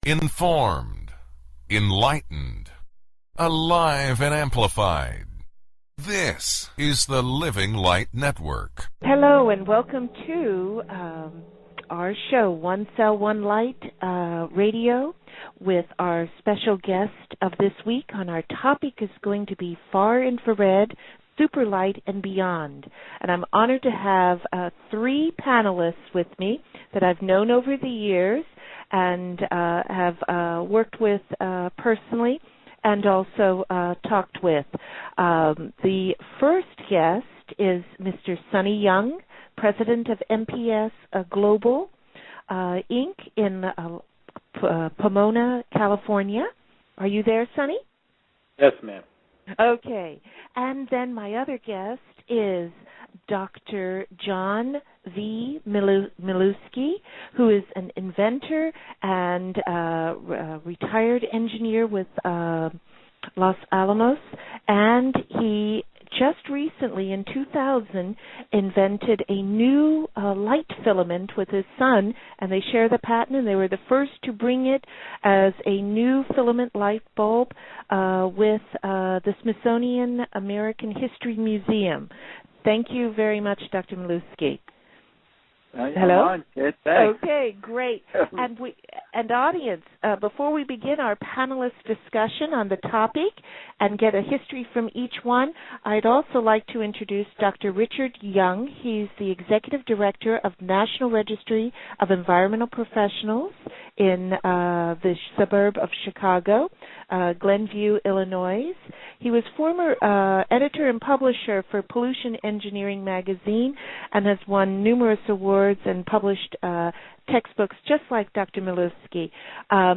informed, enlightened, alive and amplified. This is the Living Light Network. Hello and welcome to our show, One Cell, One Light Radio, with our special guest of this week. On our topic is going to be Farinfrared, SuperLight, and beyond. And I'm honored to have three panelists with me that I've known over the years and have worked with personally and also talked with. The first guest is Mr. Sonny Young, president of MPS Global, Inc. in Pomona, California. Are you there, Sonny? Yes, ma'am. Okay. And then my other guest is Dr. John V. Milewski, who is an inventor and retired engineer with Los Alamos, and he just recently, in 2000, invented a new light filament with his son, and they share the patent, and they were the first to bring it as a new filament light bulb with the Smithsonian American History Museum. Thank you very much, Dr. Milewski. Hello? Okay, great. And audience, before we begin our panelist discussion on the topic and get a history from each one, I'd also like to introduce Dr. Richard Young. He's the Executive Director of National Registry of Environmental Professionals in the suburb of Chicago, Glenview, Illinois. He was former editor and publisher for Pollution Engineering magazine and has won numerous awards and published textbooks just like Dr. Milewski.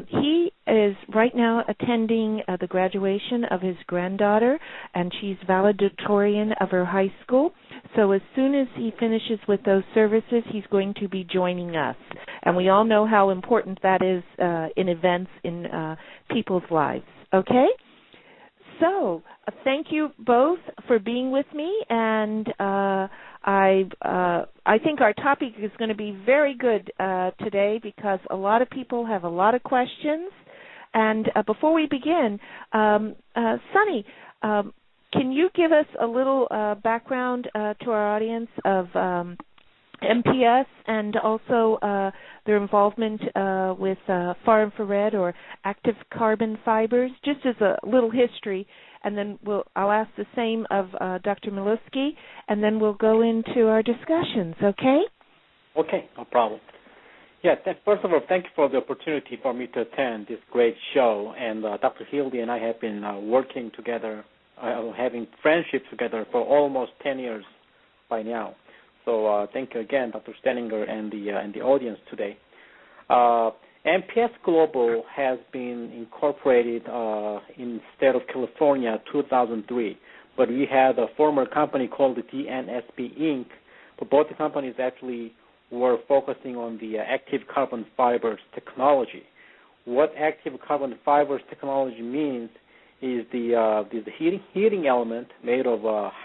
He is right now attending the graduation of his granddaughter, and she's valedictorian of her high school. So as soon as he finishes with those services, he's going to be joining us. And we all know how important that is in events in people's lives. Okay? So thank you both for being with me, and I think our topic is going to be very good today because a lot of people have a lot of questions. And before we begin, Sonny, can you give us a little background to our audience of MPS and also their involvement with far-infrared or active carbon fibers, just as a little history, and then I'll ask the same of Dr. Milewski, and then we'll go into our discussions, okay? Okay, no problem. Yeah, first of all, thank you for the opportunity for me to attend this great show, and Dr. Hildy and I have been working together, having friendship together for almost 10 years by now. So thank you again, Dr. Staninger and the audience today. MPS Global has been incorporated in the state of California 2003, but we had a former company called the DNSB Inc., but both the companies actually were focusing on the active carbon fibers technology. What active carbon fibers technology means is the heating element made of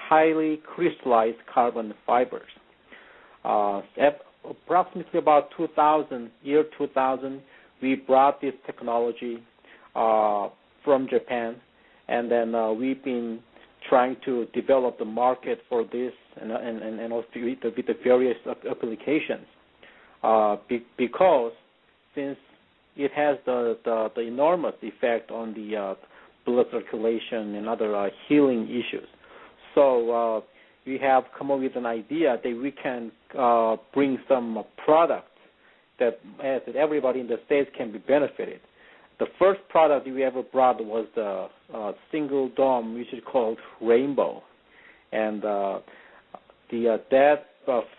highly crystallized carbon fibers. Approximately about 2000, we brought this technology from Japan, and then we've been trying to develop the market for this and also with the various applications because since it has the enormous effect on the blood circulation and other healing issues. So we have come up with an idea that we can bring some products that everybody in the States can be benefited. The first product we ever brought was the single dome, which is called Rainbow. And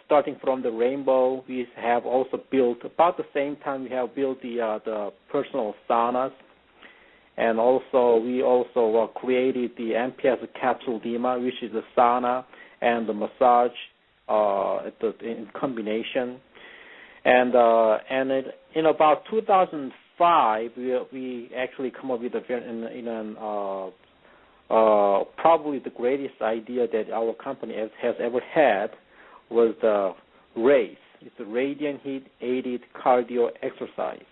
starting from the Rainbow, we have also built, about the same time we have built the personal saunas. And also we also created the MPS Capsule Dema, which is a sauna and the massage in combination. And in about 2005, we actually come up with probably the greatest idea that our company has ever had was the RACE. It's a radiant heat aided cardio exercise.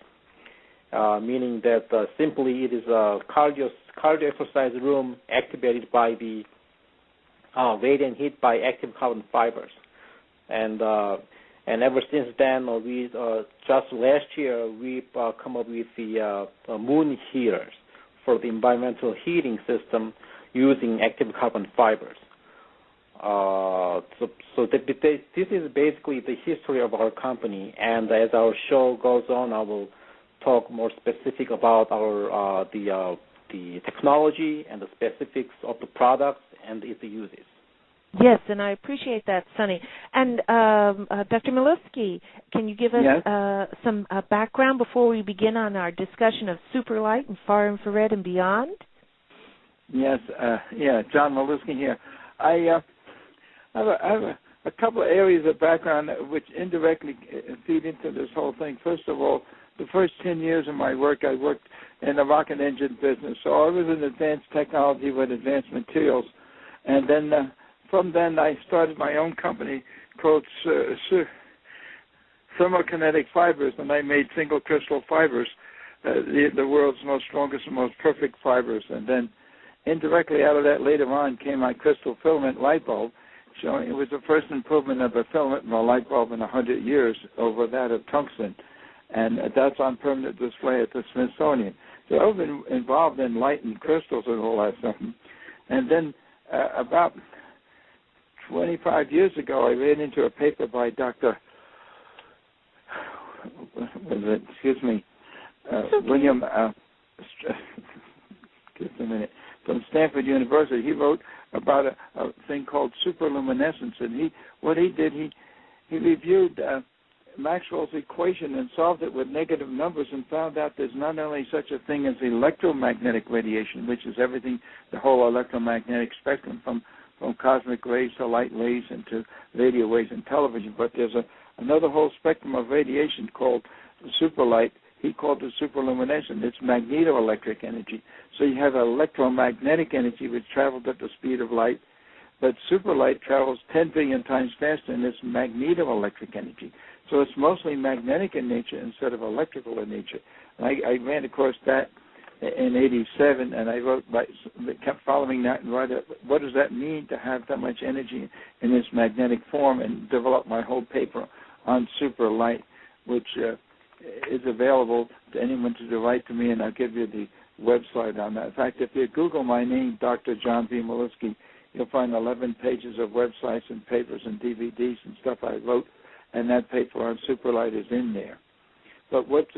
meaning that simply it is a cardio exercise room activated by the radiant heat by active carbon fibers. And ever since then, we just last year we come up with the moon heaters for the environmental heating system using active carbon fibers. This is basically the history of our company, and as our show goes on, I will talk more specific about our the technology and the specifics of the products and its uses. Yes, and I appreciate that, Sonny. And Dr. Milewski, can you give us some background before we begin on our discussion of SuperLight and Farinfrared and beyond? Yes, John Milewski here. I have a couple of areas of background which indirectly feed into this whole thing. First of all, the first 10 years of my work, I worked in the rocket engine business. So I was in advanced technology with advanced materials. And then from then I started my own company called Thermokinetic Fibers, and I made single crystal fibers, the world's most strongest and most perfect fibers. And then indirectly out of that later on came my crystal filament light bulb, showing it was the first improvement of a filament in a light bulb in 100 years over that of tungsten. And that's on permanent display at the Smithsonian. So I've been involved in light and crystals and all that stuff. And then about 25 years ago, I ran into a paper by Dr. William, just a minute, from Stanford University. He wrote about a thing called superluminescence, and what he did, he reviewed Maxwell's equation and solved it with negative numbers and found out there's not only such a thing as electromagnetic radiation, which is everything, the whole electromagnetic spectrum from cosmic rays to light rays and to radio waves and television, but there's another whole spectrum of radiation called SuperLight. He called it superluminescence. It's magnetoelectric energy. So you have electromagnetic energy which travels at the speed of light, but SuperLight travels 10 billion times faster, and it's magnetoelectric energy. So it's mostly magnetic in nature instead of electrical in nature. And I ran across that in 87, and I kept following that and wrote, what does that mean to have that much energy in this magnetic form, and developed my whole paper on SuperLight, which is available to anyone to write to me, and I'll give you the website on that. In fact, if you Google my name, Dr. John V. Milewski, you'll find 11 pages of websites and papers and DVDs and stuff I wrote, and that paper on SuperLight is in there. But what's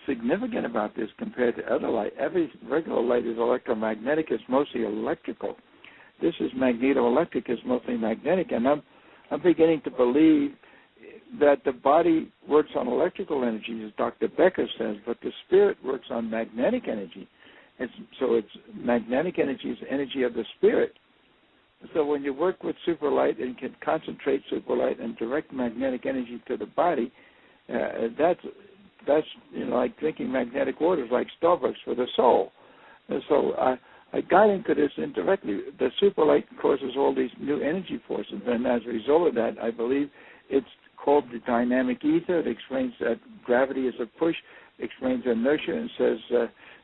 significant about this compared to other light, every regular light is electromagnetic, it's mostly electrical. This is magnetoelectric, it's mostly magnetic, and I'm beginning to believe that the body works on electrical energy, as Dr. Becker says, but the spirit works on magnetic energy. So it's magnetic energy is energy of the spirit. So when you work with SuperLight and can concentrate SuperLight and direct magnetic energy to the body, that's like drinking magnetic waters, like Starbucks for the soul. And so I got into this indirectly. The SuperLight causes all these new energy forces, and as a result of that, I believe it's called the dynamic ether. It explains that gravity is a push, explains inertia, and says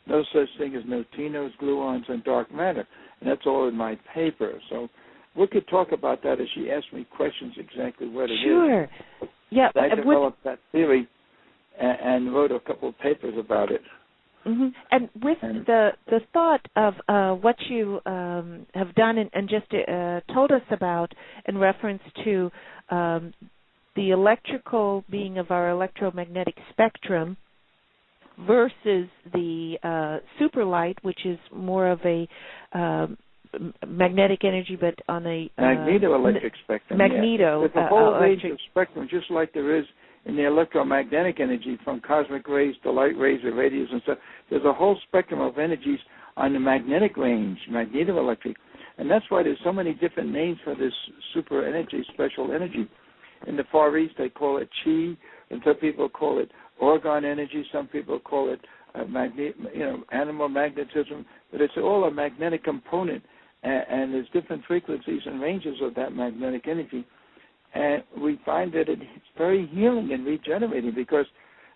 no such thing as neutrinos, gluons, and dark matter. And that's all in my paper. So we could talk about that as she asked me questions exactly what it is. Sure. Yeah. I developed that theory and wrote a couple of papers about it. Mm-hmm. And with the thought of what you have done and just told us about in reference to the electrical being of our electromagnetic spectrum versus the SuperLight, which is more of a magnetic energy, but on a magnetoelectric spectrum. Magneto. There's a whole range of spectrum, just like there is in the electromagnetic energy, from cosmic rays to light rays or radios and stuff. There's a whole spectrum of energies on the magnetic range, magnetoelectric, and that's why there's so many different names for this super energy, special energy. In the Far East, they call it chi, and some people call it orgone energy. Some people call it animal magnetism. But it's all a magnetic component, and there's different frequencies and ranges of that magnetic energy. And we find that it's very healing and regenerating because,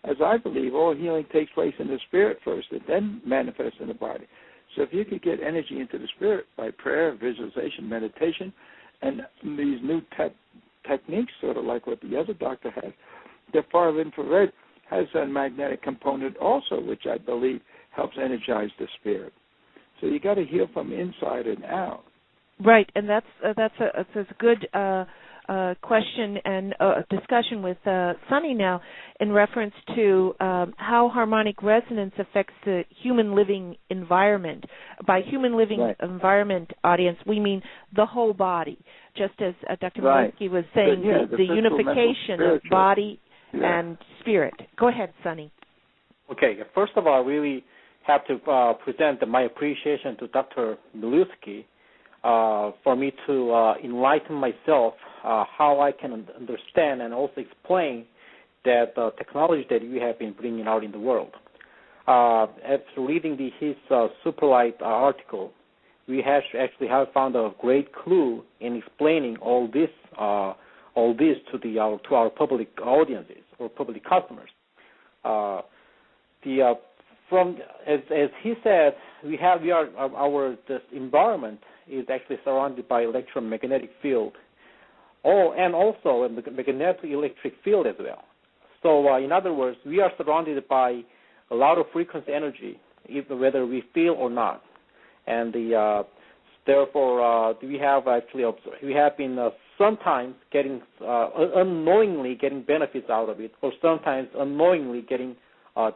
as I believe, all healing takes place in the spirit first and then manifests in the body. So if you could get energy into the spirit by prayer, visualization, meditation, and these new techniques, sort of like what the other doctor has, the Farinfrared has a magnetic component also, which I believe helps energize the spirit. So you got to heal from inside and out. Right, and that's a good question and discussion with Sunny now in reference to how harmonic resonance affects the human living environment. By human living environment, audience, we mean the whole body, just as Dr. Milinski was saying, the unification of body and spirit. Go ahead, Sunny. Okay, first of all, I really have to present my appreciation to Dr. Milinski for me to enlighten myself how I can understand and also explain that technology that we have been bringing out in the world. After reading his SuperLight article, we actually have found a great clue in explaining all this to our public audiences or public customers. As he said, this environment is actually surrounded by electromagnetic field, and also a magnetic electric field as well. So, in other words, we are surrounded by a lot of frequency energy, whether we feel or not, and therefore we have been sometimes getting unknowingly getting benefits out of it, or sometimes unknowingly getting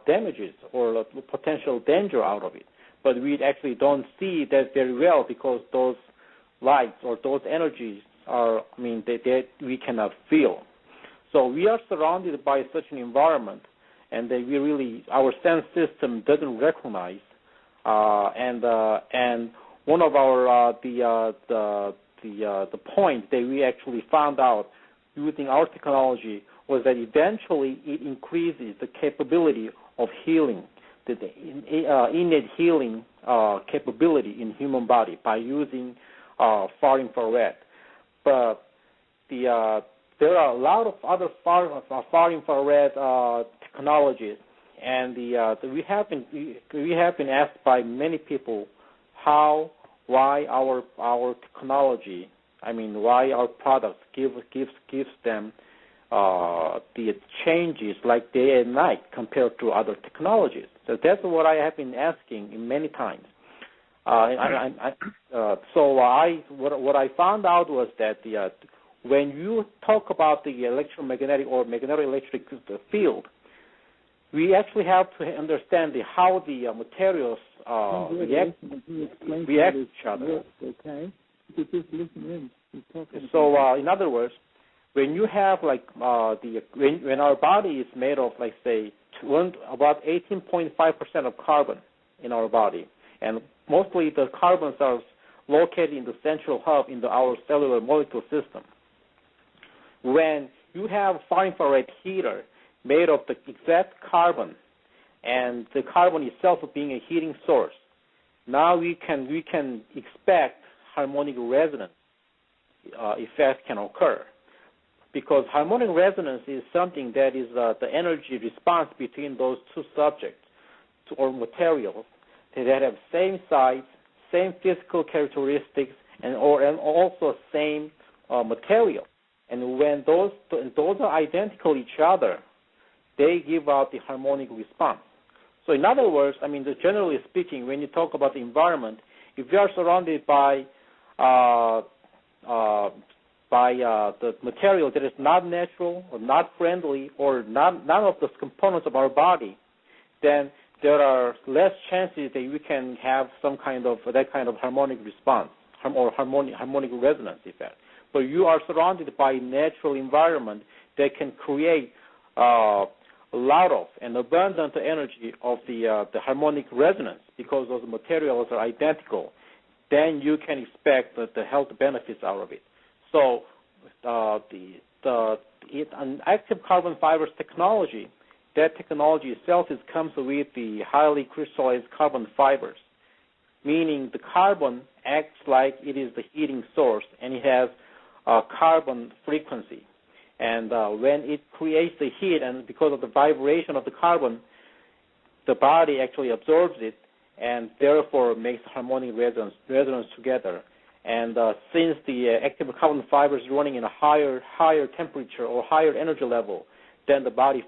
damages or potential danger out of it. But we actually don't see that very well because those lights or those energies we cannot feel. So we are surrounded by such an environment, and our sense system doesn't recognize. And one of our the point that we actually found out using our technology was that eventually it increases the capability of healing, the innate healing capability in human body by using Farinfrared. But there are a lot of other Farinfrared technologies, and we have been asked by many people why our technology, why our products gives them the changes like day and night compared to other technologies. So that's what I have been asking many times. What I found out was that when you talk about the electromagnetic or magnetic-electric field, we actually have to understand how the materials react to each other. Okay. Just listen in. So, in other words, when you have when our body is made of, about 18.5% of carbon in our body, and mostly the carbons are located in the central hub in our cellular molecule system. When you have Farinfrared heater made of the exact carbon, and the carbon itself being a heating source, now we can expect harmonic resonance effect can occur, because harmonic resonance is something that is the energy response between those two subjects or materials that have same size, same physical characteristics, and also same material. And when those are identical each other, they give out the harmonic response. So in other words, generally speaking, when you talk about the environment, if you are surrounded by the material that is not natural or not friendly or none of the components of our body, then there are less chances that you can have that kind of harmonic response or harmonic resonance effect. But you are surrounded by natural environment that can create a lot of and abundant energy of the harmonic resonance because those materials are identical. Then you can expect the health benefits out of it. So an active carbon fibers technology, that technology itself comes with the highly crystallized carbon fibers, meaning the carbon acts like it is the heating source, and it has carbon frequency. And when it creates the heat, and because of the vibration of the carbon, the body actually absorbs it, and therefore makes harmonic resonance together. And since the active carbon fiber is running in a higher temperature or higher energy level, then the body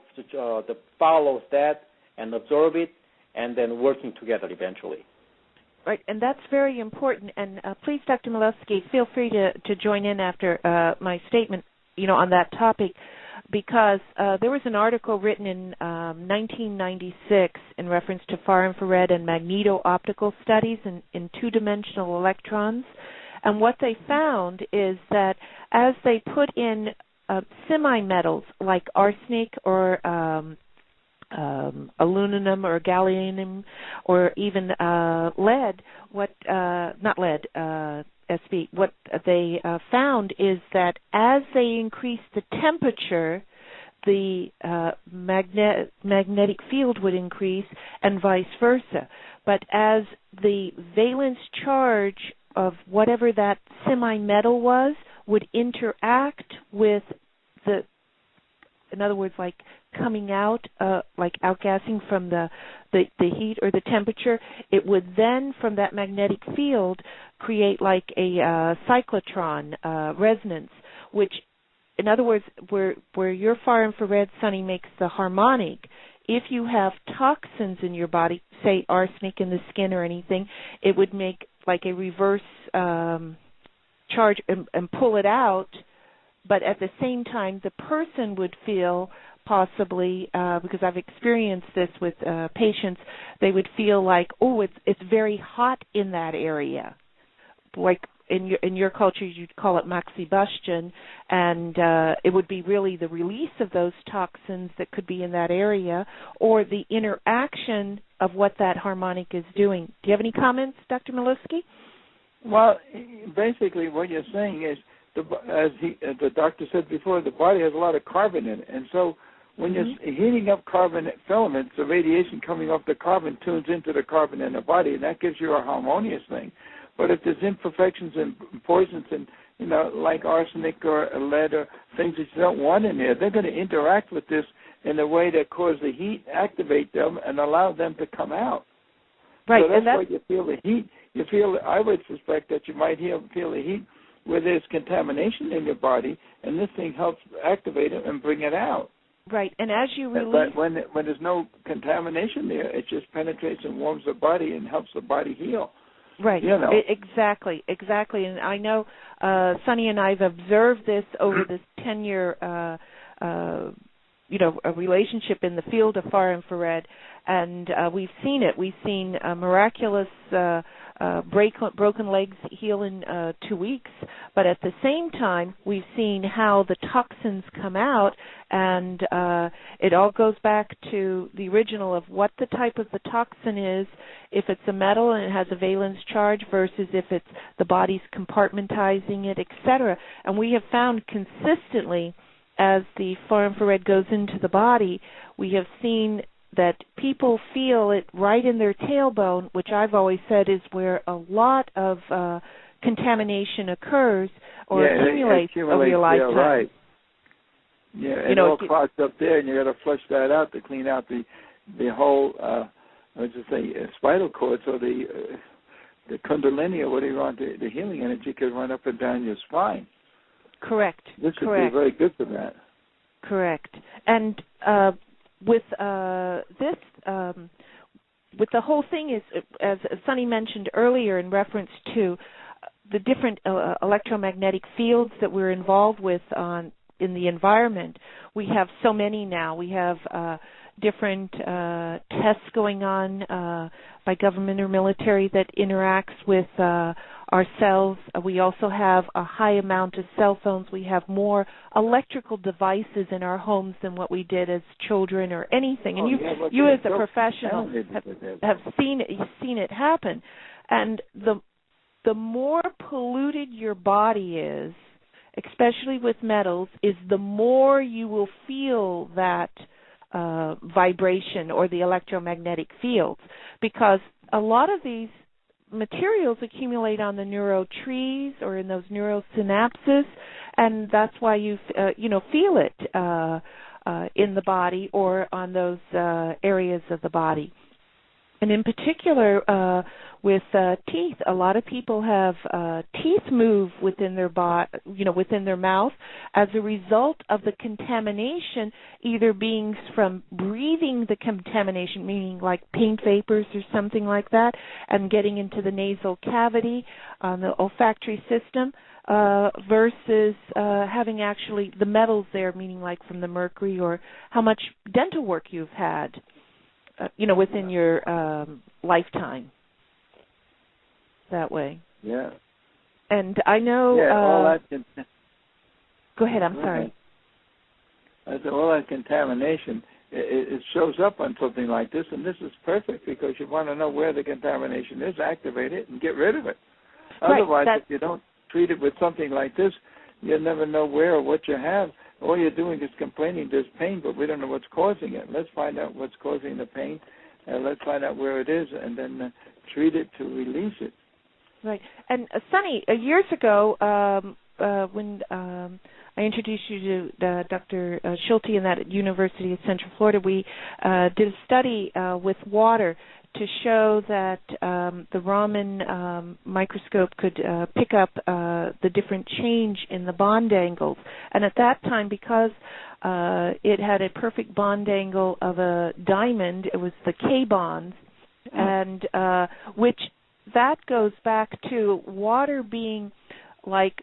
follows that and absorb it, and then working together eventually. Right, and that's very important. And please, Dr. Milewski, feel free to join in after my statement, on that topic, because there was an article written in 1996 in reference to far-infrared and magneto-optical studies in two-dimensional electrons. And what they found is that as they put in semi-metals like arsenic or aluminum or gallium or even lead, what they found is that as they increased the temperature, the magnetic field would increase and vice versa. But as the valence charge of whatever that semi-metal was would interact with in other words, like coming out, like outgassing from the heat or the temperature, it would then, from that magnetic field, create like a cyclotron resonance, which, in other words, where your far-infrared, Sonny, makes the harmonic, if you have toxins in your body, say arsenic in the skin or anything, it would make like a reverse charge and pull it out. But at the same time, the person would feel possibly, because I've experienced this with patients, they would feel like, oh, it's very hot in that area. Like in your culture, you'd call it moxibustion, and it would be really the release of those toxins that could be in that area, or the interaction of what that harmonic is doing. Do you have any comments, Dr. Milewski? Well, basically what you're saying is, as the doctor said before, the body has a lot of carbon in it. And so when you're heating up carbon filaments, the radiation coming off the carbon tunes into the carbon in the body, and that gives you a harmonious thing. But if there's imperfections and poisons and, like arsenic or lead or things that you don't want in there, they're going to interact with this in a way that causes the heat, activate them, and allow them to come out. Right. So that's why you feel the heat. I would suspect that you might feel the heat where there's contamination in your body, and this thing helps activate it and bring it out. Right, and as you release... But when there's no contamination there, it just penetrates and warms the body and helps the body heal. Right, exactly. And I know Sonny and I have observed this over this 10-year a relationship in the field of far-infrared, and we've seen it. We've seen miraculous broken legs heal in 2 weeks, but at the same time, we've seen how the toxins come out, and it all goes back to the original of what the type of the toxin is, if it's a metal and it has a valence charge versus if it's the body's compartmentizing it, etc. And we have found consistently, as the far-infrared goes into the body, we have seen that people feel it right in their tailbone, which I've always said is where a lot of contamination occurs or accumulates over your lifetime. Yeah, right. Yeah, it all clogs up there, and you got to flush that out to clean out the whole, spinal cord, so the kundalini, or whatever you want, the healing energy can run up and down your spine. Correct. This would be very good for that. Correct. And with with the whole thing is, as Sonny mentioned earlier in reference to the different electromagnetic fields that we're involved with in the environment, we have so many now. We have different tests going on by government or military that interacts with ourselves. We also have a high amount of cell phones. We have more electrical devices in our homes than what we did as children or anything. And you as a professional have seen it happen. And the more polluted your body is, especially with metals, is the more you will feel that vibration or the electromagnetic fields, because a lot of these materials accumulate on the neurotrees or in those neurosynapses, and that's why you feel it in the body or on those areas of the body. And in particular, with teeth, a lot of people have teeth move within their within their mouth as a result of the contamination, either being from breathing the contamination, meaning like paint vapors or something like that, and getting into the nasal cavity on the olfactory system, versus having actually the metals there, meaning like from the mercury or how much dental work you've had. Within your lifetime, that way. Yeah. And I know. Yeah, all that. Go ahead. I'm sorry. I said all that contamination, it shows up on something like this, and this is perfect because you want to know where the contamination is, activate it, and get rid of it. Right, Otherwise, if you don't treat it with something like this, you'll never know where or what you have. All you're doing is complaining there's pain, but we don't know what's causing it. Let's find out what's causing the pain, and let's find out where it is, and then treat it to release it. Right. And, Sonny, years ago, when I introduced you to Dr. Schulte and that at University of Central Florida, we did a study with water to show that the Raman microscope could pick up the different change in the bond angles. And at that time, because it had a perfect bond angle of a diamond, it was the K bonds, and which that goes back to water being like,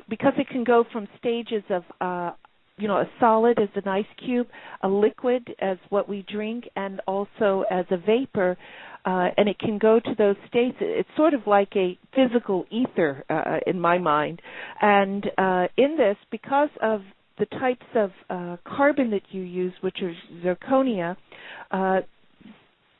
because it can go from stages of a solid as an ice cube, a liquid as what we drink, and also as a vapor, and it can go to those states. It's sort of like a physical ether in my mind. And in this, because of the types of carbon that you use, which are zirconia,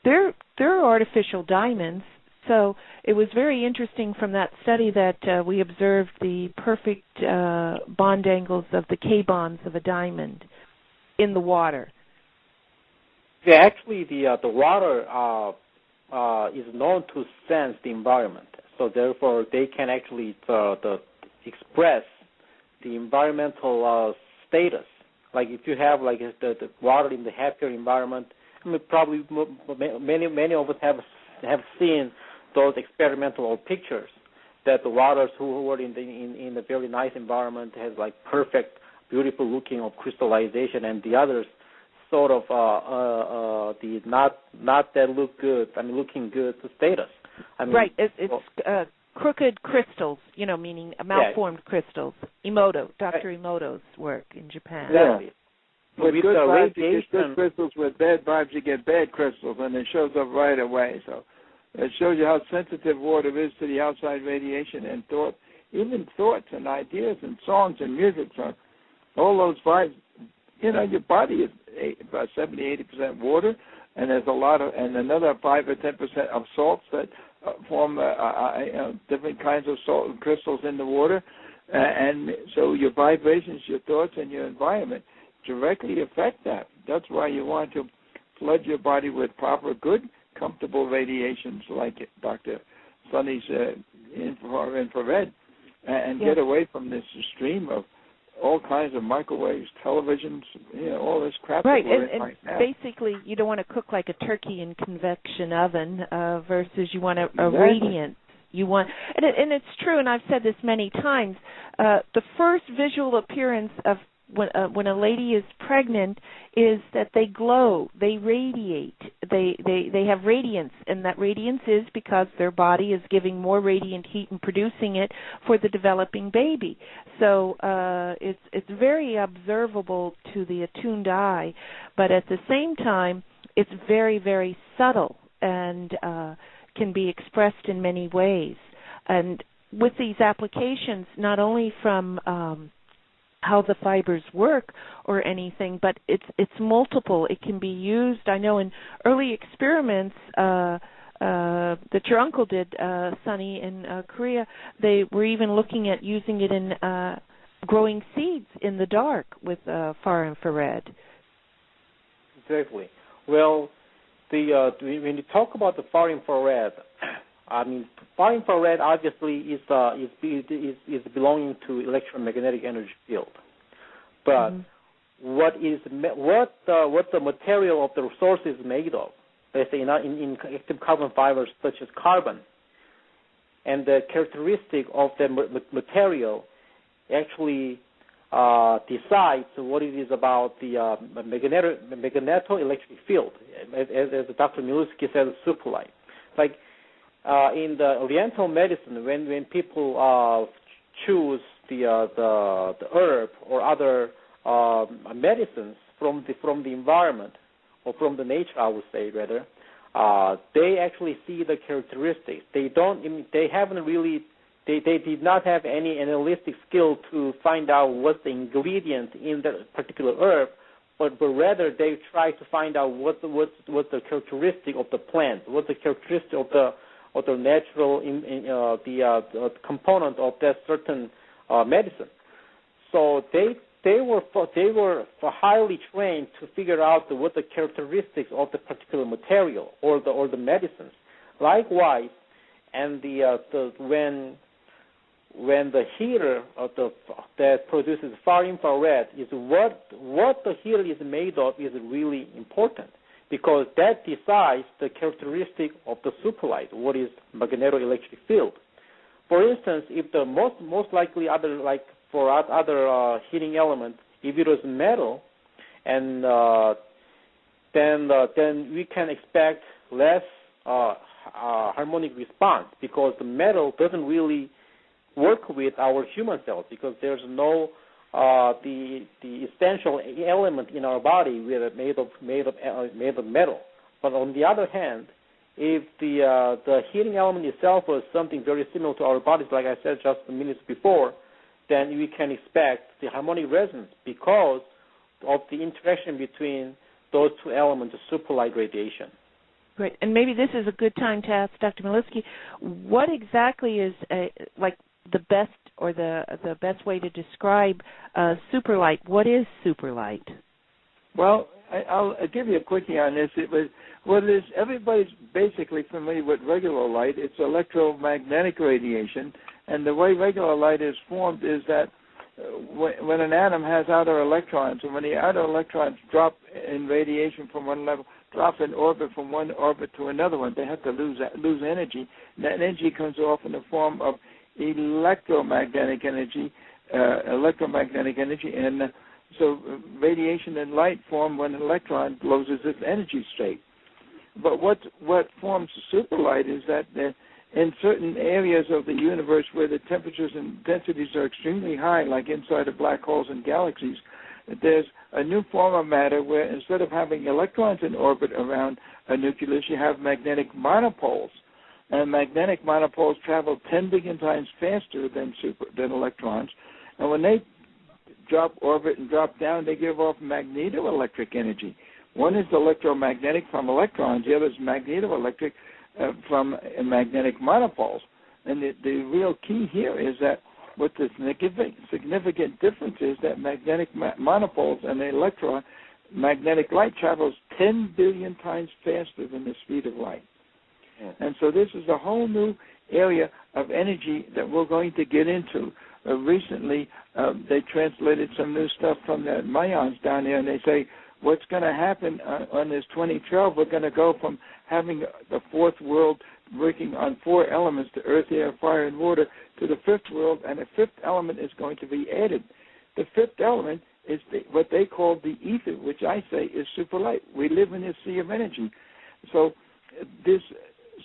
they're artificial diamonds. So it was very interesting from that study that we observed the perfect bond angles of the K-bonds of a diamond in the water. Yeah, actually, the water is known to sense the environment. So therefore, they can actually express the environmental status. Like if you have like the water in the happier environment, I mean, probably many of us have seen those experimental pictures that the waters who were in a very nice environment has like perfect, beautiful looking of crystallization, and the others sort of the not that look good. I mean, looking good status. I mean, right. It's crooked crystals, meaning malformed crystals. Dr. Emoto's work in Japan. Yeah. With With good the vibes, you radiation, get good crystals. With bad vibes, you get bad crystals, and it shows up right away. So it shows you how sensitive water is to the outside radiation and thought, even thoughts and ideas and songs and music. So all those vibes, your body is about 70-80% water, and there's a lot of, and another 5 or 10% of salts that form different kinds of salt and crystals in the water. And so your vibrations, your thoughts, and your environment directly affect that. That's why you want to flood your body with proper, good, comfortable radiations like Dr. Sonny's infrared, and get away from this stream of all kinds of microwaves, televisions, all this crap. Right, that we're and right now. basically you don't want to cook like a turkey in convection oven versus you want a Exactly. radiant. You want, and it's true, and I've said this many times. The first visual appearance of when a lady is pregnant is that they glow, they radiate, they have radiance, and that radiance is because their body is giving more radiant heat and producing it for the developing baby. So it's very observable to the attuned eye, but at the same time it's very, very subtle and can be expressed in many ways. And with these applications, not only from how the fibers work or anything, but it's multiple. It can be used. I know in early experiments that your uncle did, Sonny, in Korea, they were even looking at using it in growing seeds in the dark with far-infrared. Exactly. Well, when you talk about the far-infrared, I mean, far infrared obviously is belonging to electromagnetic energy field, but what the material of the source is made of, let's say in active carbon fibers such as carbon, and the characteristic of the material actually decides what it is about the magnetoelectric field, as Dr. Miluski said, SuperLight. Like in the Oriental medicine, when people choose the herb or other medicines from the environment or from the nature, I would say rather, they actually see the characteristics. They did not have any analytic skill to find out what's the ingredient in that particular herb, but rather they try to find out what's the characteristic of the plant, what's the characteristic of the natural the component of that certain medicine. So they were highly trained to figure out what the characteristics of the particular material or the medicines. Likewise, and when the heater that produces far infrared is what the heater is made of is really important, because that decides the characteristic of the SuperLight, what is magnetoelectric field. For instance, if the most likely other heating element, if it was metal, and then we can expect less harmonic response, because the metal doesn't really work with our human cells, because there's no the essential element in our body made of metal. But on the other hand, if the heating element itself was something very similar to our bodies, like I said just minutes before, then we can expect the harmonic resonance because of the interaction between those two elements of SuperLight radiation. Great. And maybe this is a good time to ask Dr. Miluski, what exactly is the best or the best way to describe SuperLight? What is SuperLight? Well, I'll give you a quickie on this. Everybody's basically familiar with regular light. It's electromagnetic radiation, and the way regular light is formed is that when an atom has outer electrons, and when the outer electrons drop in radiation from one level, drop in orbit from one orbit to another one, they have to lose energy. And that energy comes off in the form of electromagnetic energy, and so radiation and light form when an electron loses its energy state. But what forms SuperLight is that in certain areas of the universe where the temperatures and densities are extremely high, like inside of black holes and galaxies, there's a new form of matter where instead of having electrons in orbit around a nucleus, you have magnetic monopoles. And magnetic monopoles travel 10 billion times faster than electrons. And when they drop orbit and drop down, they give off magnetoelectric energy. One is electromagnetic from electrons, the other is magnetoelectric from magnetic monopoles. And the real key here is that what the significant difference is that magnetic monopoles and the electromagnetic light travels 10 billion times faster than the speed of light. And so this is a whole new area of energy that we're going to get into. Recently, they translated some new stuff from the Mayans down there, and they say what's going to happen on this 2012, we're going to go from having the fourth world working on four elements, the earth, air, fire, and water, to the fifth world, and a fifth element is going to be added. The fifth element is what they call the ether, which I say is SuperLight. We live in this sea of energy. So this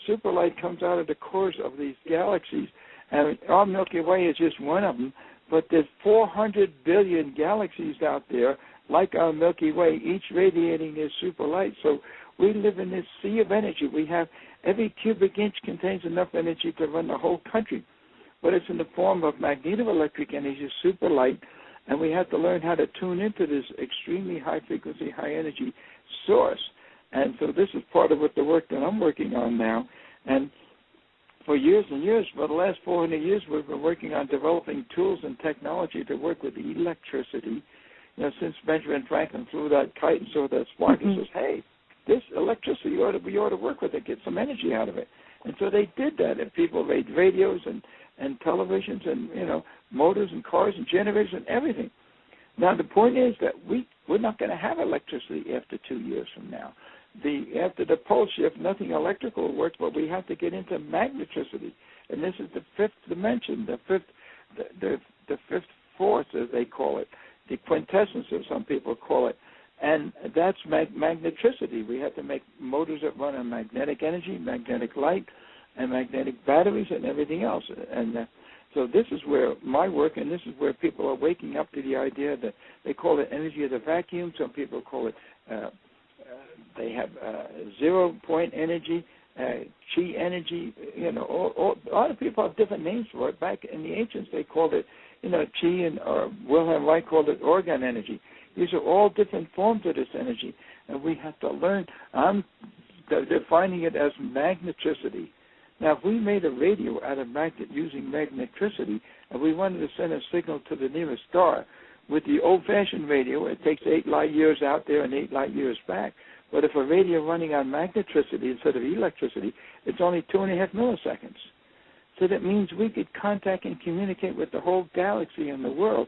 SuperLight comes out of the cores of these galaxies, and our Milky Way is just one of them, but there's 400 billion galaxies out there like our Milky Way, each radiating this SuperLight. So we live in this sea of energy. We have every cubic inch contains enough energy to run the whole country, but it's in the form of magnetoelectric energy, SuperLight, and we have to learn how to tune into this extremely high-frequency, high-energy source. And so this is part of the work that I'm working on now. And for years and years, for the last 400 years, we've been working on developing tools and technology to work with electricity. You know, since Benjamin Franklin flew that kite and saw that spark, he says, hey, this electricity, we ought to work with it, get some energy out of it. And so they did that, and people made radios and televisions and, motors and cars and generators and everything. Now, the point is that we're not going to have electricity after 2 years from now. After the pole shift, nothing electrical works, but we have to get into magnetricity. And this is the fifth dimension, the fifth force, as they call it, the quintessence, as some people call it. And that's magnetricity. We have to make motors that run on magnetic energy, magnetic light, and magnetic batteries and everything else. And so this is where my work, and this is where people are waking up to the idea that they call it energy of the vacuum. Some people call it, they have 0-point energy, chi energy. A lot of people have different names for it. Back in the ancients, they called it, chi, and Wilhelm Reich called it organ energy. These are all different forms of this energy, and we have to learn. I'm defining it as magnetricity. Now, if we made a radio out of using magnetricity, and we wanted to send a signal to the nearest star, with the old-fashioned radio, it takes 8 light years out there and 8 light years back. But if a radio running on magnetricity instead of electricity, it's only 2.5 milliseconds. So that means we could contact and communicate with the whole galaxy and the world.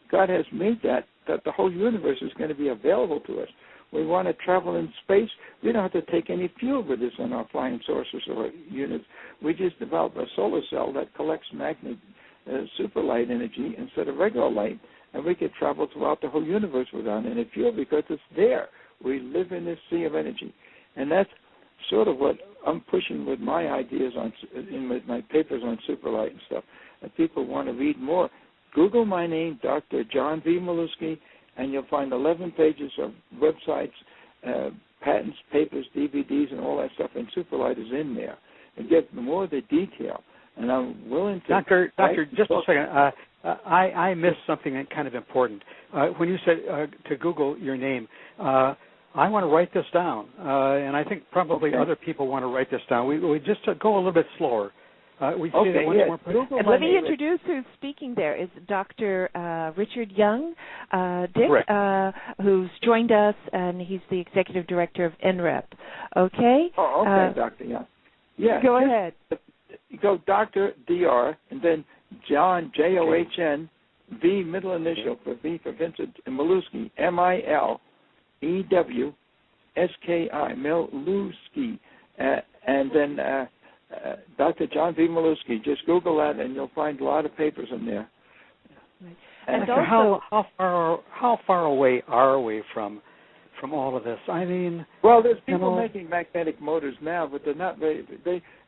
God has made that the whole universe is going to be available to us. We want to travel in space. We don't have to take any fuel with us on our flying saucers or units. We just develop a solar cell that collects SuperLight energy instead of regular light, and we could travel throughout the whole universe without any fuel because it's there. We live in this sea of energy. And that's sort of what I'm pushing with my ideas with my papers on SuperLight and stuff. If people want to read more, Google my name, Dr. John V. Milewski, and you'll find 11 pages of websites, patents, papers, DVDs, and all that stuff, and SuperLight is in there. And get more of the detail. And I'm willing to... Doctor, just a second. I missed something kind of important. When you said to Google your name, I want to write this down, and I think probably other people want to write this down. We just go a little bit slower. We see that once more. And let me introduce who's speaking there. Is Dr. Richard Young, Dick, who's joined us, and he's the executive director of NREP. Okay? Oh, okay, Dr. Young. Yeah. Go ahead. Go Dr. DR, and then John, John, V, middle initial for V for Vincent, and Milewski, Milewski, Milewski, and then Dr. John V. Milewski. Just Google that, and you'll find a lot of papers in there. Right. And also, how far away are we from all of this? I mean, well, there's people making magnetic motors now, but they're not very.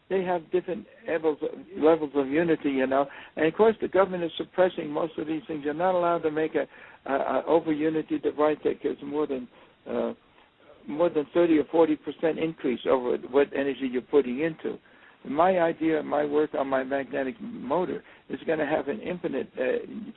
They have different levels of unity, And of course, the government is suppressing most of these things. You're not allowed to make a over unity device that gives more than 30 or 40% increase over what energy you're putting into. My idea, my work on my magnetic motor is going to have an infinite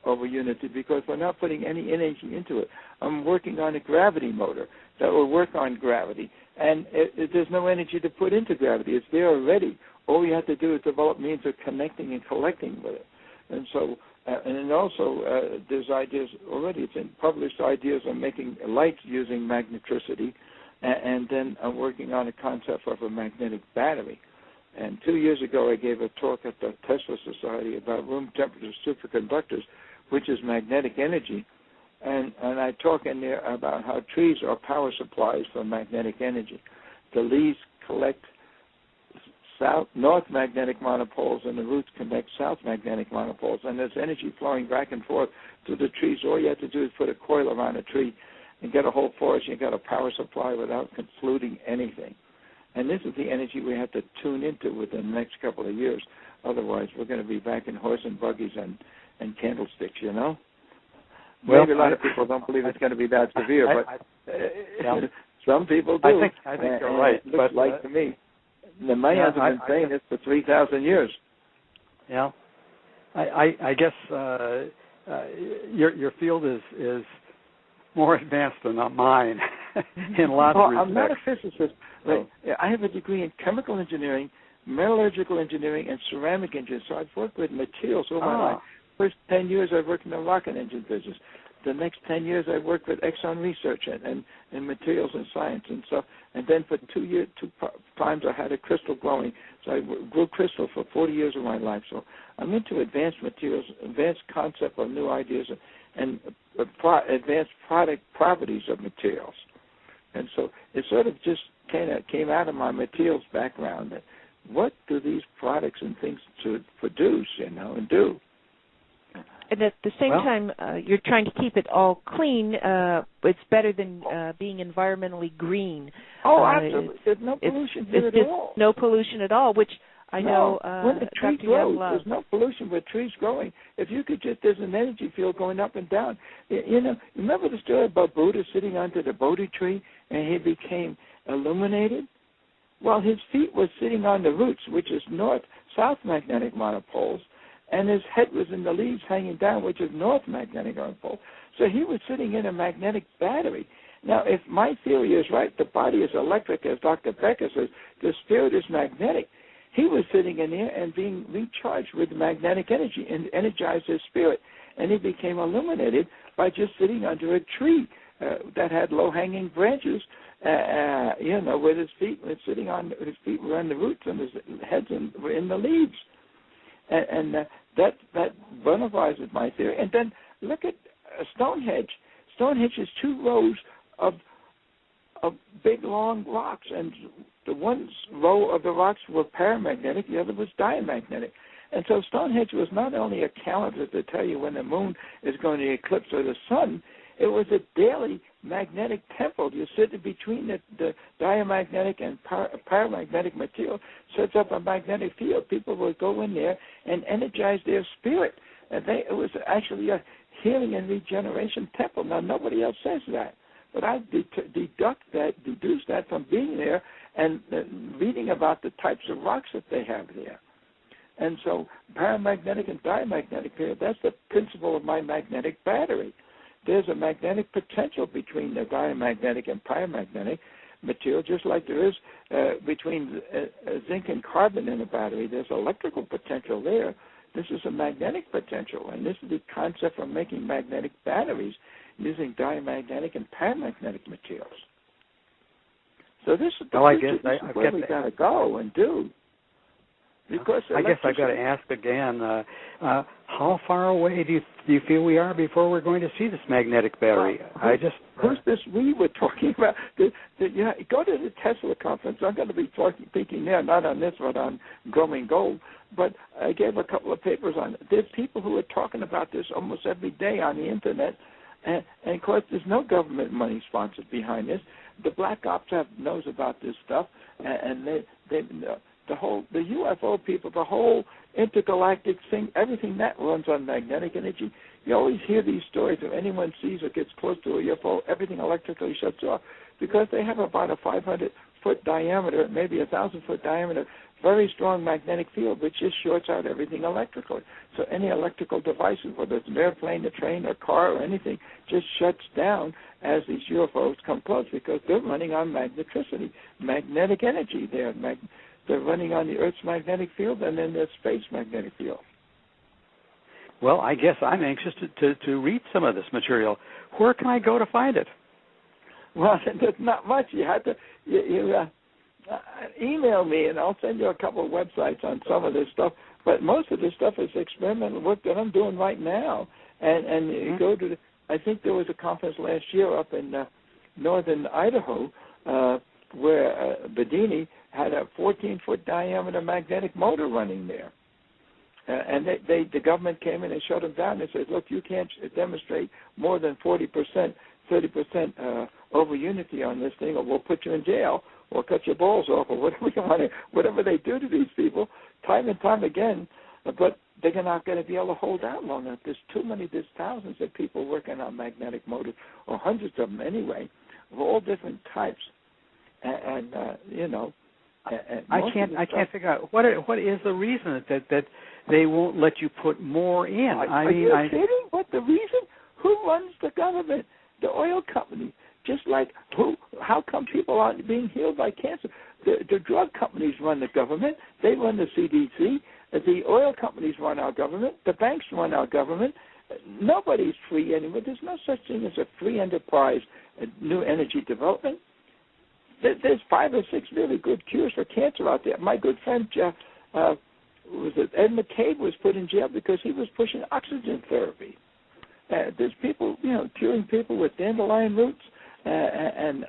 over unity because we're not putting any energy into it. I'm working on a gravity motor that will work on gravity, and there's no energy to put into gravity. It's there already. All we have to do is develop means of connecting and collecting with it. And so, and also there's ideas already. It's in published ideas on making lights using magnetricity, and then I'm working on a concept of a magnetic battery. And 2 years ago, I gave a talk at the Tesla Society about room temperature superconductors, which is magnetic energy. And I talk in there about how trees are power supplies for magnetic energy. The leaves collect north magnetic monopoles, and the roots connect south magnetic monopoles. And there's energy flowing back and forth through the trees. All you have to do is put a coil around a tree and get a whole forest. You got a power supply without polluting anything. And this is the energy we have to tune into within the next couple of years. Otherwise, we're going to be back in horse and buggies and candlesticks, Well, maybe a lot of people don't believe it's going to be that severe, but some people do. I think you're right. It looks like to me. The Mayans have been saying this for 3,000 years. Yeah. I guess your field is more advanced than mine in lots of respects. I'm not a physicist. But I have a degree in chemical engineering, metallurgical engineering, and ceramic engineering. So I've worked with materials all my life. First 10 years I've worked in the rocket engine business. the next 10 years I worked with Exxon Research and materials and science and stuff. And then for 2 times I had a crystal growing. So I grew crystal for 40 years of my life. So I'm into advanced materials, advanced concept of new ideas, and advanced product properties of materials. And so it sort of just kind of came out of my materials background that what do these products and things to produce, and do. And at the same time, you're trying to keep it all clean. It's better than being environmentally green. Oh, absolutely. There's no pollution here at all. No pollution at all, which I know when the tree Dr. grows, Yavlov. there's no pollution with trees growing. If you could just, there's an energy field going up and down. Remember the story about Buddha sitting under the Bodhi tree and he became illuminated? Well, his feet were sitting on the roots, which is north-south magnetic monopoles, and his head was in the leaves hanging down, which is north magnetic monopole. So he was sitting in a magnetic battery. Now, if my theory is right, the body is electric, as Dr. Becker says, the spirit is magnetic. He was sitting in there and being recharged with magnetic energy and energized his spirit, and he became illuminated by just sitting under a tree that had low-hanging branches, with his feet sitting on, his feet were on the roots and his heads were in the leaves. And that bonifies my theory. And then look at Stonehenge. Stonehenge is 2 rows of big, long rocks, and the one row of the rocks were paramagnetic, the other was diamagnetic. And so Stonehenge was not only a calendar to tell you when the moon is going to eclipse or the sun, it was a daily magnetic temple. You sit between the diamagnetic and paramagnetic material, sets up a magnetic field. People would go in there and energize their spirit. And it was actually a healing and regeneration temple. Now, nobody else says that. But I deduce that from being there and reading about the types of rocks that they have there. And so paramagnetic and diamagnetic field, that's the principle of my magnetic battery. There's a magnetic potential between the diamagnetic and paramagnetic material, just like there is between zinc and carbon in a battery. There's electrical potential there. This is a magnetic potential, and this is the concept of making magnetic batteries using diamagnetic and paramagnetic materials. So this is the future. This is where we got to go and do. Because I guess I've got to ask again, how far away do you feel we are before we're going to see this magnetic battery? Who's this we were talking about? Go to the Tesla conference. I'm going to be speaking there, not on this, but on growing gold. But I gave a couple of papers on it. There's people who are talking about this almost every day on the Internet. And of course, there's no government money sponsored behind this. The Black Ops knows about this stuff, and the UFO people, the whole intergalactic thing, everything that runs on magnetic energy. You always hear these stories of anyone sees or gets close to a UFO, everything electrically shuts off because they have about a 500-foot diameter, maybe a 1,000-foot diameter, very strong magnetic field which just shorts out everything electrically. So any electrical devices, whether it's an airplane, a train, a car, or anything, just shuts down as these UFOs come close because they're running on magneticity, magnetic energy. They're running on the Earth's magnetic field and then the space magnetic field. Well, I guess I'm anxious to read some of this material. Where can I go to find it? Well, there's not much. You have to email me, and I'll send you a couple of websites on some of this stuff. But most of this stuff is experimental work that I'm doing right now. And you go to I think there was a conference last year up in northern Idaho where Bedini had a 14-foot diameter magnetic motor running there. And the government came in and shut them down and said, look, you can't demonstrate more than 40%, 30% over unity on this thing, or we'll put you in jail or cut your balls off or whatever they do to these people time and time again. But they're not going to be able to hold out long enough. There's too many. There's thousands of people working on magnetic motors, or hundreds of them anyway, of all different types. And I can't figure out what is the reason that they won't let you put more in. Are you kidding? What the reason? Who runs the government? The oil company. Just like how come people aren't being healed by cancer? The drug companies run the government. They run the CDC. The oil companies run our government. The banks run our government. nobody's free anymore. There's no such thing as a free enterprise, new energy development. There's 5 or 6 really good cures for cancer out there. My good friend Ed McCabe was put in jail because he was pushing oxygen therapy. There's people, curing people with dandelion roots and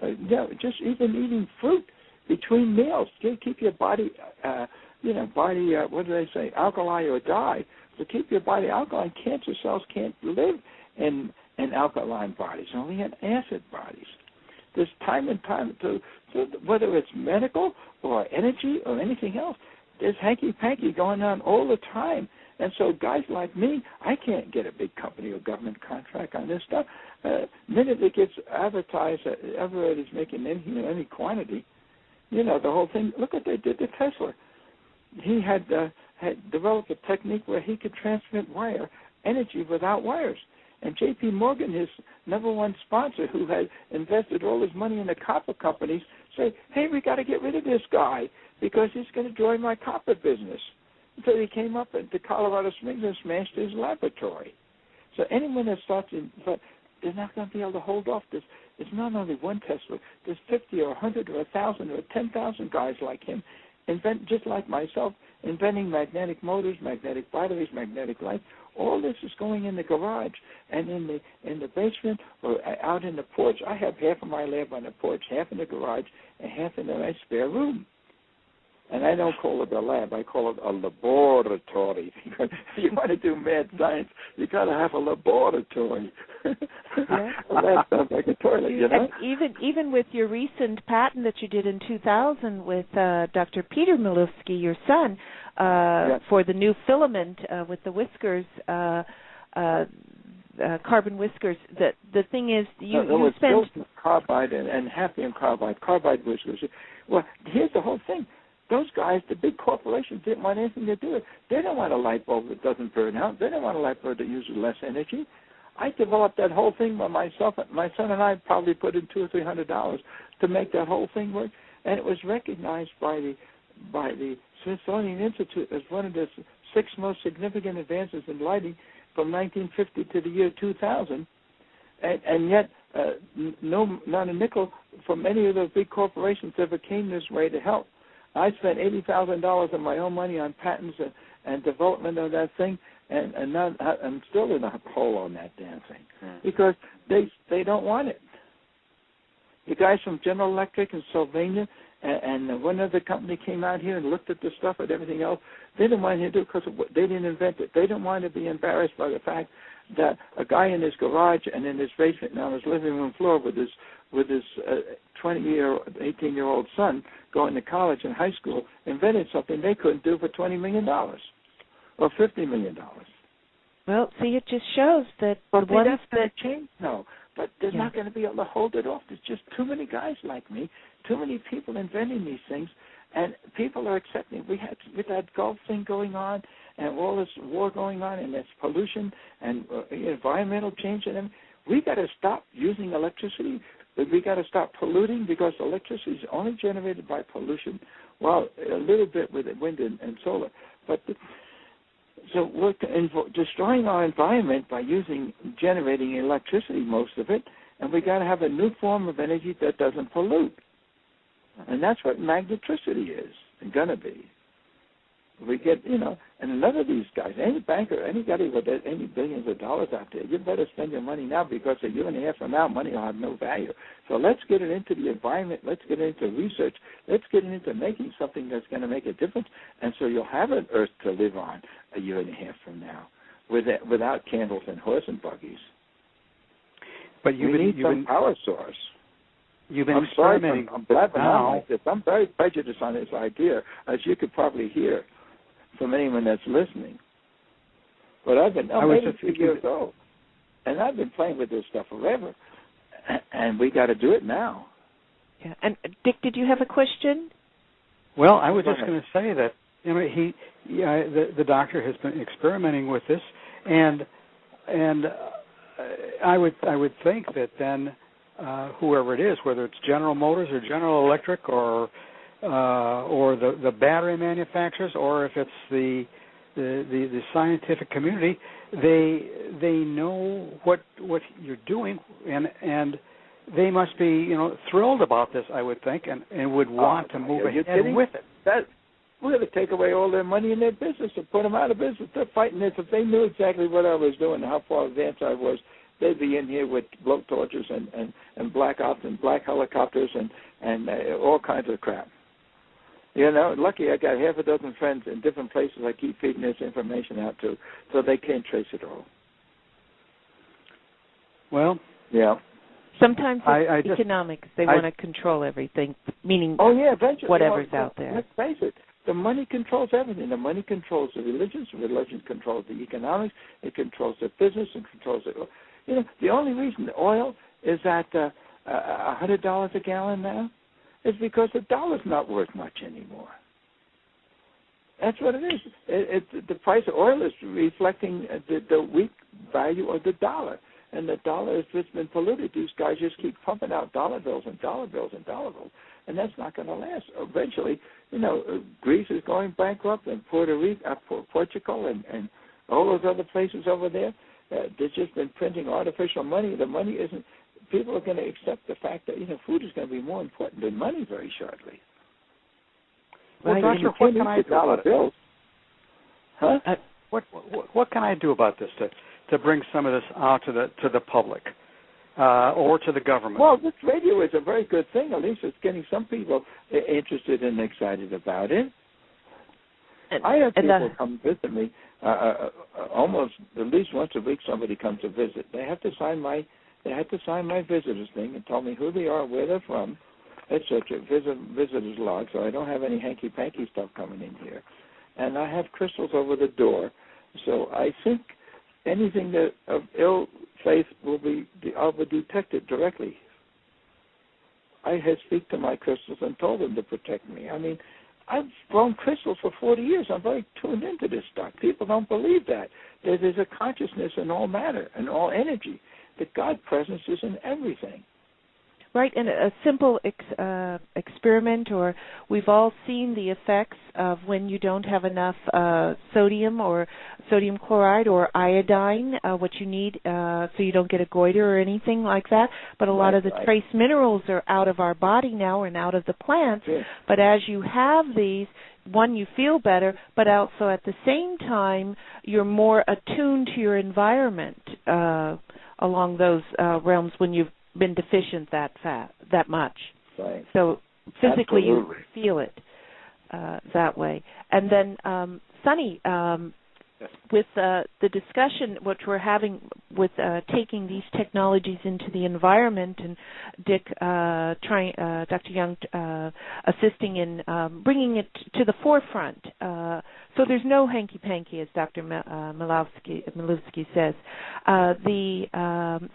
just even eating fruit between meals. Keep your body, what do they say, alkali or die. To keep your body alkaline, cancer cells can't live in alkaline bodies, only in acid bodies. There's time and time to whether it's medical or energy or anything else, there's hanky-panky going on all the time. And so guys like me, I can't get a big company or government contract on this stuff. The minute it gets advertised that Everett is making any quantity, the whole thing, look what they did to Tesla. He had developed a technique where he could transmit energy without wires. And J.P. Morgan, his number one sponsor, who had invested all his money in the copper companies, say, hey, we got to get rid of this guy because he's going to join my copper business. So he came up to Colorado Springs and smashed his laboratory. So anyone that starts but they're not going to be able to hold off this. It's not only one Tesla. There's 50 or 100 or 1,000 or 10,000 guys like him, just like myself, inventing magnetic motors, magnetic batteries, magnetic lights. All this is going in the garage and in the basement or out in the porch. I have half of my lab on the porch, half in the garage, and half in my spare room. And I don't call it a lab. I call it a laboratory. If you want to do mad science, you got to have a laboratory. Yeah. A lab sounds like a toilet, And even with your recent patent that you did in 2000 with Dr. Peter Milewski, your son, for the new filament with the whiskers, carbon whiskers. The thing is, you spend silicon carbide and hafnium carbide whiskers. Well, here's the whole thing. Those guys, the big corporations, didn't want anything to do with it. They don't want a light bulb that doesn't burn out. They don't want a light bulb that uses less energy. I developed that whole thing by myself. My son and I probably put in $200 or $300 to make that whole thing work, and it was recognized by the Smithsonian Institute as one of the 6 most significant advances in lighting from 1950 to the year 2000, and yet not a nickel from any of those big corporations ever came this way to help. I spent $80,000 of my own money on patents and development of that thing, and now I'm still in a hole on that damn thing because they don't want it. The guys from General Electric in Sylvania and one other company came out here and looked at the stuff and everything else. They didn't want to do it because they didn't invent it. They didn't want to be embarrassed by the fact that a guy in his garage and in his basement and on his living room floor with his 18-year-old son going to college and high school invented something they couldn't do for $20 million or $50 million. Well, see, it just shows that but the ones that's going to change. No, but they're not going to be able to hold it off. There's just too many guys like me, too many people inventing these things, and people are accepting. We had with that Gulf thing going on, and all this war going on, and this pollution and environmental change, and we got to stop using electricity. We got to stop polluting because electricity is only generated by pollution. Well, a little bit with wind and solar, but so we're destroying our environment by generating electricity, most of it, and we got to have a new form of energy that doesn't pollute, and that's what magnetricity is going to be. We get, and none of these guys, any banker, anybody with any billions of dollars out there, you better spend your money now because a year and a half from now, money will have no value. So let's get it into the environment. Let's get it into research. Let's get it into making something that's going to make a difference. And so you'll have an Earth to live on a year and a half from now without candles and horse and buggies. But we need some power source. You've been experimenting. I'm blabbing on like this. I'm very prejudiced on this idea, as you could probably hear from anyone that's listening. But I'm 82 years old, and I've been playing with this stuff forever, and we got to do it now. Yeah. And Dick, did you have a question? Well, I was just going to say that the doctor has been experimenting with this, and I would think that then whoever it is, whether it's General Motors or General Electric or the battery manufacturers, or if it's the the scientific community, they know what you're doing, and they must be thrilled about this, I would think, and would want to move ahead with it. We're going to take away all their money in their business and put them out of business. They're fighting this. If they knew exactly what I was doing and how far advanced I was, they'd be in here with blow torches and black ops and black helicopters and all kinds of crap. Lucky I got half a dozen friends in different places I keep feeding this information out to, so they can't trace it all. Well, yeah. Sometimes it's economics. They want to control everything, meaning whatever's out there. Let's face it. The money controls everything. The money controls the religions. The religion controls the economics. It controls the business. It controls it. The only reason the oil is at $100 a gallon now is because the dollar's not worth much anymore. That's what it is. The price of oil is reflecting the weak value of the dollar. And the dollar has just been polluted. These guys just keep pumping out dollar bills and dollar bills and dollar bills. And that's not going to last. Eventually, Greece is going bankrupt, and Puerto Rico, Portugal, and all those other places over there. They've just been printing artificial money. The money isn't. People are going to accept the fact that food is going to be more important than money very shortly. Well, Doctor, what can I do about it? Huh? What can I do about this to bring some of this out to the public or to the government? Well, this radio is a very good thing. At least it's getting some people interested and excited about it. I have people come visit me almost at least once a week. Somebody comes to visit. They have to sign my visitor's thing and tell me who they are, where they're from, etc. Visitor's log. So I don't have any hanky-panky stuff coming in here, and I have crystals over the door. So I think anything that of ill faith will be detected directly. I had speak to my crystals and told them to protect me. I mean, I've grown crystals for 40 years. I'm very tuned into this stuff. People don't believe that. There's a consciousness in all matter and all energy. The God presence is in everything. Right, and a simple experiment, or we've all seen the effects of when you don't have enough sodium or sodium chloride or iodine, what you need so you don't get a goiter or anything like that. But a lot of the trace minerals are out of our body now and out of the plants. Yeah. But as you have these, one, you feel better, but also at the same time, you're more attuned to your environment along those realms when you've been deficient that much. Right. So physically Absolutely. You feel it that way. And then, Sonny, with the discussion which we're having with taking these technologies into the environment, and Dick Dr. Young assisting in bringing it to the forefront. So there's no hanky-panky, as Dr. Milewski says. The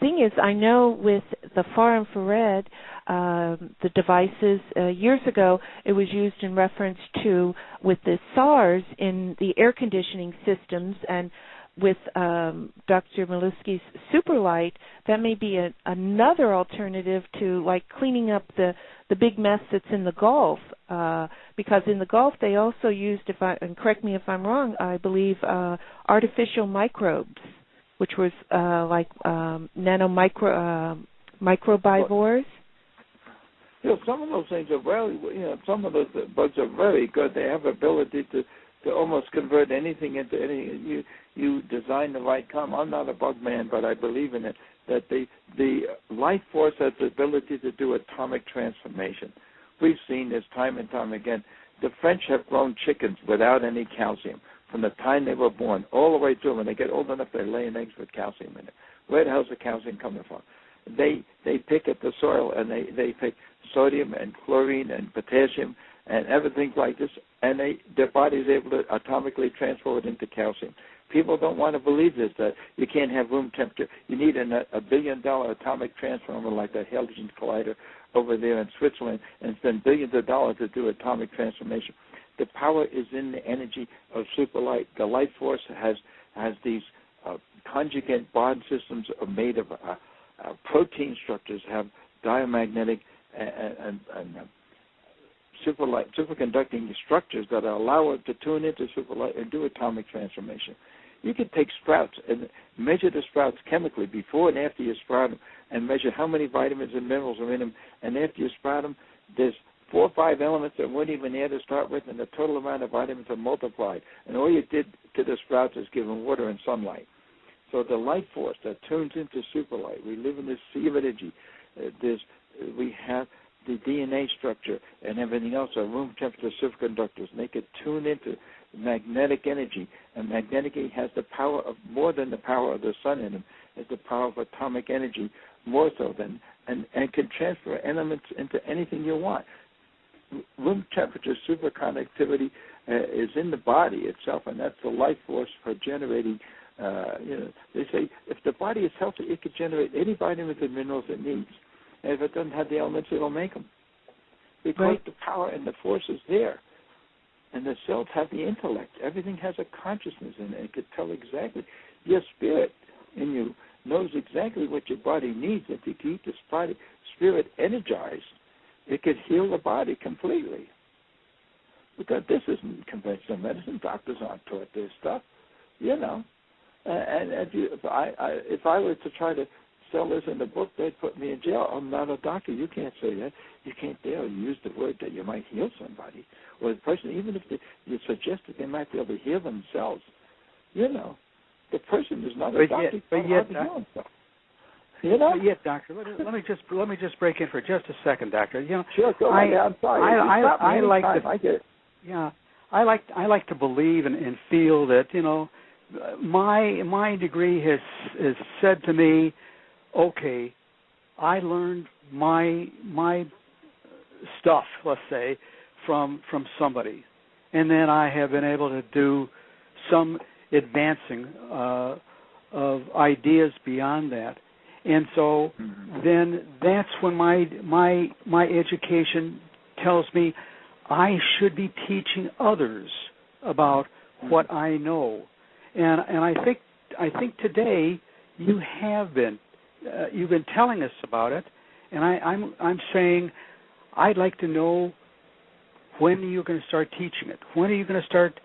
thing is, I know with the Farinfrared, the devices, years ago, it was used in reference to, with the SARS in the air conditioning systems, and with Dr. Milewski's SuperLight, that may be another alternative to, like, cleaning up the big mess that's in the Gulf, because in the Gulf they also used, and correct me if I'm wrong, I believe artificial microbes, which was like microbivores. Some of those things are some of those bugs are very good. They have ability to almost convert anything into anything. You design the right I'm not a bug man, but I believe in it, that the life force has the ability to do atomic transformation. We've seen this time and time again. The French have grown chickens without any calcium from the time they were born all the way through. When they get old enough, they're laying eggs with calcium in it. Where the hell's the calcium coming from? They pick at the soil, and they pick sodium and chlorine and potassium and everything like this, and their body is able to atomically transfer it into calcium. People don't want to believe this, that you can't have room temperature. You need a $1 billion atomic transformer like the Hadron Collider over there in Switzerland, and spend billions of dollars to do atomic transformation. The power is in the energy of SuperLight. The light force has these conjugate bond systems are made of protein structures, have diamagnetic and superconducting structures that allow it to tune into superlight and do atomic transformation. You can take sprouts and measure the sprouts chemically before and after you sprout them, and measure how many vitamins and minerals are in them. And after you sprout them, there's 4 or 5 elements that weren't even there to start with, and the total amount of vitamins are multiplied. And all you did to the sprouts is give them water and sunlight. So the light force that tunes into superlight, we live in this sea of energy. We have the DNA structure and everything else are room temperature superconductors, and they could tune into magnetic energy. And magnetic energy has the power of more than the power of the sun in them. It's the power of atomic energy more so than, and can transfer elements into anything you want. Room temperature superconductivity is in the body itself, and that's the life force for generating. They say if the body is healthy, it could generate any vitamins and minerals it needs. And if it doesn't have the elements, it'll make them. Because the power and the force is there. And the cells have the intellect. Everything has a consciousness in it. It could tell exactly. Your spirit in you knows exactly what your body needs. If you keep the spirit energized, it could heal the body completely. Because this isn't conventional medicine. Doctors aren't taught this stuff, And if I were to try to sell this in the book, they'd put me in jail. I'm not a doctor. You can't say that. You can't dare use the word that you might heal somebody. Or the person, even if you suggest that they might be able to heal themselves, the person is not a doctor. But yet, heal himself. But yet, doctor, let me just break in for just a second, doctor. Sure, go ahead. I'm sorry. I like to. I get it. Yeah, I like to believe and feel that my degree has said to me, okay, I learned my stuff, let's say, from somebody, and then I have been able to do some advancing of ideas beyond that, and so then that's when my education tells me I should be teaching others about what I know, and I think today you have been. You've been telling us about it, and I'm saying I'd like to know when you're going to start teaching it. When are you going to start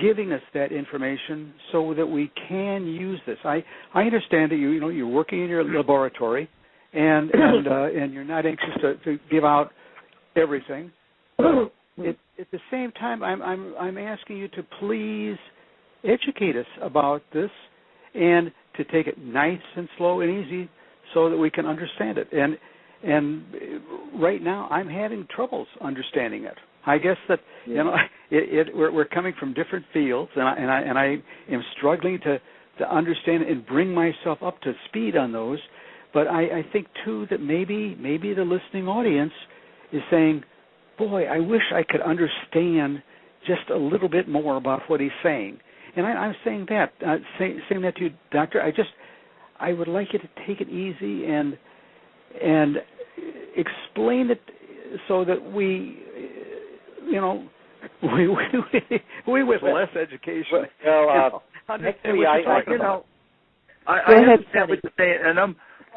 giving us that information so that we can use this? I understand that you're working in your laboratory, and you're not anxious to give out everything. At the same time, I'm asking you to please educate us about this and to take it nice and slow and easy so that we can understand it. And right now I'm having troubles understanding it. I guess that we're coming from different fields, and I am struggling to understand and bring myself up to speed on those. But I think too that maybe the listening audience is saying, boy, I wish I could understand just a little bit more about what he's saying. And I'm saying that, saying that to you, Doctor. I would like you to take it easy and explain it so that we with less education. Actually, I understand what you're saying, and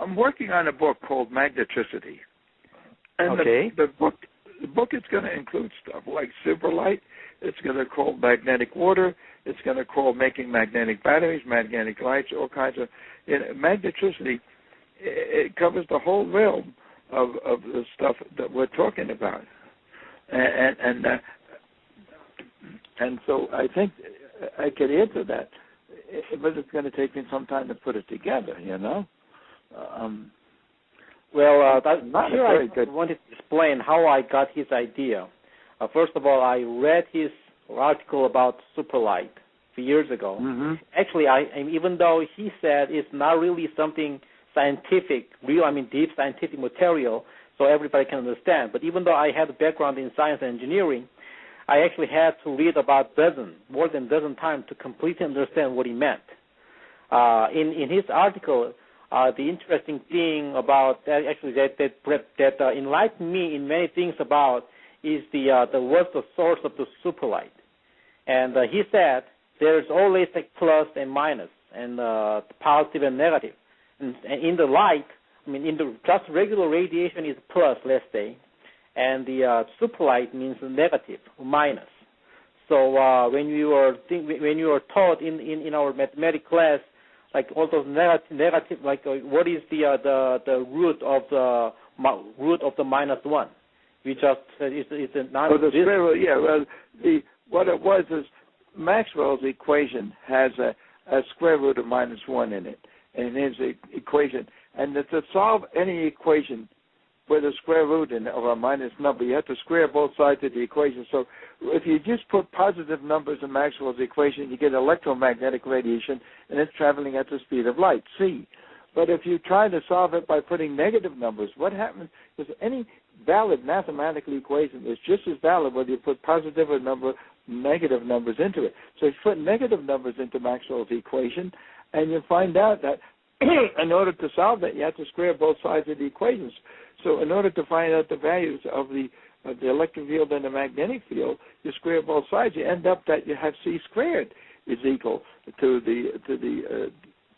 I'm working on a book called Magnetricity, and the book is going to include stuff like SuperLight. It's going to call magnetic water. It's going to call making magnetic batteries, magnetic lights, all kinds of magnetricity. It covers the whole realm of the stuff that we're talking about, and so I think I could answer that, but it's going to take me some time to put it together. I wanted to explain how I got his idea. First of all, I read his article about SuperLight a few years ago. Mm-hmm. Actually, even though he said it's not really something scientific, deep scientific material, so everybody can understand. But even though I had a background in science and engineering, I actually had to read about more than a dozen times to completely understand what he meant. In his article, the interesting thing about that actually that enlightened me in many things about is what's the source of the superlight. And he said there's always a plus and minus, and positive and negative. And in the light, in the just regular radiation is plus, let's say, and the SuperLight means negative, minus. So when you are taught in our mathematics class, like all those negative, like what is the root of the minus one? We just it's a non. Oh, the square root. Yeah. Well, what it was is Maxwell's equation has a square root of minus one in it, and his equation. And to solve any equation with a square root of a minus number, you have to square both sides of the equation. So if you just put positive numbers in Maxwell's equation, you get electromagnetic radiation, and it's traveling at the speed of light, c. But if you try to solve it by putting negative numbers, what happens is any valid mathematical equation is just as valid whether you put positive or negative numbers into it. So you put negative numbers into Maxwell's equation, and you find out that in order to solve that, you have to square both sides of the equations. So in order to find out the values of the electric field and the magnetic field, you square both sides. You end up that you have c squared is equal to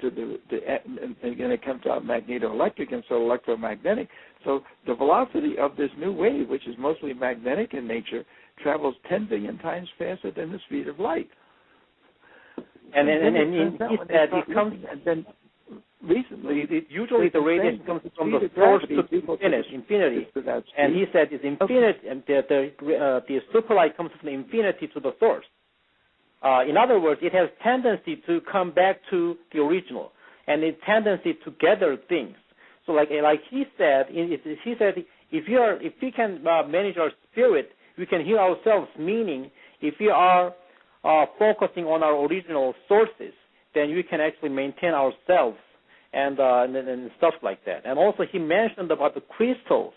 and again it comes out magnetoelectric and so electromagnetic. So the velocity of this new wave, which is mostly magnetic in nature, travels 10 billion times faster than the speed of light. And it comes. And then recently, usually the radiation comes from the source to infinity. And he said it's infinity, and the SuperLight comes from infinity to the source. In other words, it has tendency to come back to the original, and a tendency to gather things. So, like he said, if we can manage our spirit, we can heal ourselves. Meaning, if we are focusing on our original sources, then we can actually maintain ourselves and stuff like that. And also, he mentioned about the crystals.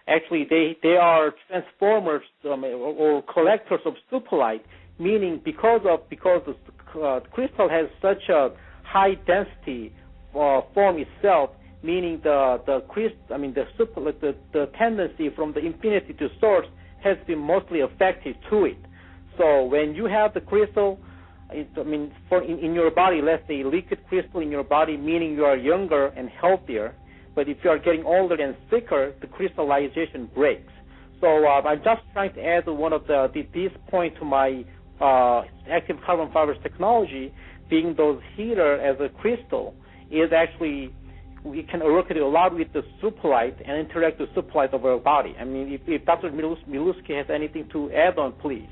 Actually, they are transformers or collectors of SuperLight. Meaning, because the crystal has such a high density form itself, meaning the tendency from the infinity to source has been mostly effective to it. So when you have the crystal, in your body, let's say liquid crystal in your body, meaning you are younger and healthier. But if you are getting older and sicker, the crystallization breaks. So I'm just trying to add one of this point to my active carbon fibers technology, being those heater as a crystal, is actually we can work a lot with the SuperLight and interact with SuperLight of our body. I mean, if Dr. Miluski has anything to add on, please.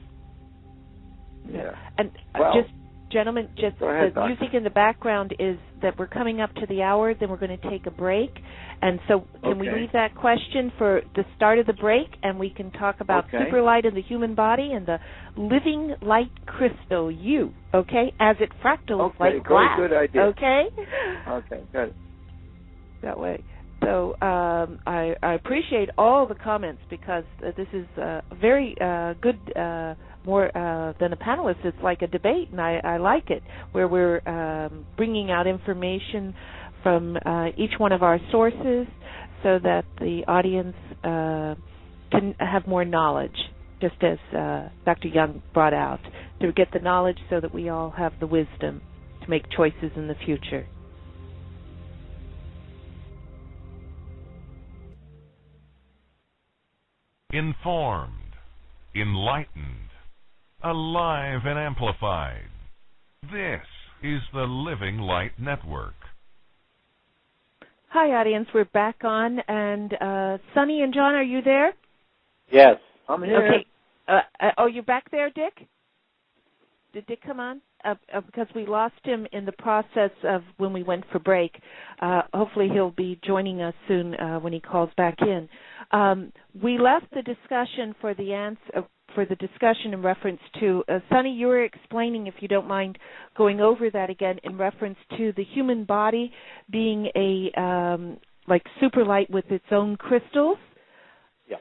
Yeah. And just, gentlemen, just ahead, the music in the background is that we're coming up to the hour, then we're going to take a break. And so can we leave that question for the start of the break, and we can talk about SuperLight in the human body and the living light crystal, as it fractals like glass. Good idea. Okay, good. That way. So I appreciate all the comments because this is very good, more than a panelist. It's like a debate, and I like it, where we're bringing out information from each one of our sources so that the audience can have more knowledge, just as Dr. Young brought out, to get the knowledge so that we all have the wisdom to make choices in the future. Informed, enlightened, alive and amplified. This is the Living Light Network. Hi, audience. We're back on, and Sonny and John, are you there? Yes, I'm here. Okay. You're back there, Dick? Did Dick come on? Because we lost him in the process of when we went for break. Hopefully he'll be joining us soon when he calls back in. We left the discussion for the discussion in reference to Sonny. You were explaining, if you don't mind, going over that again in reference to the human body being a like SuperLight with its own crystals. Yeah.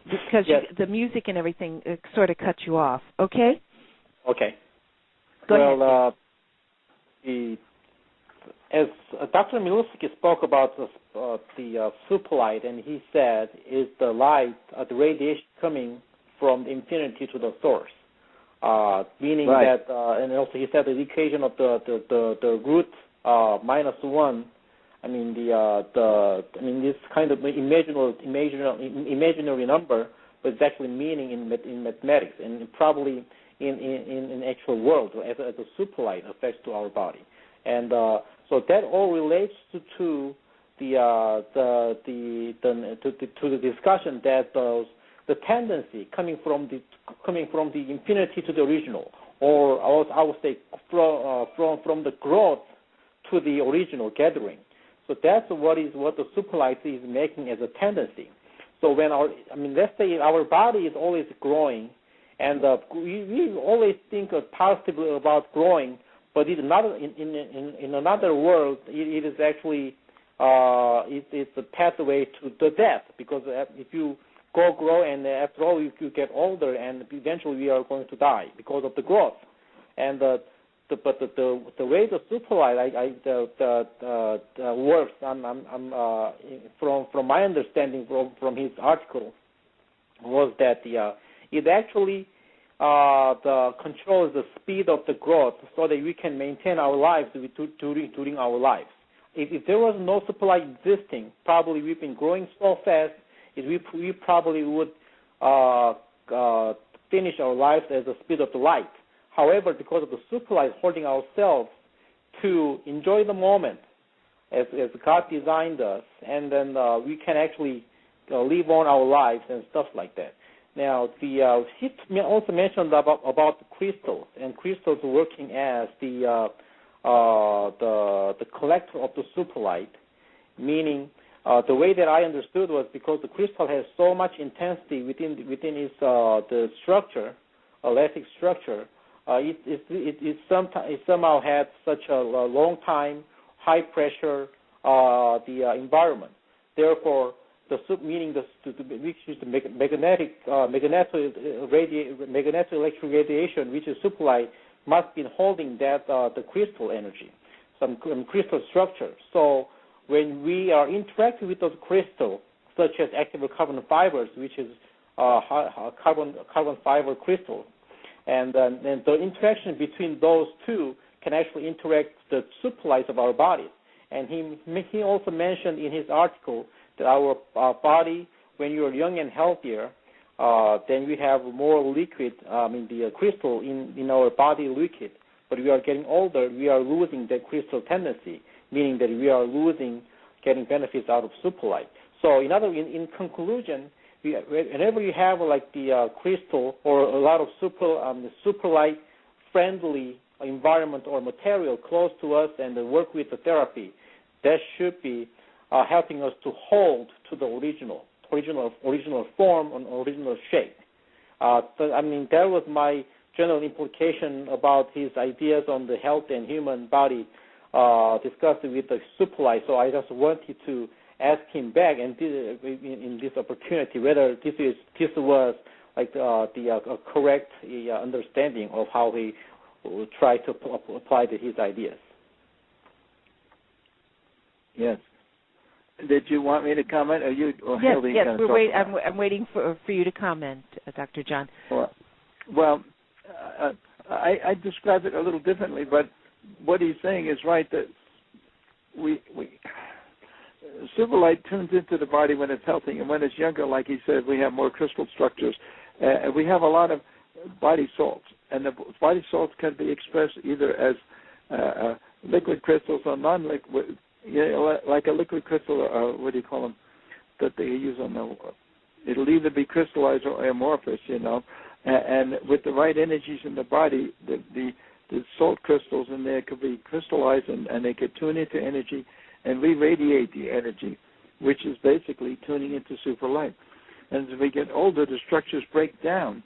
Because the music and everything sort of cut you off. Okay. Okay. Go ahead. As Dr. Miluski spoke about the SuperLight, and he said is the light, the radiation coming from the infinity to the source, meaning that, and also he said the equation of the root minus one. I mean this kind of imaginary number, but it's actually meaning in mathematics and probably in actual world as a SuperLight affects to our body, and so that all relates to the discussion that the tendency coming from the infinity to the original, or I would say from the growth to the original gathering. So that's what the SuperLight is making as a tendency. So when let's say our body is always growing, and we always think positively about growing, but in another world, it is actually it's a pathway to the death, because if you grow, and after all you get older, and eventually we are going to die because of the growth. And the way the SuperLight works, from my understanding from his article, was that it actually controls the speed of the growth so that we can maintain our lives during our lives. If there was no SuperLight existing, probably we've been growing so fast, we probably would finish our lives at the speed of the light. However, because of the SuperLight holding ourselves to enjoy the moment as God designed us, and then we can actually live on our lives and stuff like that. Now, he also mentioned about the crystals, and crystals working as the collector of the SuperLight, meaning the way that I understood was because the crystal has so much intensity within its the structure, elastic structure. It somehow had such a long time, high pressure the environment. Therefore, magnetic electric radiation, which is SuperLight, must be holding that the crystal energy, some crystal structure. So when we are interacting with those crystals, such as active carbon fibers, which is carbon fiber crystal, and the interaction between those two can actually interact the SuperLights of our bodies. And he also mentioned in his article that our body, when you are young and healthier, then we have more liquid, the crystal in our body liquid. But we are getting older, we are losing that crystal tendency, meaning that we are getting benefits out of SuperLight. So in conclusion, whenever you have like the crystal or a lot of SuperLight friendly environment or material close to us and work with the therapy, that should be helping us to hold to the original form and original shape. That was my general implication about his ideas on the health and human body discussed with the SuperLight. So I just wanted to ask him back, and in this opportunity, whether this was like the correct understanding of how he tried to apply his ideas. Yes. Did you want me to comment, or you? Or yes, I'm waiting for you to comment, Dr. John. Well, I describe it a little differently, but what he's saying is right, that we SuperLight tunes into the body when it's healthy, and when it's younger, like he said, we have more crystal structures. We have a lot of body salts, and the body salts can be expressed either as liquid crystals or non-liquid, like a liquid crystal, what do you call them, that they use on the, it'll either be crystallized or amorphous, and with the right energies in the body, the salt crystals in there could be crystallized, and they could tune into energy and re-radiate the energy, which is basically tuning into SuperLight. And as we get older, the structures break down,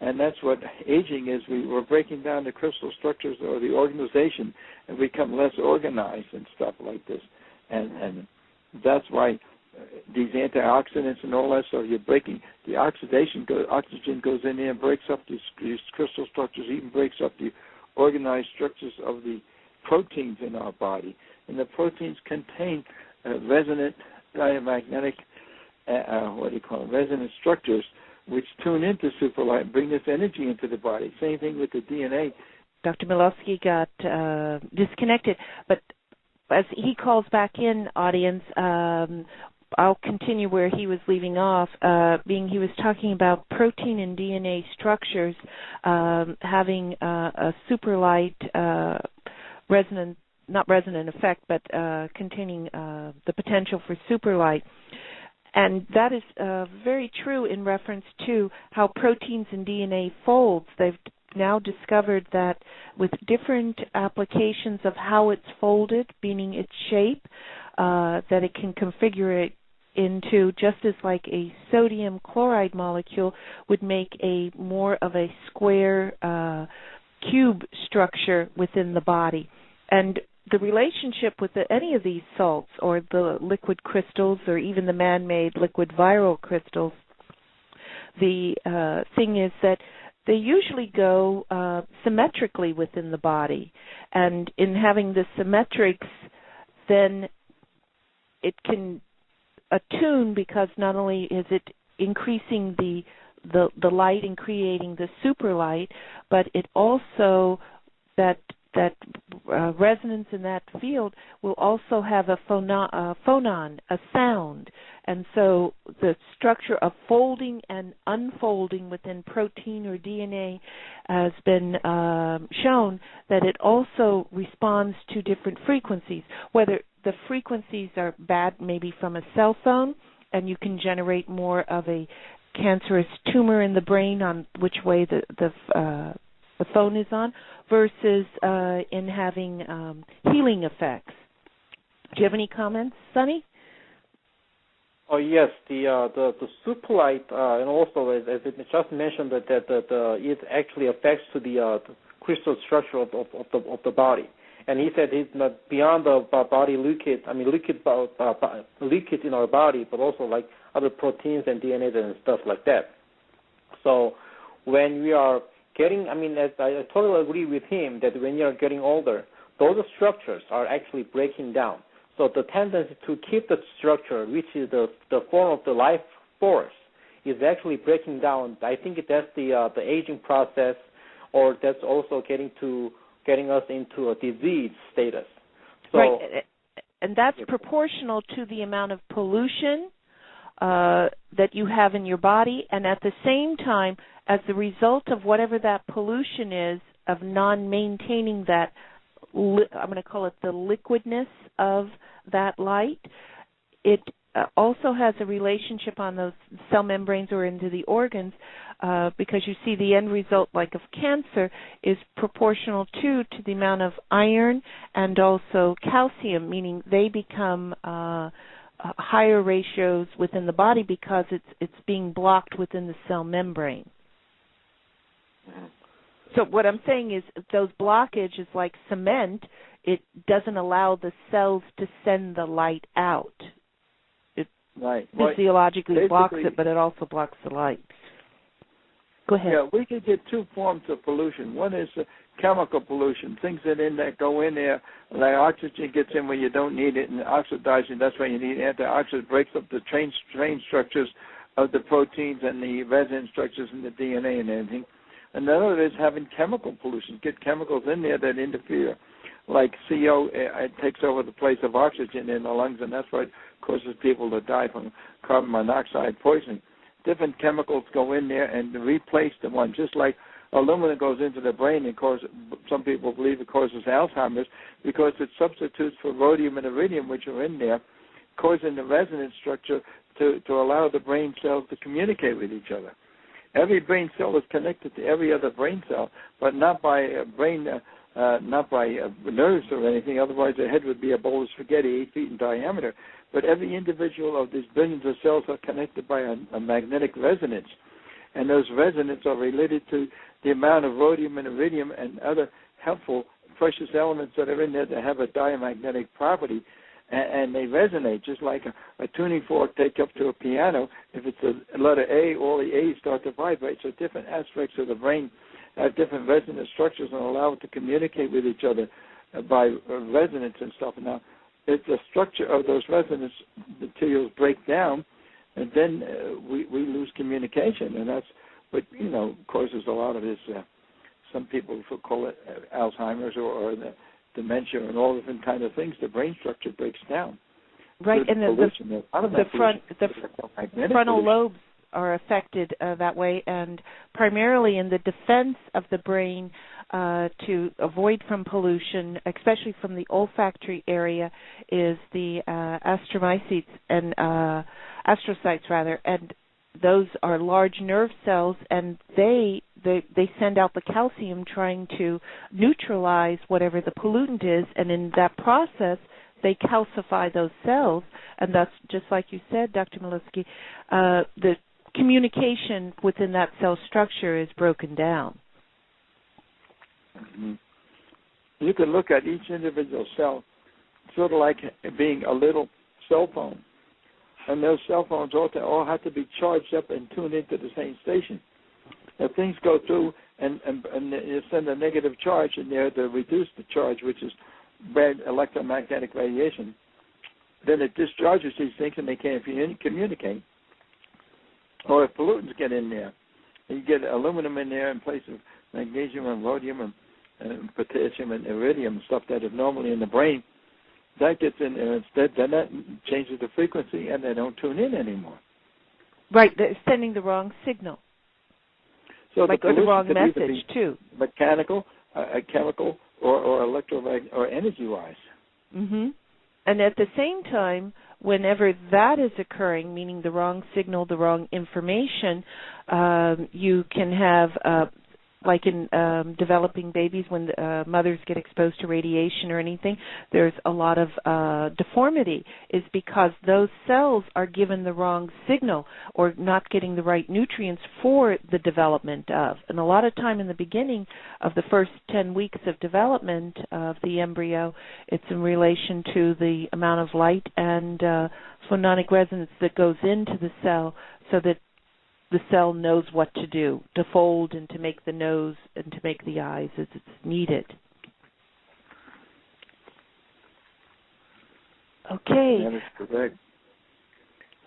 and that's what aging is. We're breaking down the crystal structures or the organization and become less organized and stuff like this. And that's why these antioxidants and all that stuff, you're breaking, the oxygen goes in there and breaks up these crystal structures, even breaks up the organized structures of the proteins in our body. And the proteins contain resonant diamagnetic, resonant structures, which tune into SuperLight and bring this energy into the body. Same thing with the DNA. Dr. Milowski got disconnected, but as he calls back in, audience, I'll continue where he was leaving off, he was talking about protein and DNA structures having a SuperLight not resonant effect, but containing the potential for SuperLight. And that is very true in reference to how proteins and DNA folds. They've now discovered that with different applications of how it's folded, meaning its shape, that it can configure it into, just as like a sodium chloride molecule would make a more of a square cube structure within the body. And the relationship with any of these salts, or the liquid crystals, or even the man-made liquid viral crystals, the thing is that they usually go symmetrically within the body. And in having the symmetrics, then it can attune, because not only is it increasing the light and creating the SuperLight, but it also, that resonance in that field will also have a phonon, a sound. And so the structure of folding and unfolding within protein or DNA has been shown that it also responds to different frequencies, whether the frequencies are bad, maybe from a cell phone, and you can generate more of a cancerous tumor in the brain on which way the phone is on, versus in having healing effects. Do you have any comments, Sonny? Oh yes, the SuperLight, and also as it just mentioned that it actually affects to the crystal structure of the body. And he said it's not beyond the body liquid in our body, but also like other proteins and DNA and stuff like that. So when we are getting, as I totally agree with him that when you are getting older, those structures are actually breaking down. So the tendency to keep the structure, which is the form of the life force, is actually breaking down. I think that's the aging process, or that's also getting us into a disease status. So, right, and that's proportional to the amount of pollution that you have in your body, and at the same time, as the result of whatever that pollution is, of non-maintaining that, I'm going to call it the liquidness of that light, it also has a relationship on those cell membranes or into the organs, because you see the end result, like of cancer, is proportional to the amount of iron and also calcium, meaning they become higher ratios within the body because it's being blocked within the cell membrane. So what I'm saying is those blockages, like cement, it doesn't allow the cells to send the light out. It physiologically blocks it, but it also blocks the light. Go ahead. Yeah, we could get two forms of pollution. One is chemical pollution, things that go in there, like oxygen gets in where you don't need it, and oxidizing, that's why you need antioxidants, breaks up the chain structures of the proteins and the resin structures in the DNA and everything. Another is having chemical pollution, get chemicals in there that interfere, like CO, it takes over the place of oxygen in the lungs, and that's what causes people to die from carbon monoxide poisoning. Different chemicals go in there and replace the one, just like aluminum goes into the brain and causes, some people believe it causes Alzheimer's, because it substitutes for rhodium and iridium, which are in there, causing the resonance structure to allow the brain cells to communicate with each other. Every brain cell is connected to every other brain cell, but not by nerves or anything. Otherwise, the head would be a bowl of spaghetti 8 feet in diameter. But every individual of these billions of cells are connected by a magnetic resonance, and those resonances are related to the amount of rhodium and iridium and other helpful precious elements that are in there that have a diamagnetic property. And they resonate just like a tuning fork take up to a piano. If it's a letter A, all the A's start to vibrate. So different aspects of the brain have different resonance structures and allow it to communicate with each other by resonance and stuff. Now, if the structure of those resonance materials break down, and then we lose communication, and that's what causes a lot of this. Some people call it Alzheimer's or dementia and all different kind of things. The brain structure breaks down. Right, and the frontal lobes are affected that way, and primarily in the defense of the brain to avoid from pollution, especially from the olfactory area, is the astrocytes and astrocytes, and those are large nerve cells, and they send out the calcium trying to neutralize whatever the pollutant is, and in that process they calcify those cells, and that's just like you said, Dr. Miluski, the communication within that cell structure is broken down. Mm-hmm. You can look at each individual cell sort of like being a little cell phone, and those cell phones all have to be charged up and tuned into the same station. If things go through and you send a negative charge in there to reduce the charge, which is bad electromagnetic radiation, then it discharges these things and they can't communicate. Or if pollutants get in there, you get aluminum in there in place of magnesium and rhodium and potassium and iridium and stuff that is normally in the brain, that gets in there instead, then that changes the frequency and they don't tune in anymore. Right, they're sending the wrong signal. So like the wrong message, too. Mechanical, chemical, or electromagnetic, or energy-wise. Mm-hmm. And at the same time, whenever that is occurring, meaning the wrong signal, the wrong information, you can have, like in developing babies, when mothers get exposed to radiation or anything, there's a lot of deformity, is because those cells are given the wrong signal or not getting the right nutrients for the development of. And a lot of time in the beginning of the first 10 weeks of development of the embryo, it's in relation to the amount of light and phononic resonance that goes into the cell so that the cell knows what to do, to fold and to make the nose and to make the eyes as it's needed. Okay. That is correct.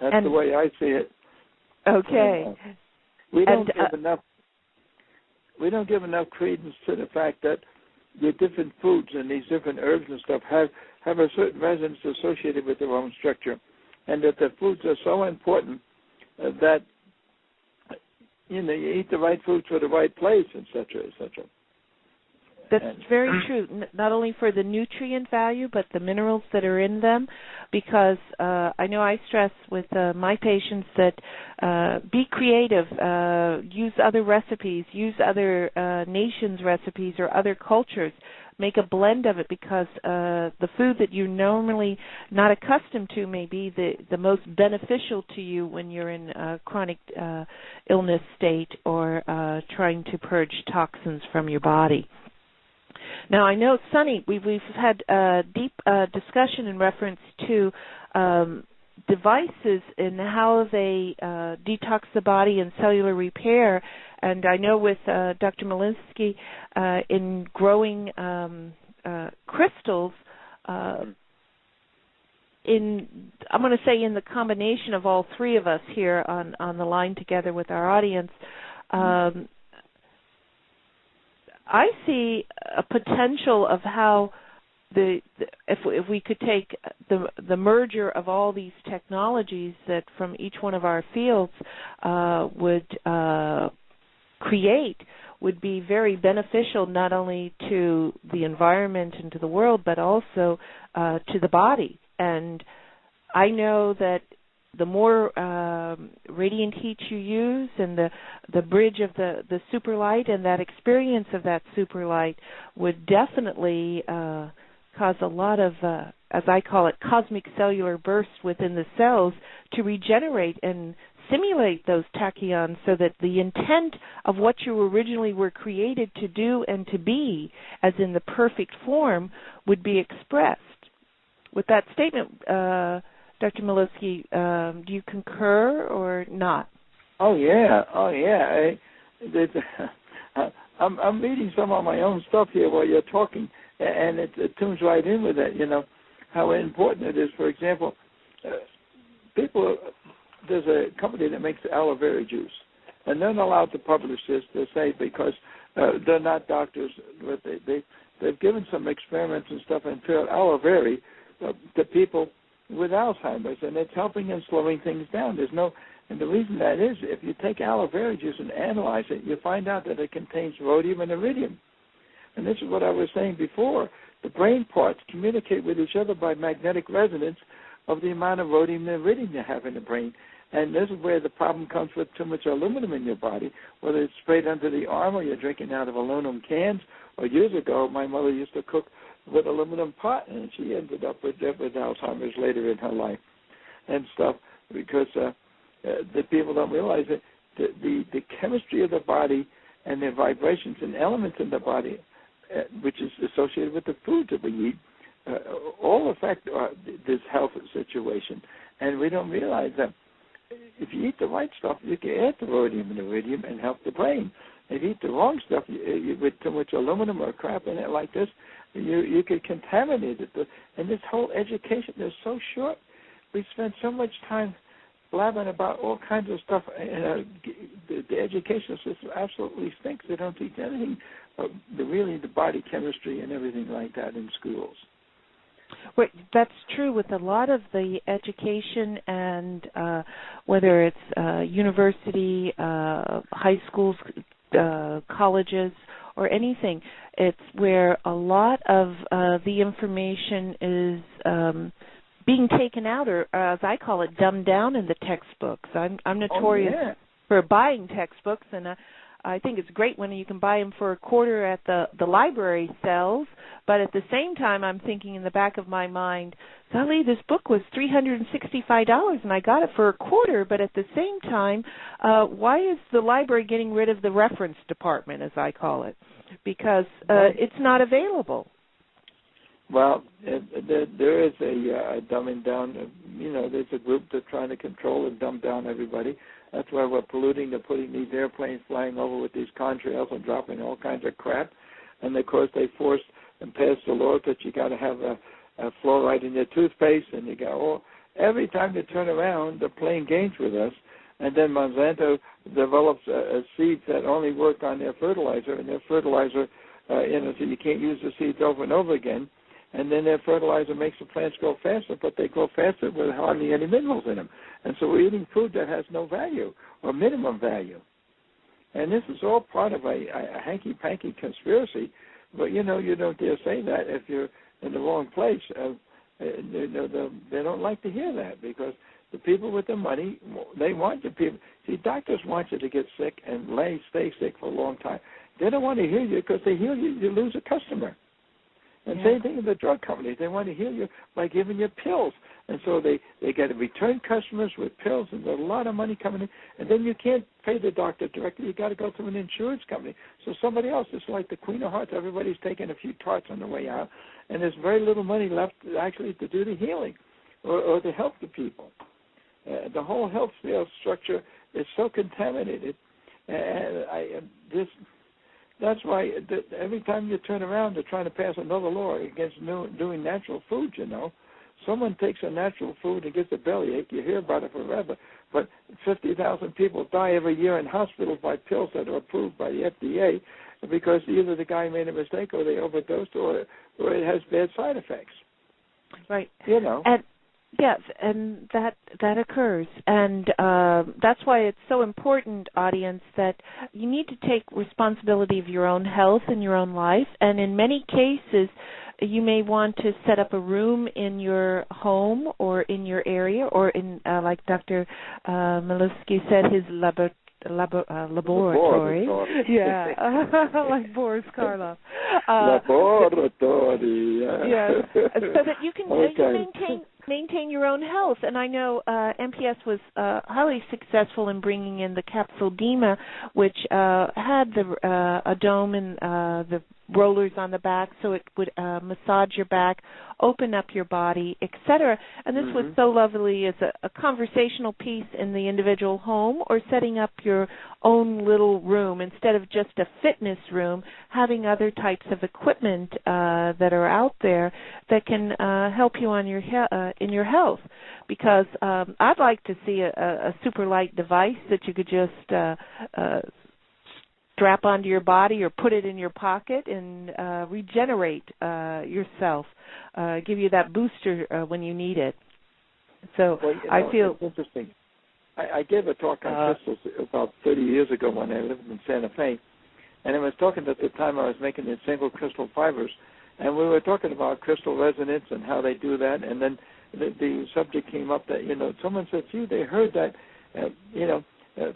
That's the way I see it. Okay. We don't give enough credence to the fact that the different foods and these different herbs and stuff have a certain resonance associated with their own structure, and that the foods are so important that you eat the right foods for the right place, etc., etc. That's very true, not only for the nutrient value, but the minerals that are in them, because I know I stress with my patients that be creative, use other recipes, use other nations' recipes or other cultures. Make a blend of it, because the food that you're normally not accustomed to may be the most beneficial to you when you're in a chronic illness state or trying to purge toxins from your body. Now, I know, Sonny, we've had a deep discussion in reference to devices and how they detox the body and cellular repair. And I know with Dr. Miluski in growing crystals, I'm going to say in the combination of all three of us here on the line together with our audience, I see a potential of how if we could take the merger of all these technologies that from each one of our fields would create, would be very beneficial not only to the environment and to the world, but also to the body. And I know that the more radiant heat you use and the bridge of the SuperLight and that experience of that SuperLight would definitely cause a lot of, as I call it, cosmic cellular bursts within the cells to regenerate and simulate those tachyons so that the intent of what you originally were created to do and to be, as in the perfect form, would be expressed. With that statement, Dr. Miluski, do you concur or not? Oh yeah. I'm reading some of my own stuff here while you're talking, and it tunes right in with that. You know how important it is. For example, there's a company that makes aloe vera juice, and they're not allowed to publish this. They say because they're not doctors, but they've given some experiments and stuff and filled aloe vera to people with Alzheimer's, and it's helping and slowing things down. And the reason that is, if you take aloe vera juice and analyze it, you find out that it contains rhodium and iridium. And this is what I was saying before. The brain parts communicate with each other by magnetic resonance of the amount of rhodium and iridium you have in the brain. And this is where the problem comes with too much aluminum in your body, whether it's sprayed under the arm or you're drinking out of aluminum cans. Or years ago, my mother used to cook with aluminum pot, and she ended up with Alzheimer's later in her life and stuff, because the people don't realize that the chemistry of the body and the vibrations and elements in the body, which is associated with the food that we eat, all affect this health situation. And we don't realize that if you eat the right stuff, you can add the rhodium and iridium and help the brain. If you eat the wrong stuff, with too much aluminum or crap in it like this, you could contaminate it. And this whole education is so short. We spend so much time blabbing about all kinds of stuff. The educational system absolutely stinks. They don't teach anything, really the body chemistry and everything like that in schools. Well, that's true with a lot of the education, and whether it's university, high schools, colleges, or anything. It's where a lot of the information is being taken out, or as I call it, dumbed down in the textbooks. I'm notorious for buying textbooks, and I think it's great when you can buy them for $0.25 at the library sells, but at the same time I'm thinking in the back of my mind, golly, this book was $365 and I got it for $0.25, but at the same time, why is the library getting rid of the reference department, as I call it? Because it's not available. Well, there is a dumbing down. There's a group that's trying to control and dumb down everybody. That's why we're polluting. They're putting these airplanes flying over with these contrails and dropping all kinds of crap. And, of course, they forced and passed the law that you got to have a fluoride in your toothpaste. And you go, every time you turn around, they're playing games with us. And then Monsanto develops seeds that only work on their fertilizer. And their fertilizer, so you can't use the seeds over and over again. And then their fertilizer makes the plants grow faster, but they grow faster with hardly any minerals in them. And so we're eating food that has no value or minimum value. And this is all part of a hanky-panky conspiracy. But, you don't dare say that if you're in the wrong place. They don't like to hear that, because the people with the money, they want the people. See, doctors want you to get sick and stay sick for a long time. They don't want to heal you, because they heal you, you lose a customer. And same thing with the drug companies. They want to heal you by giving you pills. And so they get to return customers with pills, and there's a lot of money coming in. And then you can't pay the doctor directly. You got to go through an insurance company. So somebody else, it's like the Queen of Hearts. Everybody's taking a few tarts on the way out, and there's very little money left actually to do the healing or to help the people. The whole health sales structure is so contaminated. And that's why every time you turn around, they're trying to pass another law against doing natural food, Someone takes a natural food and gets a bellyache. You hear about it forever. But 50,000 people die every year in hospitals by pills that are approved by the FDA because either the guy made a mistake or they overdosed or it has bad side effects. Right. And yes, and that occurs. And that's why it's so important, audience, that you need to take responsibility of your own health and your own life. And in many cases, you may want to set up a room in your home or in your area or in, like Dr. Milewski said, his laboratory. Yeah, like Boris Karloff. Laboratory. Yes, so that you can maintain your own health. And I know MPS was highly successful in bringing in the Capsuledema, which had a dome and the rollers on the back, so it would massage your back, open up your body, etc. And this was so lovely as a conversational piece in the individual home, or setting up your own little room instead of just a fitness room, having other types of equipment that are out there that can help you on your in your health. Because I'd like to see a SuperLight device that you could just strap onto your body or put it in your pocket and regenerate yourself, give you that booster when you need it. So I feel it's interesting. I gave a talk on crystals about 30 years ago when I lived in Santa Fe, and I was talking at the time I was making the single crystal fibers, and we were talking about crystal resonance and how they do that, and then the subject came up that, someone said, gee, they heard that,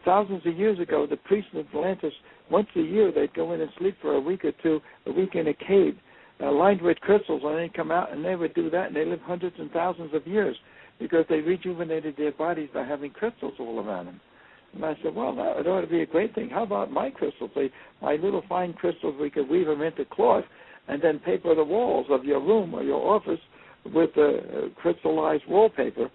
thousands of years ago, the priests in Atlantis, once a year, they'd go in and sleep for a week or two, a week in a cave, lined with crystals, and they'd come out, and they would do that, and they lived hundreds and thousands of years because they rejuvenated their bodies by having crystals all around them. And I said, well, that ought to be a great thing. How about my crystals? My little fine crystals, we could weave them into cloth and then paper the walls of your room or your office with crystallized wallpaper,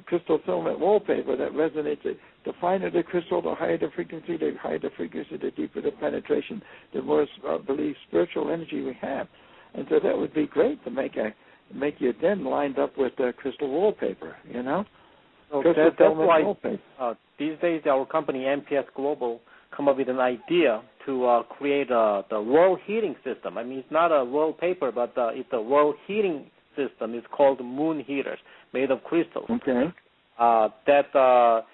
crystal filament wallpaper that resonates. The finer the crystal, the higher the frequency, the deeper the penetration, the more, I believe, spiritual energy we have. And so that would be great to make your den lined up with crystal wallpaper, So that's why these days our company, MPS Global, come up with an idea to create the world heating system. I mean, it's not a wallpaper, but it's a world heating system. It's called moon heaters, made of crystals. Okay. That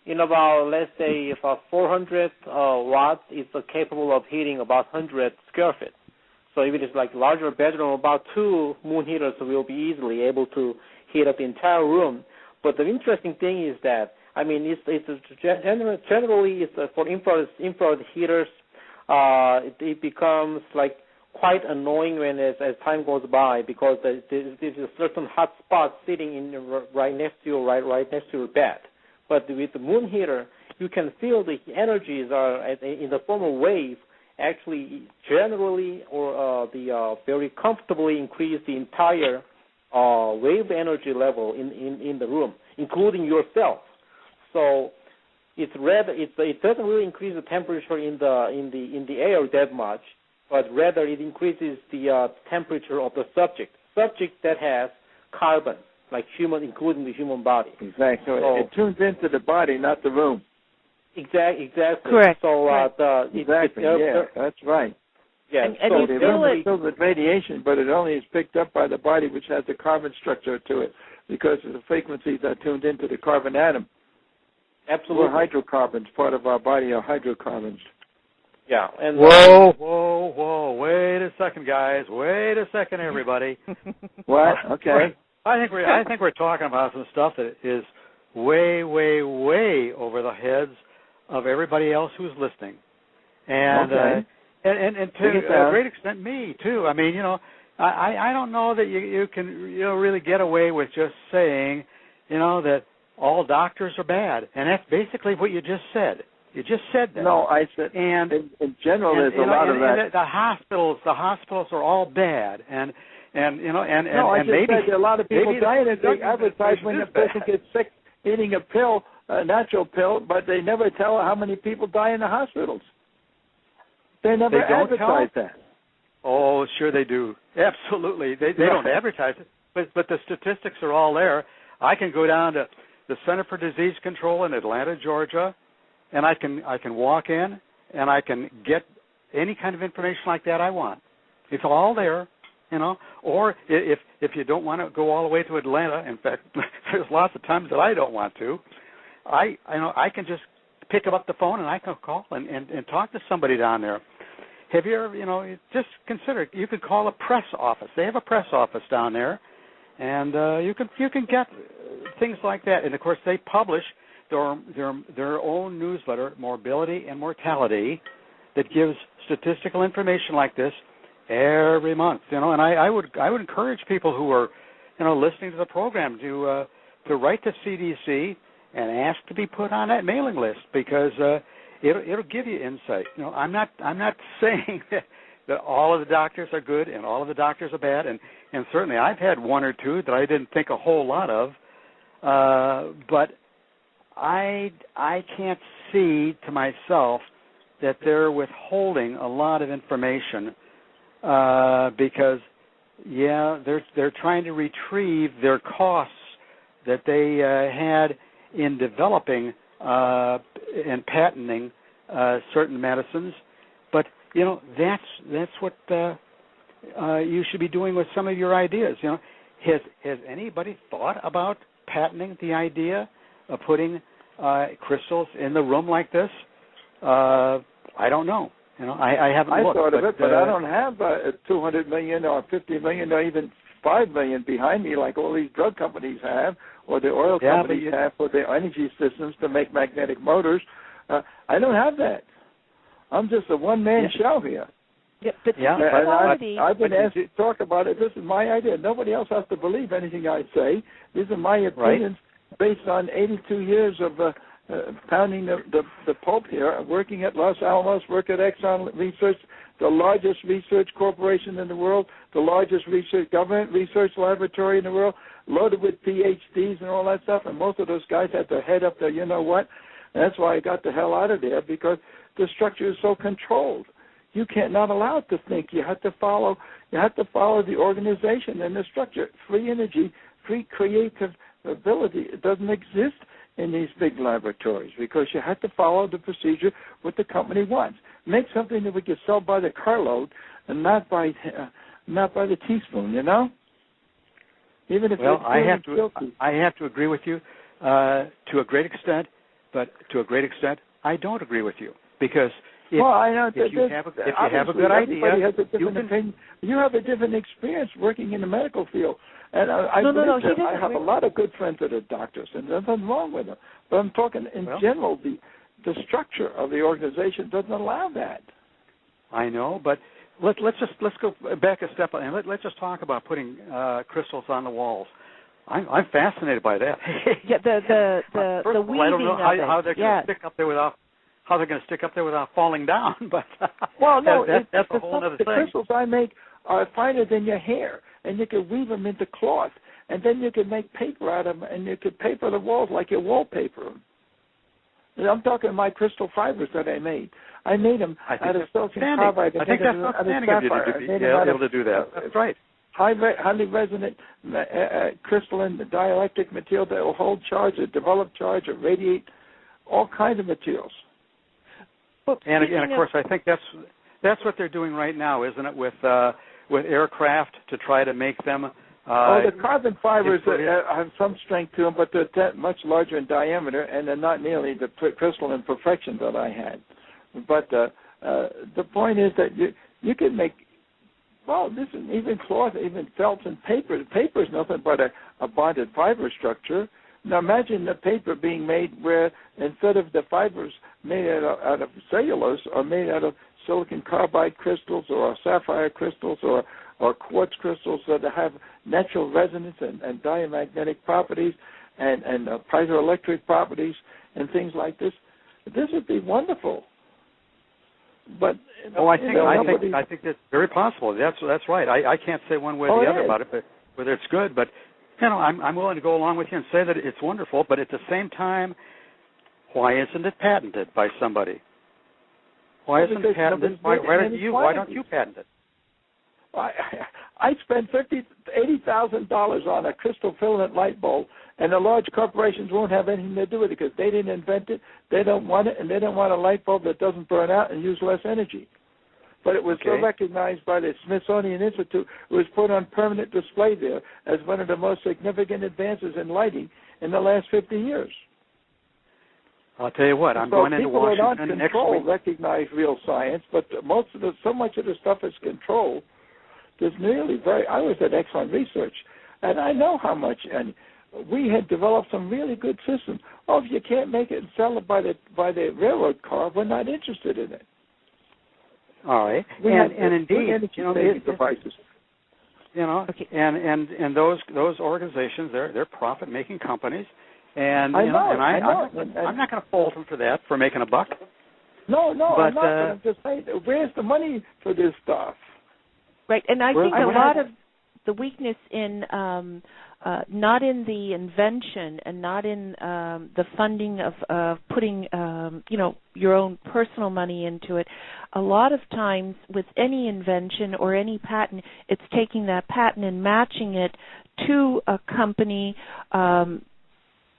in about, let's say, if 400 watts, it's capable of heating about 100 square feet. So if it is like larger bedroom, about 2 moon heaters will be easily able to heat up the entire room. But the interesting thing is that, I mean, generally it's for infrared heaters. It becomes like quite annoying when as time goes by because there's a certain hot spot sitting right next to your bed. But with the moon heater, you can feel the energies are in the form of wave. Actually, generally or very comfortably increase the entire wave energy level in the room, including yourself. So it doesn't really increase the temperature in the air that much, but rather it increases the temperature of the subject that has carbon, like human, including the human body. Exactly. So it tunes into the body, not the room. Exactly. Correct. So that's right. Yeah. And so you feel it filled with radiation, but it only is picked up by the body, which has a carbon structure to it, because of the frequencies are tuned into the carbon atom. Absolutely. We're hydrocarbons. Part of our body are hydrocarbons. Yeah. And Whoa! Wait a second, guys. Wait a second, everybody. What? Okay. I think we're talking about some stuff that is way, way, way over the heads of everybody else who's listening, and and to a great extent, me too. I mean, I don't know that you can really get away with just saying, that all doctors are bad, and that's basically what you just said. You just said that. No, I said, and in general, there's a lot of that. The hospitals are all bad, and no, I just maybe said there are a lot of people dying, and they advertise when a person gets sick eating a pill, a natural pill, but they never tell how many people die in the hospitals. They never advertise that. Oh, sure they do. Absolutely. They don't advertise it, but the statistics are all there. I can go down to the Center for Disease Control in Atlanta, Georgia, and I can walk in and I can get any kind of information like that I want. It's all there, Or if you don't want to go all the way to Atlanta, in fact, there's lots of times that I don't want to. I can just pick up the phone and I can call and talk to somebody down there. Have you ever, just consider, you could call a press office. They have a press office down there, and you can get things like that. And of course, they publish their own newsletter, Morbidity and Mortality, that gives statistical information like this every month. And I would encourage people who are listening to the program to write to CDC and ask to be put on that mailing list, because it'll give you insight. I'm not saying that all of the doctors are good and all of the doctors are bad, and certainly I've had one or two that I didn't think a whole lot of, but I can't see to myself that they're withholding a lot of information because they're trying to retrieve their costs that they had in developing and patenting certain medicines. But that's what you should be doing with some of your ideas. Has anybody thought about patenting the idea of putting crystals in the room like this? I don't know. I haven't looked. I thought of it, but I don't have $200 million or $50 million or even $5 million behind me like all these drug companies have, or the oil companies have for their energy systems to make magnetic motors. I don't have that. I'm just a one-man show here. I've been asked to talk about it. This is my idea. Nobody else has to believe anything I say. These are my opinions based on 82 years of pounding the pulp here, working at Los Alamos, work at Exxon Research, the largest research corporation in the world, the largest government research laboratory in the world, loaded with PhDs and all that stuff, and most of those guys had to head up the you-know-what. That's why I got the hell out of there, because the structure is so controlled. You can't not allow it to think. You have to follow the organization and the structure. Free energy, free creative ability, it doesn't exist in these big laboratories because you have to follow the procedure what the company wants. Make something that we can sell by the carload and not by the teaspoon, Even if I have to agree with you to a great extent, but to a great extent, I don't agree with you because if you have a good idea, has a different opinion. You have a different experience working in the medical field. And I have a lot of good friends that are doctors, and there's nothing wrong with them. But I'm talking in general, the structure of the organization doesn't allow that. I know, but let's go back a step, and let's just talk about putting crystals on the walls. I'm fascinated by that. The weaving I don't know how they're going to stick up there without falling down. But that's a whole other thing. The crystals I make are finer than your hair, and you can weave them into cloth, and then you can make paper out of them, and you can paper the walls like you wallpaper them. And I'm talking my crystal fibers that I made. I made them out of silicon carbide. I think that's outstanding of you to be able to do that. That's right. Highly resonant crystalline dielectric material that will hold charge, or develop charge, or radiate, all kinds of materials. And of course, I think that's what they're doing right now, isn't it? With aircraft to try to make them. The carbon fibers have some strength to them, but they're much larger in diameter, and they're not nearly the crystalline perfection that I had. But the point is that you can make. Well, this is even cloth, even felt and paper. The paper is nothing but a bonded fiber structure. Now imagine the paper being made where instead of the fibers made out of cellulose or made out of silicon carbide crystals or sapphire crystals or quartz crystals that have natural resonance and diamagnetic properties and piezoelectric properties and things like this. This would be wonderful. But I think that's very possible. That's right. I can't say one way or the other about it, but whether it's good. But I'm willing to go along with you and say that it's wonderful. But at the same time, why isn't it patented by somebody? Why isn't it patented? Why don't you patent it? I spent $80,000 on a crystal filament light bulb, and the large corporations won't have anything to do with it because they didn't invent it, they don't want it, and they don't want a light bulb that doesn't burn out and use less energy. But it was so recognized by the Smithsonian Institute, it was put on permanent display there as one of the most significant advances in lighting in the last 50 years. I'll tell you what, I'm going into Washington next week. People recognize real science, but so much of the stuff is controlled. There's I was at Exxon Research, and I know how much, and we had developed some really good systems. Oh, if you can't make it and sell it by the railroad car, we're not interested in it. All right, and indeed, devices. And those organizations, they're profit-making companies, and I'm not going to fault them for that, for making a buck. No, I'm not. But I'm just saying, where's the money for this stuff? Right, and I think a lot of the weakness in not in the invention and not in the funding of putting your own personal money into it. A lot of times with any invention or any patent, it's taking that patent and matching it to a company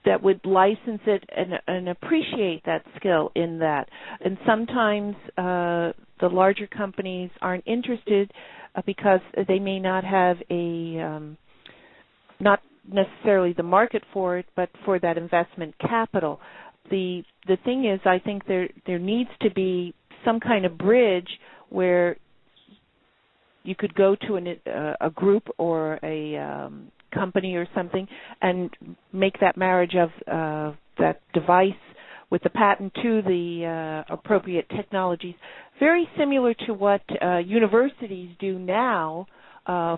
that would license it and appreciate that skill in that. And sometimes the larger companies aren't interested because they may not have not necessarily the market for it, but for that investment capital. The thing is, I think there needs to be some kind of bridge where you could go to a group or a company or something and make that marriage of that device with the patent to the appropriate technologies, very similar to what universities do now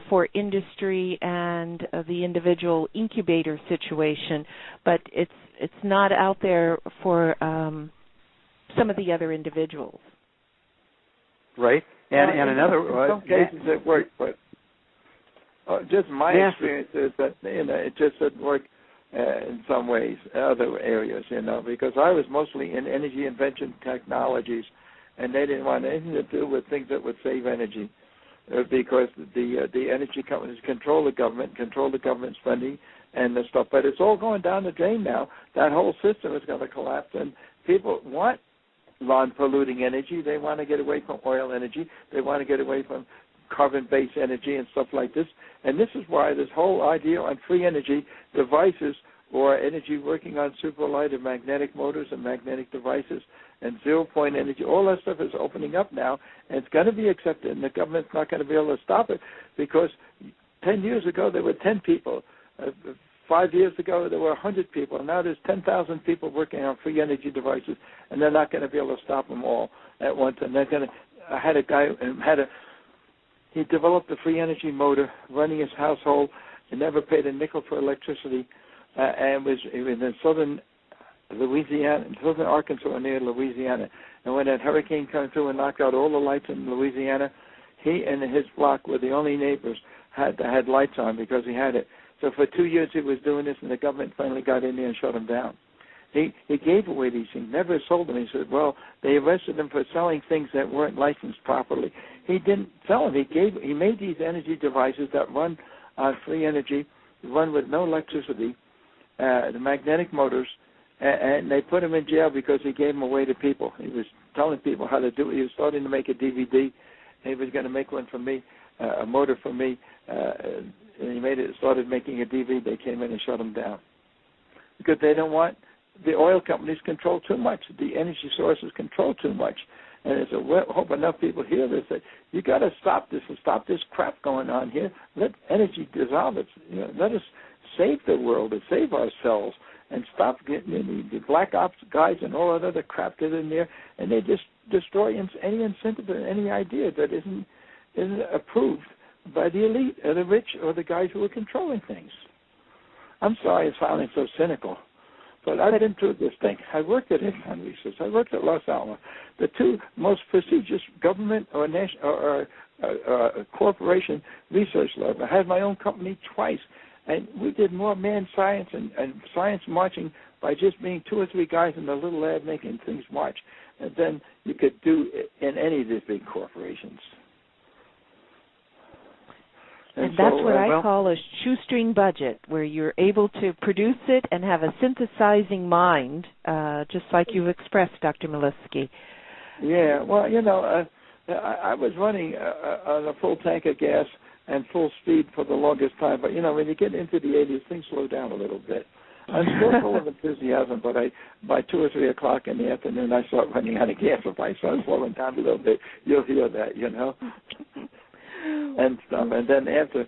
for industry and the individual incubator situation, but it's not out there for some of the other individuals. Right, and another in some cases it works, but just my experience is that it just doesn't work in some ways, other areas, because I was mostly in energy invention technologies, and they didn't want anything to do with things that would save energy, because the energy companies control the government spending and the stuff. But it's all going down the drain now. That whole system is going to collapse, and people want non-polluting energy. They want to get away from oil energy. They want to get away from carbon-based energy and stuff like this. And this is why this whole idea on free energy devices or energy working on SuperLight and magnetic motors and magnetic devices and zero-point energy, all that stuff is opening up now, and it's going to be accepted, and the government's not going to be able to stop it, because 10 years ago there were 10 people. 5 years ago there were 100 people, and now there's 10,000 people working on free energy devices, and they're not going to be able to stop them all at once. And they're going to. I had a guy he developed a free energy motor running his household and never paid a nickel for electricity, and was in southern Louisiana, southern Arkansas near Louisiana. And when that hurricane came through and knocked out all the lights in Louisiana, he and his block were the only neighbors that had lights on because he had it. So for 2 years he was doing this, and the government finally got in there and shut him down. He gave away these things, never sold them. He said, well, they arrested him for selling things that weren't licensed properly. He didn't sell them. He made these energy devices that run on free energy, run with no electricity, the magnetic motors, and they put him in jail because he gave them away to people. He was telling people how to do it. He was starting to make a DVD. He was going to make one for me, a motor for me, and he started making a DVD. They came in and shut him down because they don't want. The oil companies control too much. The energy sources control too much. And it's I hope enough people hear this, that you got to stop this and stop this crap going on here. Let energy dissolve it. Let us save the world and save ourselves and stop getting the black ops guys and all that other crap that in there, and they just destroy any incentive and any idea that isn't approved by the elite or the rich or the guys who are controlling things. I'm sorry it's sounding so cynical. But I've been through this thing. I worked at Icon Research. I worked at Los Alamos, the two most prestigious government or national or corporation research labs. I had my own company twice, and we did more manned science and science marching by just being 2 or 3 guys in the little lab making things march than you could do in any of these big corporations. And that's what I call a shoestring budget, where you're able to produce it and have a synthesizing mind, just like you've expressed, Dr. Miluski. Yeah, well, I was running on a full tank of gas and full speed for the longest time, but, when you get into the 80s, things slow down a little bit. I'm still full of enthusiasm, but by 2 or 3 o'clock in the afternoon, I start running out of gas. If I start slowing down a little bit, you'll hear that, and stuff. And then after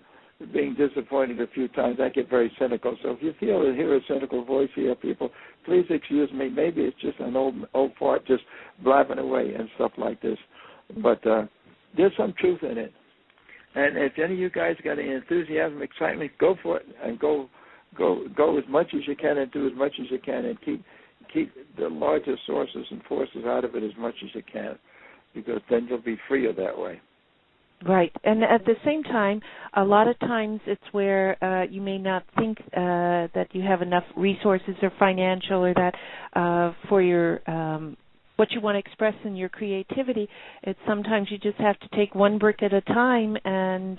being disappointed a few times, I get very cynical. So if you feel or hear a cynical voice here, people, please excuse me. Maybe it's just an old fart just blabbing away and stuff like this. But there's some truth in it. And if any of you guys got any enthusiasm, excitement, go for it and go as much as you can and do as much as you can and keep the larger sources and forces out of it as much as you can, because then you'll be freer that way. Right, and at the same time, a lot of times it's where you may not think that you have enough resources or financial or that for your what you want to express in your creativity. It's sometimes you just have to take one brick at a time and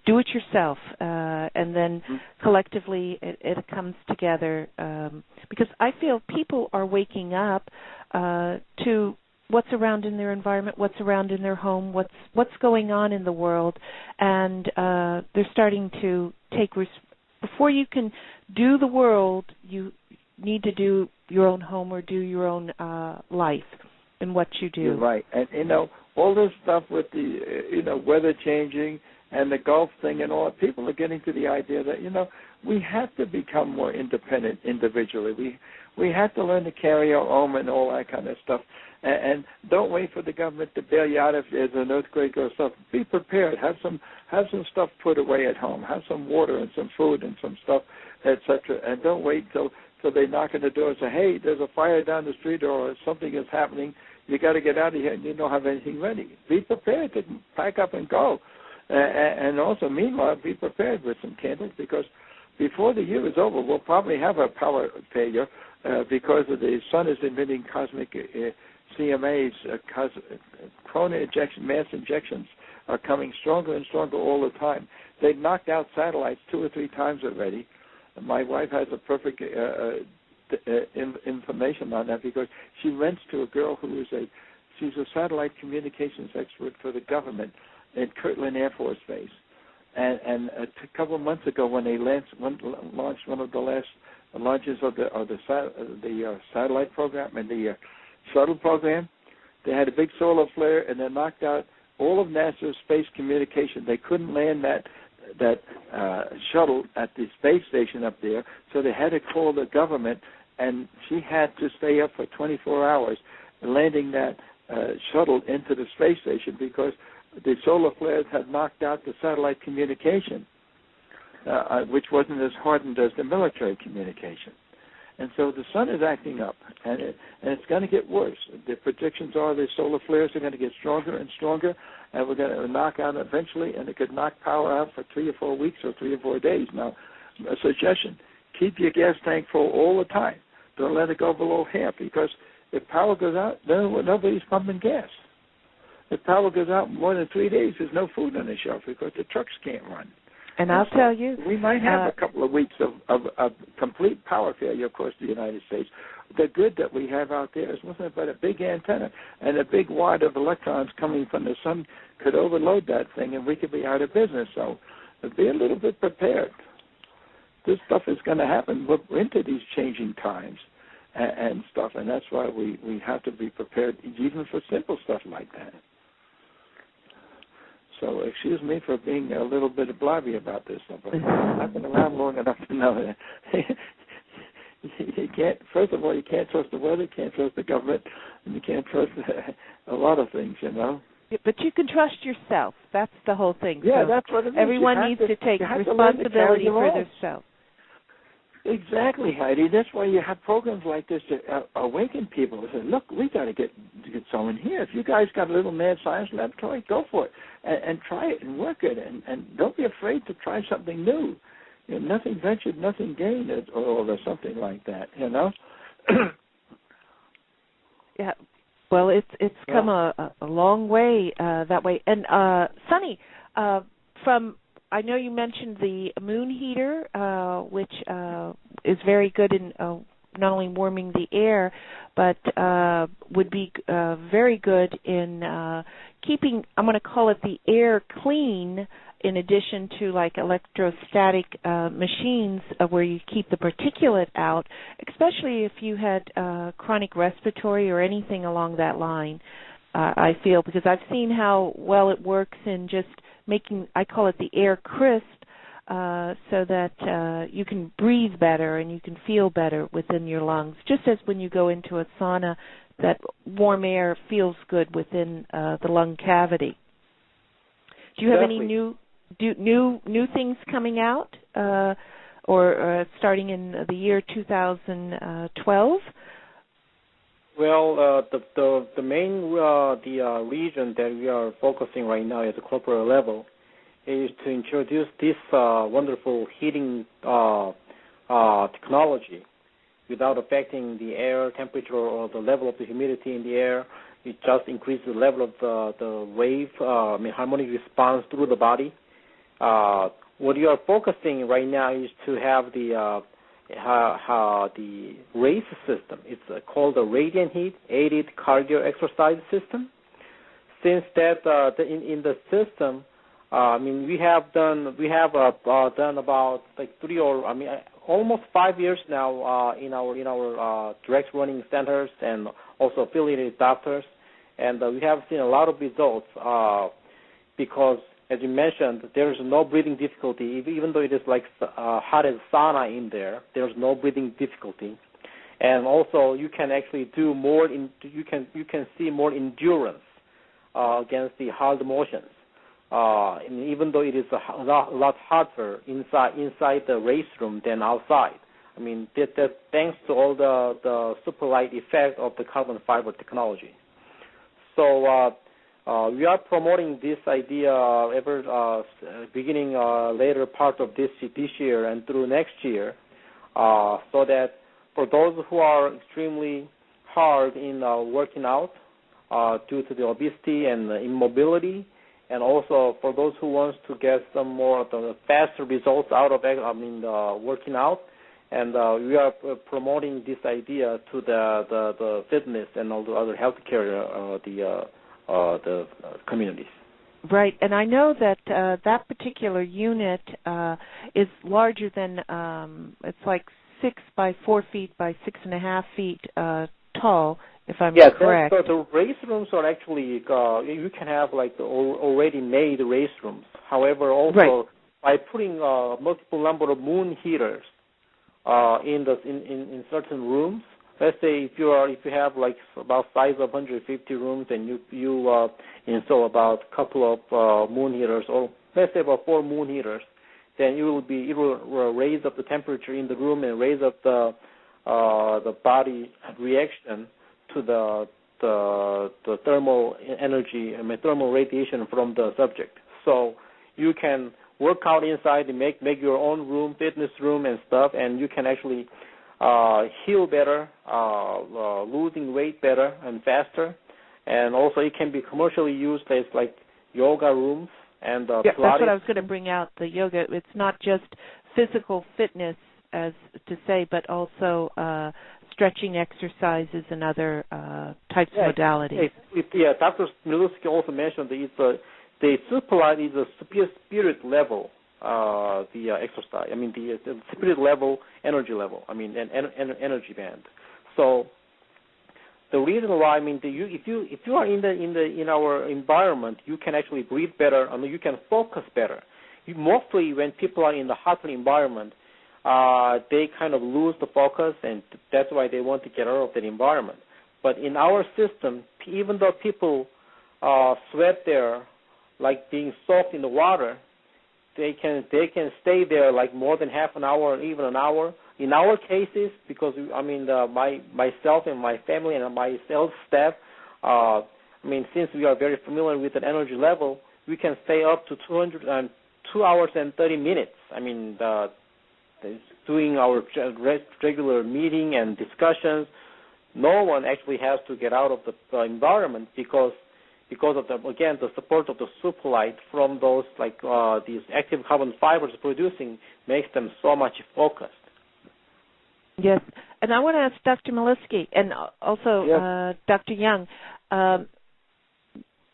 do it yourself, and then collectively it comes together. Because I feel people are waking up to what's around in their environment, what's around in their home, what's going on in the world, and they're starting to take before you can do the world, you need to do your own home or do your own life in what you do. You're right. And, all this stuff with the, weather changing and the Gulf thing and all, people are getting to the idea that, we have to become more independent individually. We have to learn to carry our own and all that kind of stuff. And don't wait for the government to bail you out if there's an earthquake or stuff. Be prepared. Have some stuff put away at home. Have some water and some food and some stuff, etc. And don't wait till they knock on the door and say, hey, there's a fire down the street or something is happening. You got to get out of here and you don't have anything ready. Be prepared to pack up and go. And also, meanwhile, be prepared with some candles because before the year is over, we'll probably have a power failure because of the sun is emitting cosmic CMAs, corona mass injections are coming stronger and stronger all the time. They've knocked out satellites 2 or 3 times already. My wife has a perfect information on that because she rents to a girl who is she's a satellite communications expert for the government at Kirtland Air Force Base. And a couple of months ago, when they launched one of the last launches of the satellite program and the shuttle program, they had a big solar flare and they knocked out all of NASA's space communication. They couldn't land that shuttle at the space station up there, so they had to call the government, and she had to stay up for 24 hours landing that shuttle into the space station because the solar flares had knocked out the satellite communication, which wasn't as hardened as the military communication. And so the sun is acting up, and it's going to get worse. The predictions are the solar flares are going to get stronger and stronger, and we're going to knock out eventually, and it could knock power out for 3 or 4 weeks or 3 or 4 days. Now, a suggestion, keep your gas tank full all the time. Don't let it go below half, because if power goes out, then nobody's pumping gas. If power goes out more than 3 days, there's no food on the shelf because the trucks can't run. And I'll tell you, we might have a couple of weeks of complete power failure across the United States. The good that we have out there is nothing but a big antenna and a big wad of electrons coming from the sun could overload that thing, and we could be out of business. So be a little bit prepared. This stuff is going to happen. We're into these changing times and stuff, and that's why we have to be prepared even for simple stuff like that. So excuse me for being a little bit blobby about this stuff, but I've been around long enough to know that you can't. First of all, you can't trust the weather, you can't trust the government, and you can't trust a lot of things, But you can trust yourself. That's the whole thing. Yeah, so that's what it is. Everyone needs to take responsibility for themselves. Exactly, Heidi. That's why you have programs like this to awaken people. Say, look, we got to get someone here. If you guys got a little mad science laboratory, go for it and try it and work it. And don't be afraid to try something new. Nothing ventured, nothing gained, or something like that. Yeah. Well, it's come a long way that way. And Sunny, I know you mentioned the moon heater, which is very good in not only warming the air, but would be very good in keeping, I'm going to call it the air clean, in addition to like electrostatic machines where you keep the particulate out, especially if you had chronic respiratory or anything along that line, I feel, because I've seen how well it works in just making, I call it the air crisp, so that you can breathe better and you can feel better within your lungs, just as when you go into a sauna, that warm air feels good within the lung cavity. Do you have any new things coming out, or starting in the year 2012? Well, the main region that we are focusing right now at the corporate level is to introduce this wonderful heating technology. without affecting the air temperature or the level of the humidity in the air. It just increases the level of the wave, harmonic response through the body. What you are focusing right now is to have the RACE system. It's called the Radiant Heat Aided Cardio Exercise System. Since that in the system, we have done about like almost 5 years now in our direct running centers and also affiliated doctors, and we have seen a lot of results because, as you mentioned, there is no breathing difficulty. Even though it is like hot as sauna in there, there's no breathing difficulty, and also you can actually do more. You can see more endurance against the hard motions. Even though it is a lot hotter inside the race room than outside. That thanks to all the SuperLight effect of the carbon fiber technology. So we are promoting this idea beginning later part of this year and through next year, so that for those who are extremely hard in working out due to the obesity and immobility, and also for those who wants to get some more of the faster results out of working out, and we are promoting this idea to the fitness and all the other healthcare the communities. Right, and I know that that particular unit is larger than it's like 6 by 4 feet by 6.5 feet tall. If I'm correct. So the race rooms are actually you can have like the already made race rooms. However, also by putting multiple number of moon heaters in certain rooms. Let's say if you have like about size of 150 rooms and you install about a couple of moon heaters, or let's say about 4 moon heaters, then it will raise up the temperature in the room and raise up the body reaction to the thermal energy and thermal radiation from the subject. So you can work out inside and make your own room, fitness room and stuff, and you can actually heal better, losing weight better and faster. And also it can be commercially used as like yoga rooms and Pilates. That's what I was going to bring out, the yoga. It's not just physical fitness, as to say, but also stretching exercises and other types of modalities. Dr. Miluski also mentioned that the SuperLight is a spirit level the exercise. The spirit level, energy level. Energy band. So the reason why, if you are in our environment, you can actually breathe better. You can focus better. Mostly when people are in the hotter environment, they kind of lose the focus, and that's why they want to get out of that environment. But in our system, even though people sweat there, like being soaked in the water, they can stay there like more than half an hour or even an hour. In our cases, because myself and my family and my sales staff, since we are very familiar with an energy level, we can stay up to 2 hours and 30 minutes. Doing our regular meeting and discussions, no one actually has to get out of the environment because of the support of the SuperLight from those these active carbon fibers producing makes them so much focused. Yes, and I want to ask Dr. Miluski and also Dr. Young.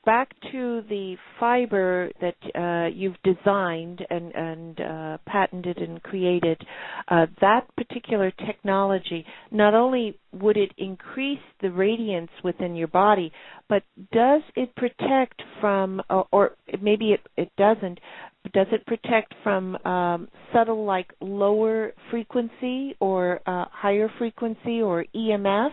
Back to the fiber that you've designed and patented and created, that particular technology, not only would it increase the radiance within your body, but does it protect from, or maybe it doesn't, but does it protect from subtle like lower frequency or higher frequency or EMF?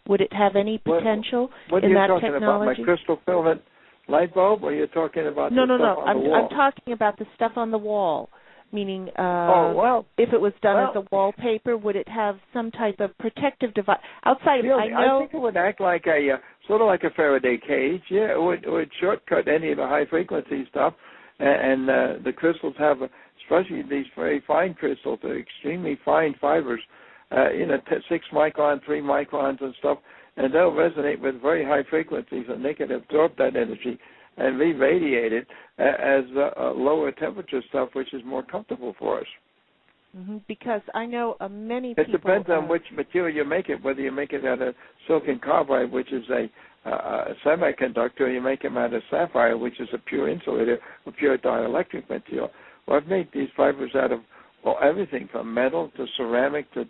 Would it have any potential in that technology? What are you talking about, my crystal filament light bulb, or are you talking about the stuff on the wall? I'm talking about the stuff on the wall, meaning if it was done as a wallpaper, would it have some type of protective device? Outside of I think it would act like a sort of like a Faraday cage. Yeah, it would shortcut any of the high frequency stuff, and the crystals have, especially these very fine crystals, the extremely fine fibers, 6 micron, 3 microns and stuff, and they'll resonate with very high frequencies, and they can absorb that energy and re-radiate it as lower temperature stuff, which is more comfortable for us. Mm-hmm. Because I know many people... It depends on which material you make it, whether you make it out of silicon carbide, which is a semiconductor, or you make them out of sapphire, which is a pure insulator, a pure dielectric material. Well, I've made these fibers out of everything from metal to ceramic to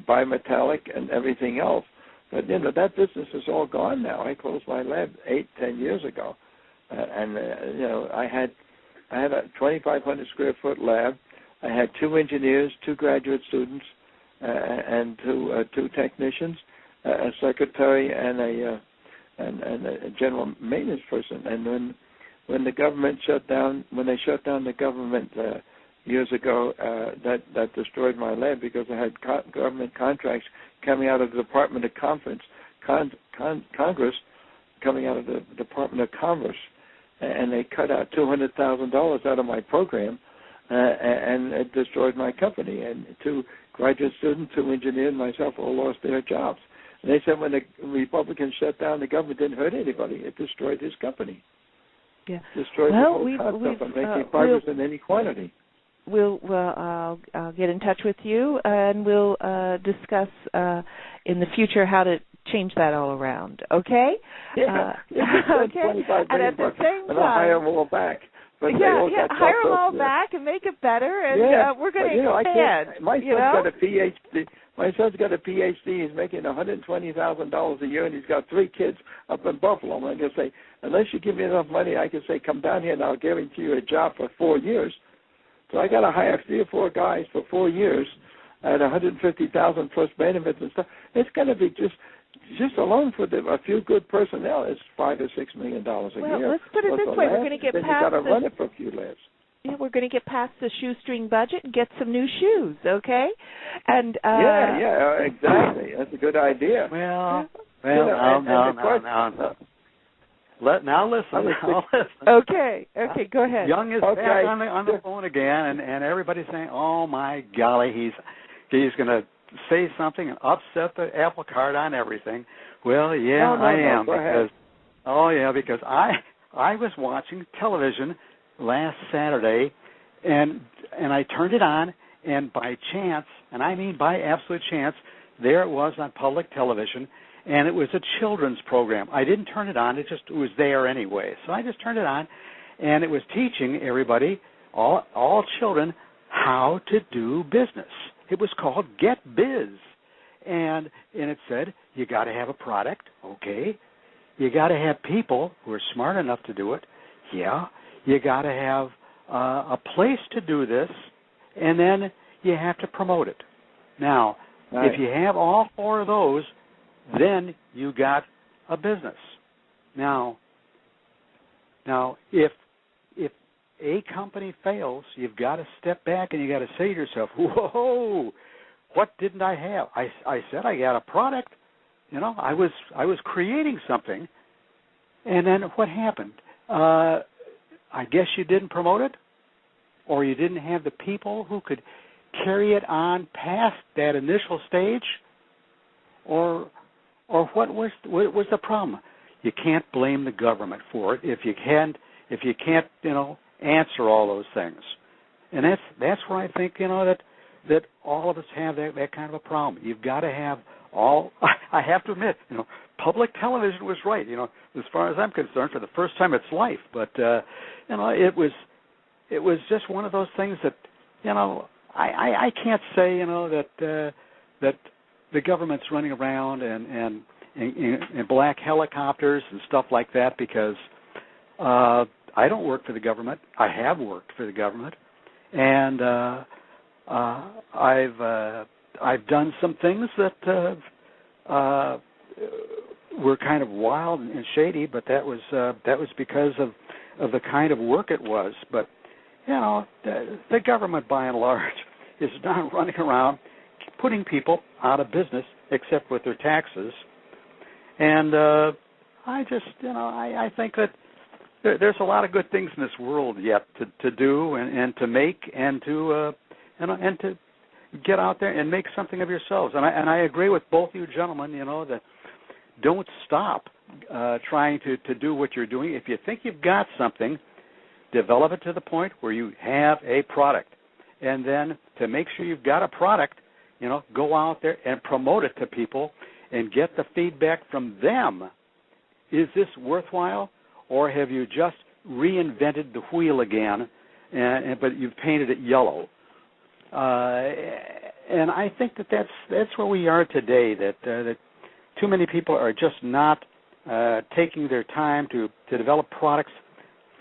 bimetallic and everything else. But, that business is all gone now. I closed my lab 8-10 years ago. I had a 2,500 square foot lab. I had 2 engineers, 2 graduate students, and two technicians, a secretary, and a general maintenance person. And when the government shut down, the government years ago, that destroyed my lab because I had government contracts coming out of the Department of Congress, coming out of the Department of Commerce, and they cut out $200,000 out of my program. And it destroyed my company. And 2 graduate students, 2 engineers, and myself all lost their jobs. And they said when the Republicans shut down, the government didn't hurt anybody. It destroyed his company. Yeah. Destroyed the whole concept of making fibers in any quantity. I'll get in touch with you, and we'll discuss in the future how to change that all around. Okay? Yeah. Okay. And at the same time, I'll hire them all back. But hire them all back and make it better, and we're going to expand. My son's got a PhD. My son's got a PhD. He's making $120,000 a year, and he's got 3 kids up in Buffalo. And I can say, unless you give me enough money, I can say, come down here and I'll guarantee you a job for 4 years. So I got to hire 3 or 4 guys for 4 years at $150,000 plus benefits and stuff. It's going to be just alone for a few good personnel, it's $5 or $6 million a year. Well, let's put it this way: we're going to get past. You got to run it for a few labs. Yeah, we're going to get past the shoestring budget and get some new shoes, okay? And exactly. That's a good idea. Now listen. Okay, go ahead. Young is back on the phone again, and everybody's saying, "Oh my golly, he's going to say something and upset the apple cart on everything." Well, yeah, I am because I was watching television last Saturday, and I turned it on, and by chance, and I mean by absolute chance, there it was on public television, and it was a children's program. I didn't turn it on; it was there anyway. So I just turned it on, and it was teaching everybody, all children, how to do business. It was called Get Biz, and it said you got to have a product, okay? You got to have people who are smart enough to do it, yeah. You got to have a place to do this, and then you have to promote it. Now, if you have all 4 of those, then you got a business. Now, if a company fails, you've got to step back and you got to say to yourself, whoa, what didn't I have? I said I got a product. I was creating something. And then what happened? I guess you didn't promote it, or you didn't have the people who could carry it on past that initial stage, or what was the problem? You can't blame the government for it if you can't answer all those things. And that's where I think, that all of us have that kind of a problem. You've got to have I have to admit, public television was right, as far as I'm concerned, for the first time in its life. But, it was just one of those things that, I can't say, that the government's running around and black helicopters and stuff like that, because I don't work for the government. I have worked for the government, and I've done some things that were kind of wild and shady, but that was because of the kind of work it was. But the government, by and large, is not running around putting people out of business except with their taxes. And I think that there's a lot of good things in this world yet to do and to make and to get out there and make something of yourselves. And I agree with both you gentlemen, that don't stop trying to do what you're doing. If you think you've got something, develop it to the point where you have a product. And then to make sure you've got a product, go out there and promote it to people and get the feedback from them. Is this worthwhile, or have you just reinvented the wheel again, but you've painted it yellow? And I think that's where we are today, that too many people are just not taking their time to develop products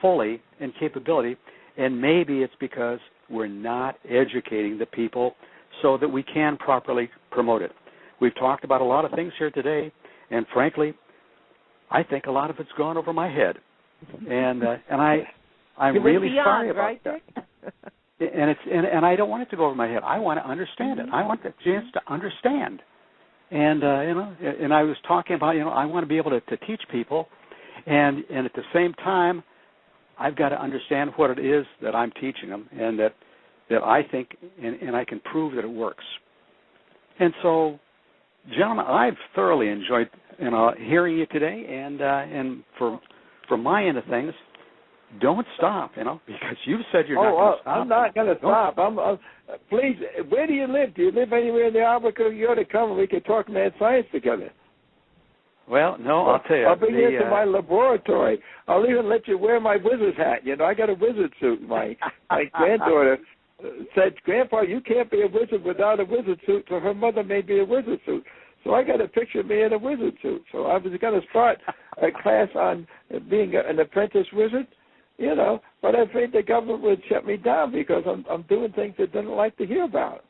fully in capability, and maybe it's because we're not educating the people so that we can properly promote it. We've talked about a lot of things here today, and frankly, I think a lot of it's gone over my head, and I'm really sorry about that. And I don't want it to go over my head. I want to understand it. I want the chance to understand. And and I was talking about I want to be able to teach people, and at the same time, I've got to understand what it is that I'm teaching them, and that I think and I can prove that it works. And so, gentlemen, I've thoroughly enjoyed hearing you today, and from my end of things, don't stop, because you said you're not going to stop. I'm not going to stop. Please, where do you live? Do you live anywhere in the Albuquerque? You ought to come and we can talk mad science together. Well, no, I'll tell you. I'll bring you into my laboratory. I'll even let you wear my wizard hat. I got a wizard suit. My granddaughter said, "Grandpa, you can't be a wizard without a wizard suit." So her mother made me a wizard suit. So I got a picture of me in a wizard suit. So I was going to start a class on being an apprentice wizard, but I afraid the government would shut me down because I'm doing things they didn't like to hear about.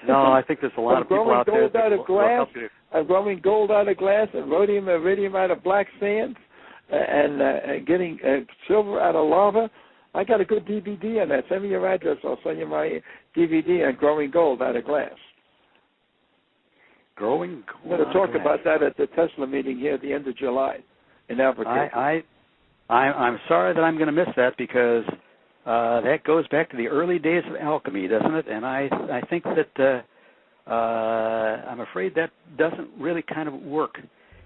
No, I think there's a lot of people out there that will help you. I'm growing gold out of glass and rhodium and iridium out of black sands and getting silver out of lava. I got a good DVD on that. Send me your address. I'll send you my DVD on growing gold out of glass. Growing gold. I'm going to talk about that at the Tesla meeting here at the end of July in Albuquerque. I'm sorry that I'm going to miss that because that goes back to the early days of alchemy, doesn't it? And I think that I'm afraid that doesn't really kind of work.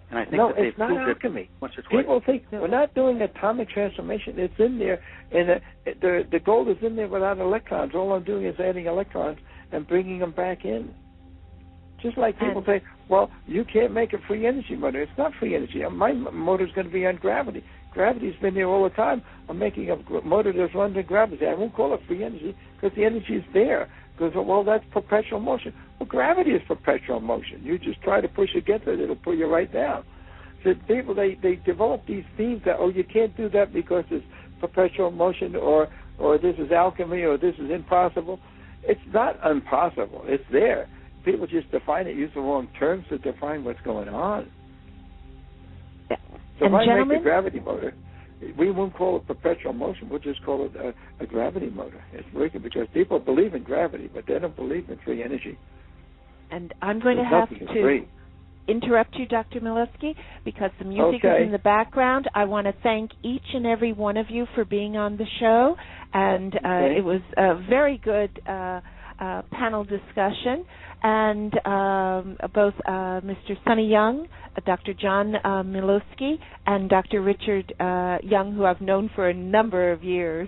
And I think no, that they've it's not proved alchemy. Once or twice. People think we're not doing atomic transformation. It's in there, and the gold is in there without electrons. All I'm doing is adding electrons and bringing them back in. Just like people say, well, you can't make a free energy motor. It's not free energy. My motor is going to be on gravity. Gravity's been there all the time. I'm making a motor that's run on gravity. I won't call it free energy because the energy is there. Because, well, that's perpetual motion. Well, gravity is perpetual motion. You just try to push against it, it'll pull you right down. So people, they develop these themes that, you can't do that because it's perpetual motion or this is alchemy or this is impossible. It's not impossible. It's there. People just define it, use the wrong terms to define what's going on. Yeah. So and if I gentlemen, make a gravity motor, we won't call it perpetual motion. We'll just call it a gravity motor. It's working because people believe in gravity, but they don't believe in free energy. And I'm going to have to interrupt you, Dr. Milewski, because the music is in the background. I want to thank each and every one of you for being on the show, and it was a very good panel discussion. And both Mr. Sonny Young, Dr. John Milewski, and Dr. Richard Young, who I've known for a number of years.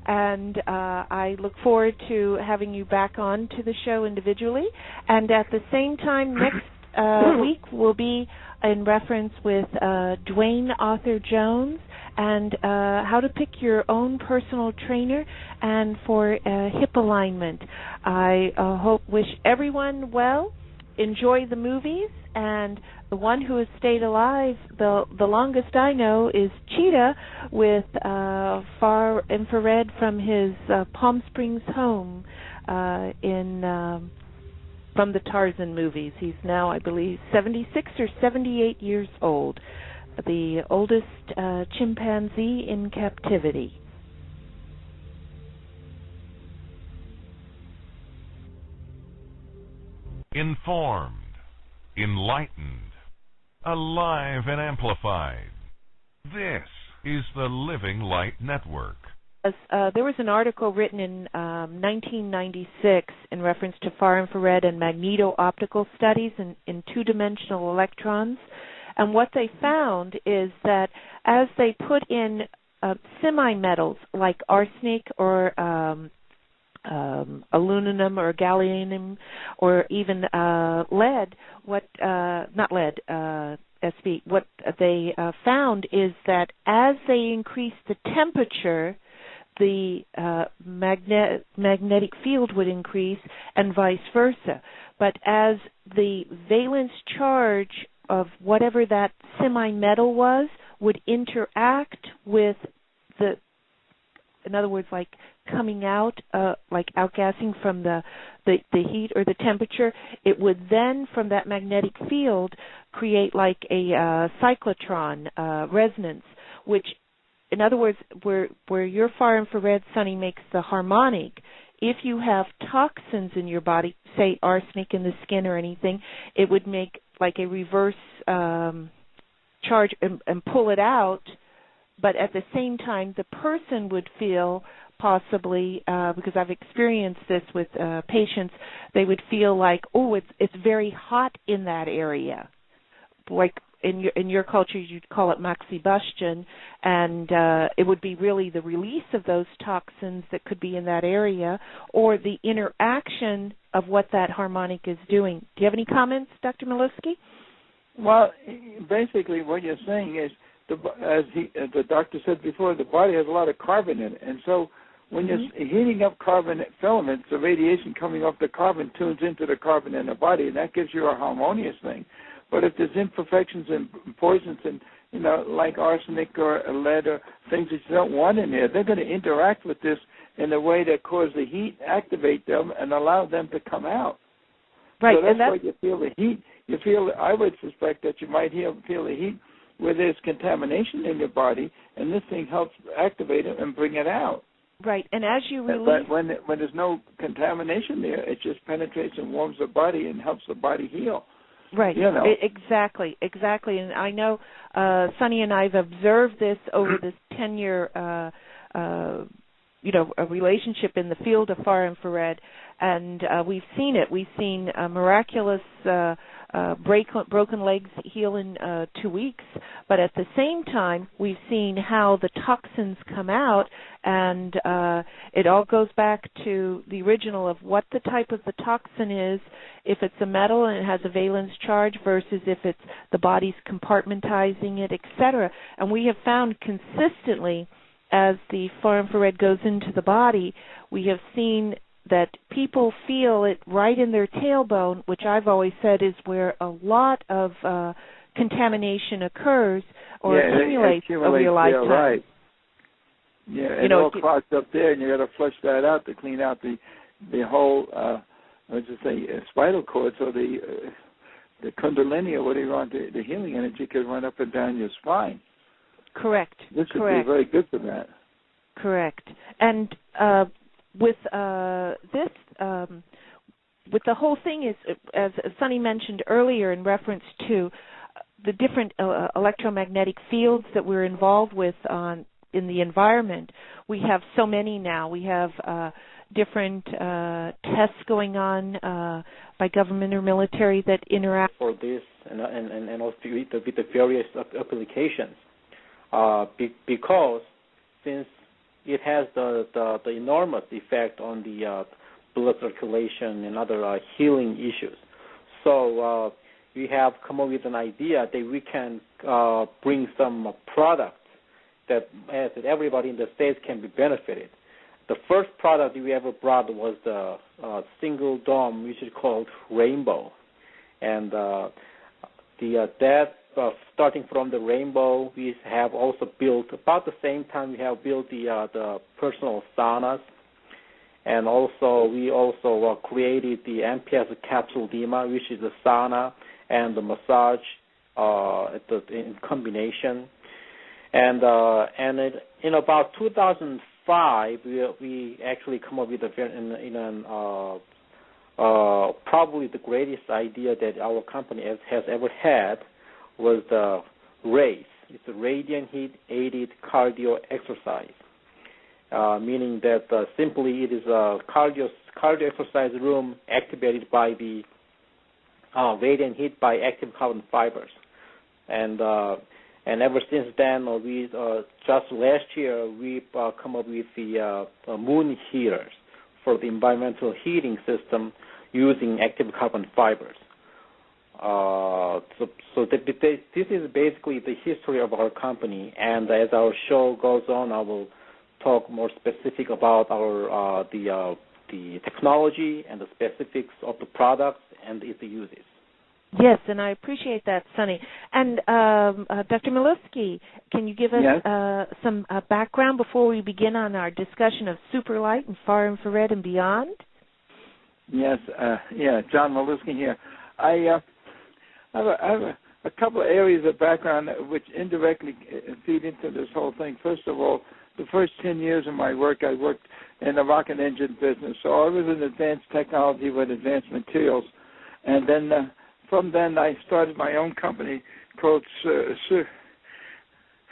And I look forward to having you back on to the show individually. And at the same time, next week will be in reference with Dwayne Arthur Jones and how to pick your own personal trainer and for hip alignment. I wish everyone well, enjoy the movies, and the one who has stayed alive the longest I know is Cheetah with Farinfrared from his Palm Springs home from the Tarzan movies. He's now, I believe, 76 or 78 years old, the oldest chimpanzee in captivity. Informed, enlightened, alive and amplified. This is the Living Light Network. There was an article written in 1996 in reference to far-infrared and magneto-optical studies in two-dimensional electrons. And what they found is that as they put in semi-metals like arsenic or aluminum or gallium or even lead, what they found is that as they increase the temperature, the magnetic field would increase and vice versa. But as the valence charge of whatever that semi-metal was would interact with in other words, like coming out, like outgassing from the heat or the temperature, it would then, from that magnetic field, create like a cyclotron resonance, which, in other words, where your far-infrared, Sonny, makes the harmonic, if you have toxins in your body, say arsenic in the skin or anything, it would make like a reverse charge and pull it out. But at the same time, the person would feel possibly, because I've experienced this with patients, they would feel like, oh, it's very hot in that area. Like in your culture, you'd call it moxibustion, and it would be really the release of those toxins that could be in that area, or the interaction of what that harmonic is doing. Do you have any comments, Dr. Milewski? Well, basically what you're saying is, as the doctor said before, the body has a lot of carbon in it, and so when you're heating up carbon filaments, the radiation coming off the carbon tunes into the carbon in the body, and that gives you a harmonious thing. But if there's imperfections and poisons and, like arsenic or lead or things that you don't want in there, they're going to interact with this in a way that causes the heat, activate them, and allow them to come out. Right, so that's why you feel the heat. I would suspect that you might feel the heat where there's contamination in your body, and this thing helps activate it and bring it out. Right, and as you release... But when there's no contamination there, it just penetrates and warms the body and helps the body heal. Right, exactly. And I know Sonny and I have observed this over this 10-year, a relationship in the field of far-infrared, and we've seen it. We've seen miraculous broken legs heal in 2 weeks, but at the same time, we've seen how the toxins come out, and it all goes back to the original of what the type of the toxin is, if it's a metal and it has a valence charge versus if it's the body's compartmentizing it, etc. And we have found consistently, as the far-infrared goes into the body, we have seen that people feel it right in their tailbone, which I've always said is where a lot of contamination occurs or accumulates over your lifetime. Yeah, right. Yeah, and all clogged up there, and you got to flush that out to clean out the whole, spinal cord, so the kundalini, or whatever you want, the healing energy can run up and down your spine. Correct. This would be very good for that. Correct. And with with the whole thing is, as Sonny mentioned earlier in reference to the different electromagnetic fields that we're involved with in the environment, we have so many now. We have different tests going on by government or military that interact for this, and also with the various applications, because since it has the enormous effect on the blood circulation and other healing issues. So we have come up with an idea that we can bring some products that everybody in the States can be benefited. The first product we ever brought was the single dome, which is called Rainbow. And starting from the Rainbow, we have also built, about the same time we have built the personal saunas, and we also created the MPS capsule Dima, which is the sauna and the massage in combination. And in about 2005, we actually come up with probably the greatest idea that our company has ever had was the RACE. It's a radiant heat aided cardio exercise. meaning that simply it is a cardio exercise room activated by the radiant heat by active carbon fibers. And ever since then, we just last year we come up with the moon heaters for the environmental heating system using active carbon fibers. This is basically the history of our company. And as our show goes on, I will talk more specific about our the technology and the specifics of the products and its uses. Yes, and I appreciate that, Sonny. And Dr. Milewski, can you give us some background before we begin on our discussion of SuperLight and Farinfrared and beyond? Yes, John Milewski here. I have a couple of areas of background which indirectly feed into this whole thing. First of all, the first 10 years of my work, I worked in the rocket engine business. So I was in advanced technology with advanced materials. And then from then, I started my own company called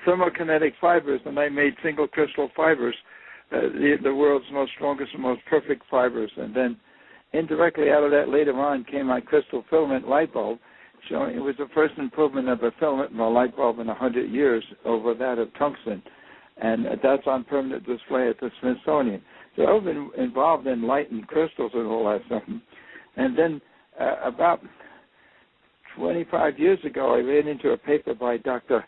Thermokinetic Fibers, and I made single crystal fibers, the world's most strongest and most perfect fibers. And then indirectly out of that later on came my crystal filament light bulb, showing it was the first improvement of a filament in a light bulb in 100 years over that of tungsten. And that's on permanent display at the Smithsonian. So I've been involved in light and crystals and all that stuff. And then about 25 years ago, I ran into a paper by Dr.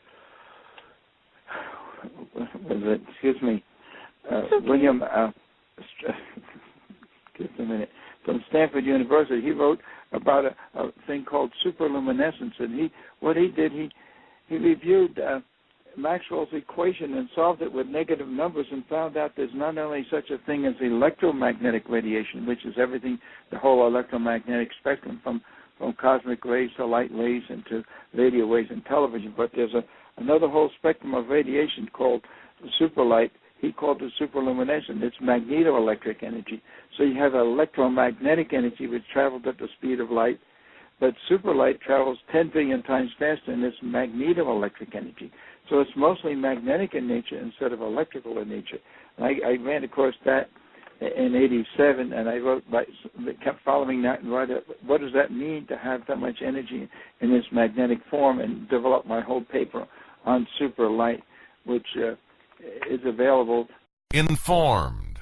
William, just a minute, from Stanford University. He wrote about a thing called superluminescence, and what he did, he reviewed Maxwell's equation and solved it with negative numbers and found out there's not only such a thing as electromagnetic radiation, which is everything, the whole electromagnetic spectrum from cosmic rays to light waves and to radio waves and television, but there's another whole spectrum of radiation called SuperLight. He called it superluminescent. It's magnetoelectric energy. So you have electromagnetic energy which travels at the speed of light, but SuperLight travels 10 billion times faster, and it's magnetoelectric energy. So it's mostly magnetic in nature instead of electrical in nature. And I ran across that in '87, and I kept following that and wrote, what does that mean to have that much energy in this magnetic form, and developed my whole paper on SuperLight, which is available. Informed,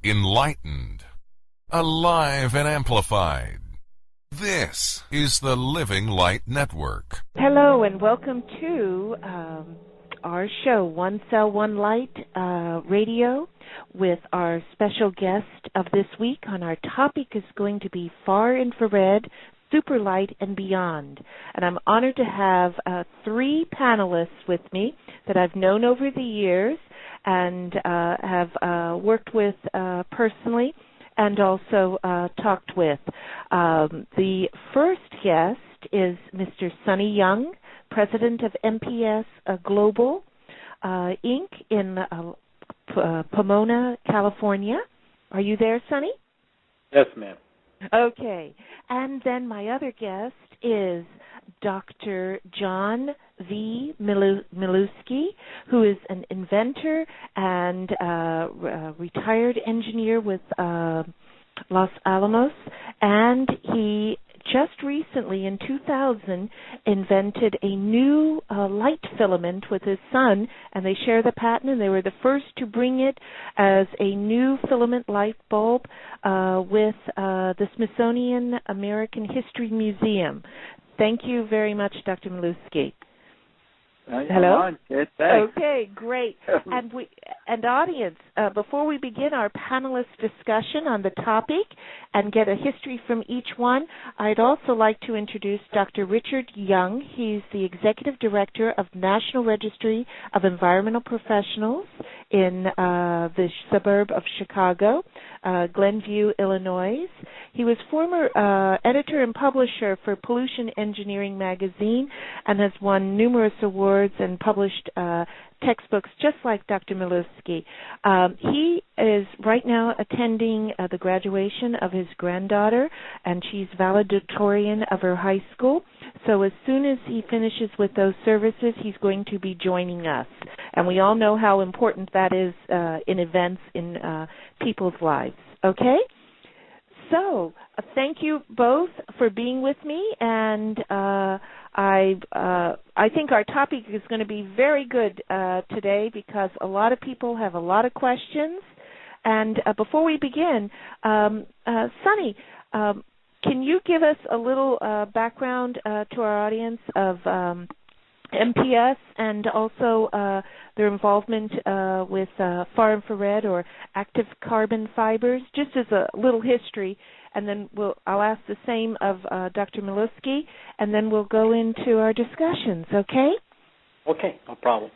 enlightened, alive and amplified. This is the Living Light Network. Hello, and welcome to our show, One Cell, One Light Radio, with our special guest of this week. On our topic is going to be far infrared, SuperLight, and beyond. And I'm honored to have 3 panelists with me that I've known over the years and have worked with personally and also talked with. The first guest is Mr. Sonny Young, president of MPS Global, Inc. in Pomona, California. Are you there, Sonny? Yes, ma'am. Okay. And then my other guest is Dr. John V. Milewski, who is an inventor and retired engineer with Los Alamos, and he just recently, in 2000, invented a new light filament with his son, and they share the patent, and they were the first to bring it as a new filament light bulb with the Smithsonian American History Museum. Thank you very much, Dr. Milewski. Hello? Okay, great. And audience, before we begin our panelist discussion on the topic and get a history from each one, I'd also like to introduce Dr. Richard Young. He's the Executive Director of National Registry of Environmental Professionals in the suburb of Chicago, Glenview, Illinois. He was former editor and publisher for Pollution Engineering magazine and has won numerous awards and published textbooks just like Dr. Milewski. He is right now attending the graduation of his granddaughter, and she's valedictorian of her high school. So as soon as he finishes with those services, he's going to be joining us. And we all know how important that is in events in people's lives. Okay? So thank you both for being with me, and I think our topic is going to be very good today because a lot of people have a lot of questions. And before we begin, Sunny, can you give us a little background to our audience of MPS and also their involvement with Farinfrared or active carbon fibers, just as a little history, and then I'll ask the same of Dr. Milewski, and then we'll go into our discussions, okay? Okay, no problem.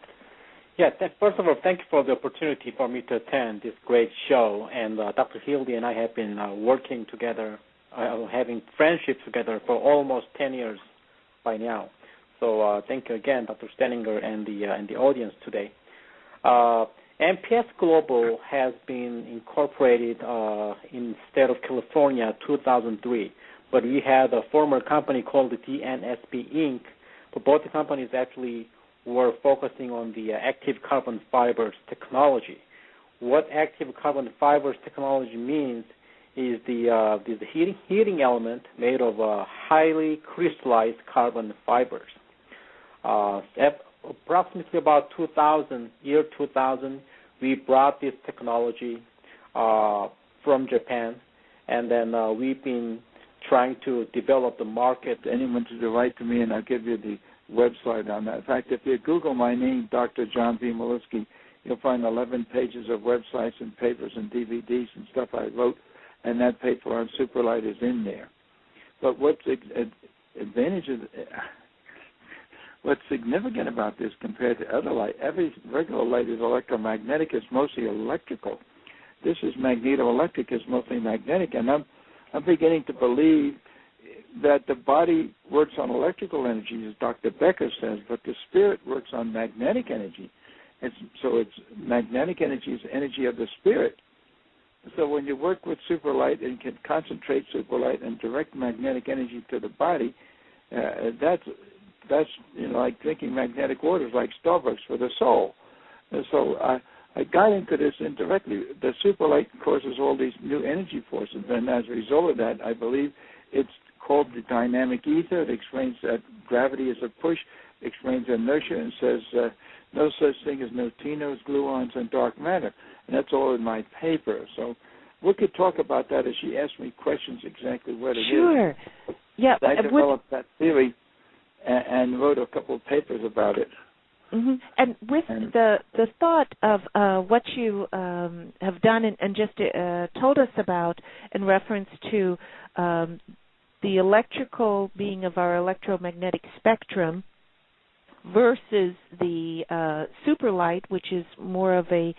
Yeah, first of all, thank you for the opportunity for me to attend this great show, and Dr. Hilde and I have been working together, having friendship together for almost 10 years by now. So thank you again, Dr. Staninger and the audience today. MPS Global has been incorporated in the state of California 2003, but we had a former company called the DNSB Inc., but both the companies actually were focusing on the active carbon fibers technology. What active carbon fibers technology means is the heating element made of highly crystallized carbon fibers. Approximately about 2000, we brought this technology from Japan, and then we've been trying to develop the market. Anyone to write to me, and I'll give you the website on that. In fact, if you Google my name, Dr. John V. Milewski, you'll find 11 pages of websites and papers and DVDs and stuff I wrote, and that paper on SuperLight is in there. But what's what's significant about this compared to other light, every regular light is electromagnetic, it's mostly electrical. This is magnetoelectric, it's mostly magnetic, and I'm beginning to believe that the body works on electrical energy, as Dr. Becker says, but the spirit works on magnetic energy. So it's magnetic energy is energy of the spirit. So when you work with SuperLight and can concentrate SuperLight and direct magnetic energy to the body, that's like drinking magnetic waters like Starbucks for the soul. And so I got into this indirectly. The SuperLight causes all these new energy forces, and as a result of that, I believe it's called the dynamic ether. It explains that gravity is a push, explains inertia, and says no such thing as neutrinos, gluons, and dark matter. And that's all in my paper. So we could talk about that as she asked me questions exactly what it is. Sure. Yeah. I developed that theory and wrote a couple of papers about it. Mm-hmm. And with the thought of what you have done and just told us about in reference to the electrical being of our electromagnetic spectrum versus the SuperLight, which is more of a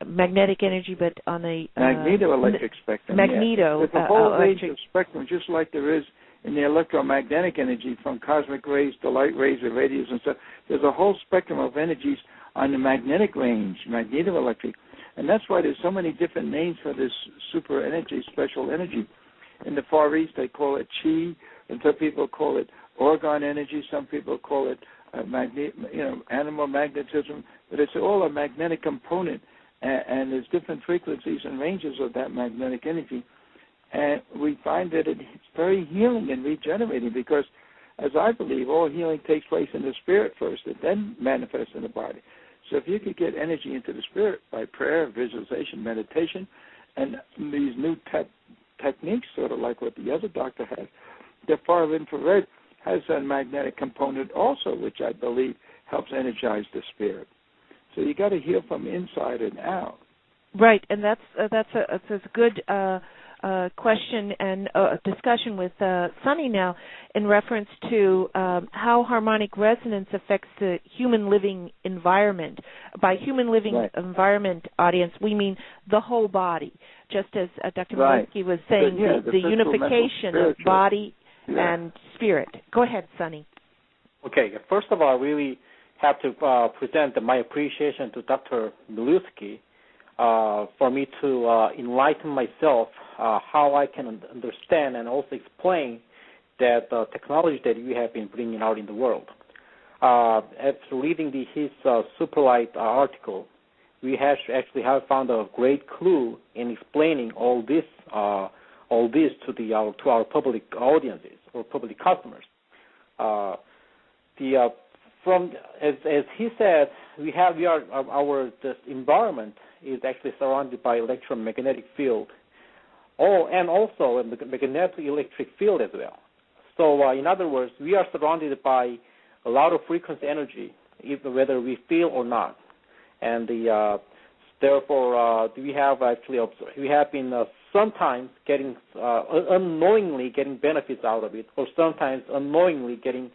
magnetic energy, but on a magnetoelectric spectrum. Magneto. There's a whole range of spectrum, just like there is in the electromagnetic energy, from cosmic rays to light rays or radios and stuff. There's a whole spectrum of energies on the magnetic range, magnetoelectric, and that's why there's so many different names for this super energy, special energy. In the Far East, they call it chi, and some people call it orgone energy. Some people call it animal magnetism. But it's all a magnetic component, and there's different frequencies and ranges of that magnetic energy. And we find that it's very healing and regenerating because, as I believe, all healing takes place in the spirit first, and then manifests in the body. So if you could get energy into the spirit by prayer, visualization, meditation, and these new techniques, sort of like what the other doctor has, the Farinfrared has a magnetic component also, which I believe helps energize the spirit. So you got to heal from inside and out. Right, and that's a good question and discussion with Sunny now in reference to how harmonic resonance affects the human living environment. By human living environment, audience, we mean the whole body, just as Dr. Milewski was saying, the unification of body and spirit. Go ahead, Sunny. Okay, first of all, I really have to present my appreciation to Dr. Milewski for me to enlighten myself how I can understand and also explain that technology that we have been bringing out in the world. After reading his SuperLight article, we actually have found a great clue in explaining all this to our public audiences or public customers. As he said, this environment is actually surrounded by electromagnetic field, and also a magnetic electric field as well. So, in other words, we are surrounded by a lot of frequency energy, whether we feel or not, and therefore we have been sometimes getting unknowingly getting benefits out of it, or sometimes unknowingly getting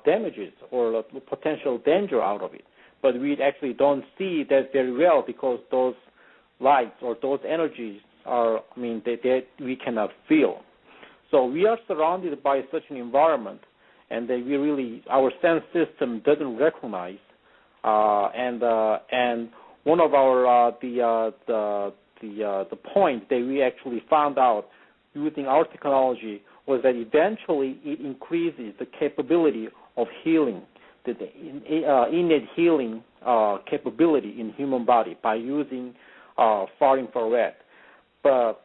damages or potential danger out of it. But we actually don't see that very well because those lights or those energies we cannot feel. So we are surrounded by such an environment, and our sense system doesn't recognize. And one of our the point that we actually found out using our technology was that eventually it increases the capability of healing, the innate healing capability in human body by using Farinfrared. But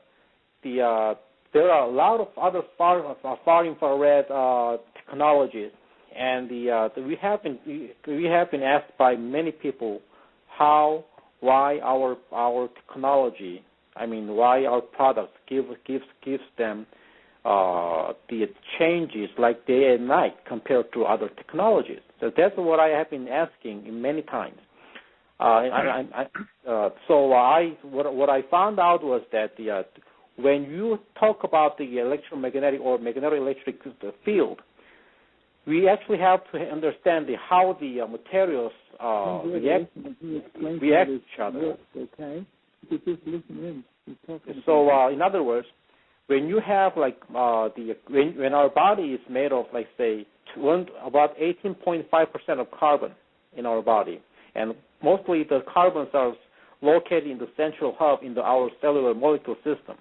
there are a lot of other Farinfrared technologies, and we have been asked by many people why our technology, why our products gives them the changes like day and night compared to other technologies. So that's what I have been asking many times. What I found out was that when you talk about the electromagnetic or magnetic electric field, we actually have to understand how the materials react to each other. Okay. You just listen in. So, in other words, when you have when our body is made of, about 18.5% of carbon in our body, and mostly the carbons are located in the central hub in our cellular molecule system.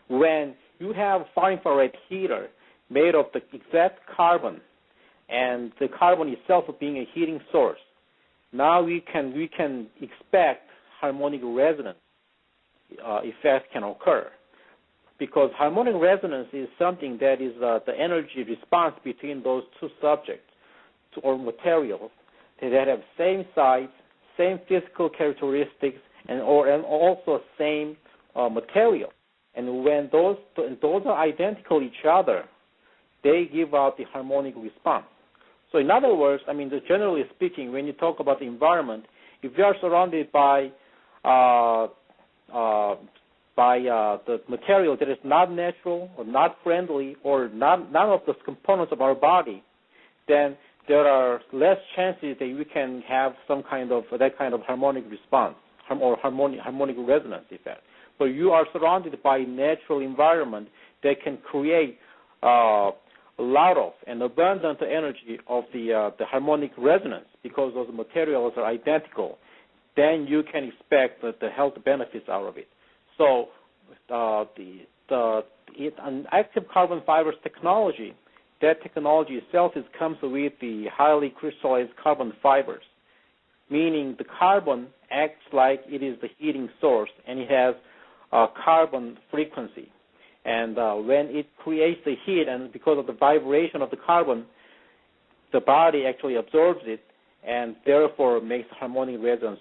When you have far-infrared heater made of the exact carbon, and the carbon itself being a heating source, now we can expect harmonic resonance effect can occur, because harmonic resonance is something that is the energy response between those two subjects or materials that have same size, same physical characteristics, and also same material. And when those are identical each other, they give out the harmonic response. So in other words, generally speaking, when you talk about the environment, if you are surrounded by the material that is not natural or not friendly or none of the components of our body, then there are less chances that we can have that kind of harmonic response or harmonic resonance effect. But you are surrounded by a natural environment that can create a lot of and abundant energy of the harmonic resonance because those materials are identical. Then you can expect the health benefits out of it. So an active carbon fibers technology, that technology itself comes with the highly crystallized carbon fibers, meaning the carbon acts like it is the heating source, and it has carbon frequency. And when it creates the heat, and because of the vibration of the carbon, the body actually absorbs it and therefore makes harmonic resonance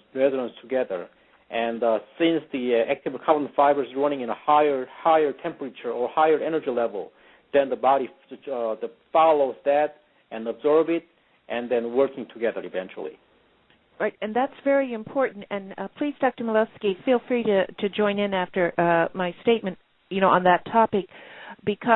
together. And since the active carbon fiber is running in a higher temperature or higher energy level, then the body follows that and absorb it, and then working together eventually. Right, and that's very important. And please, Dr. Milewski, feel free to join in after my statement, on that topic, because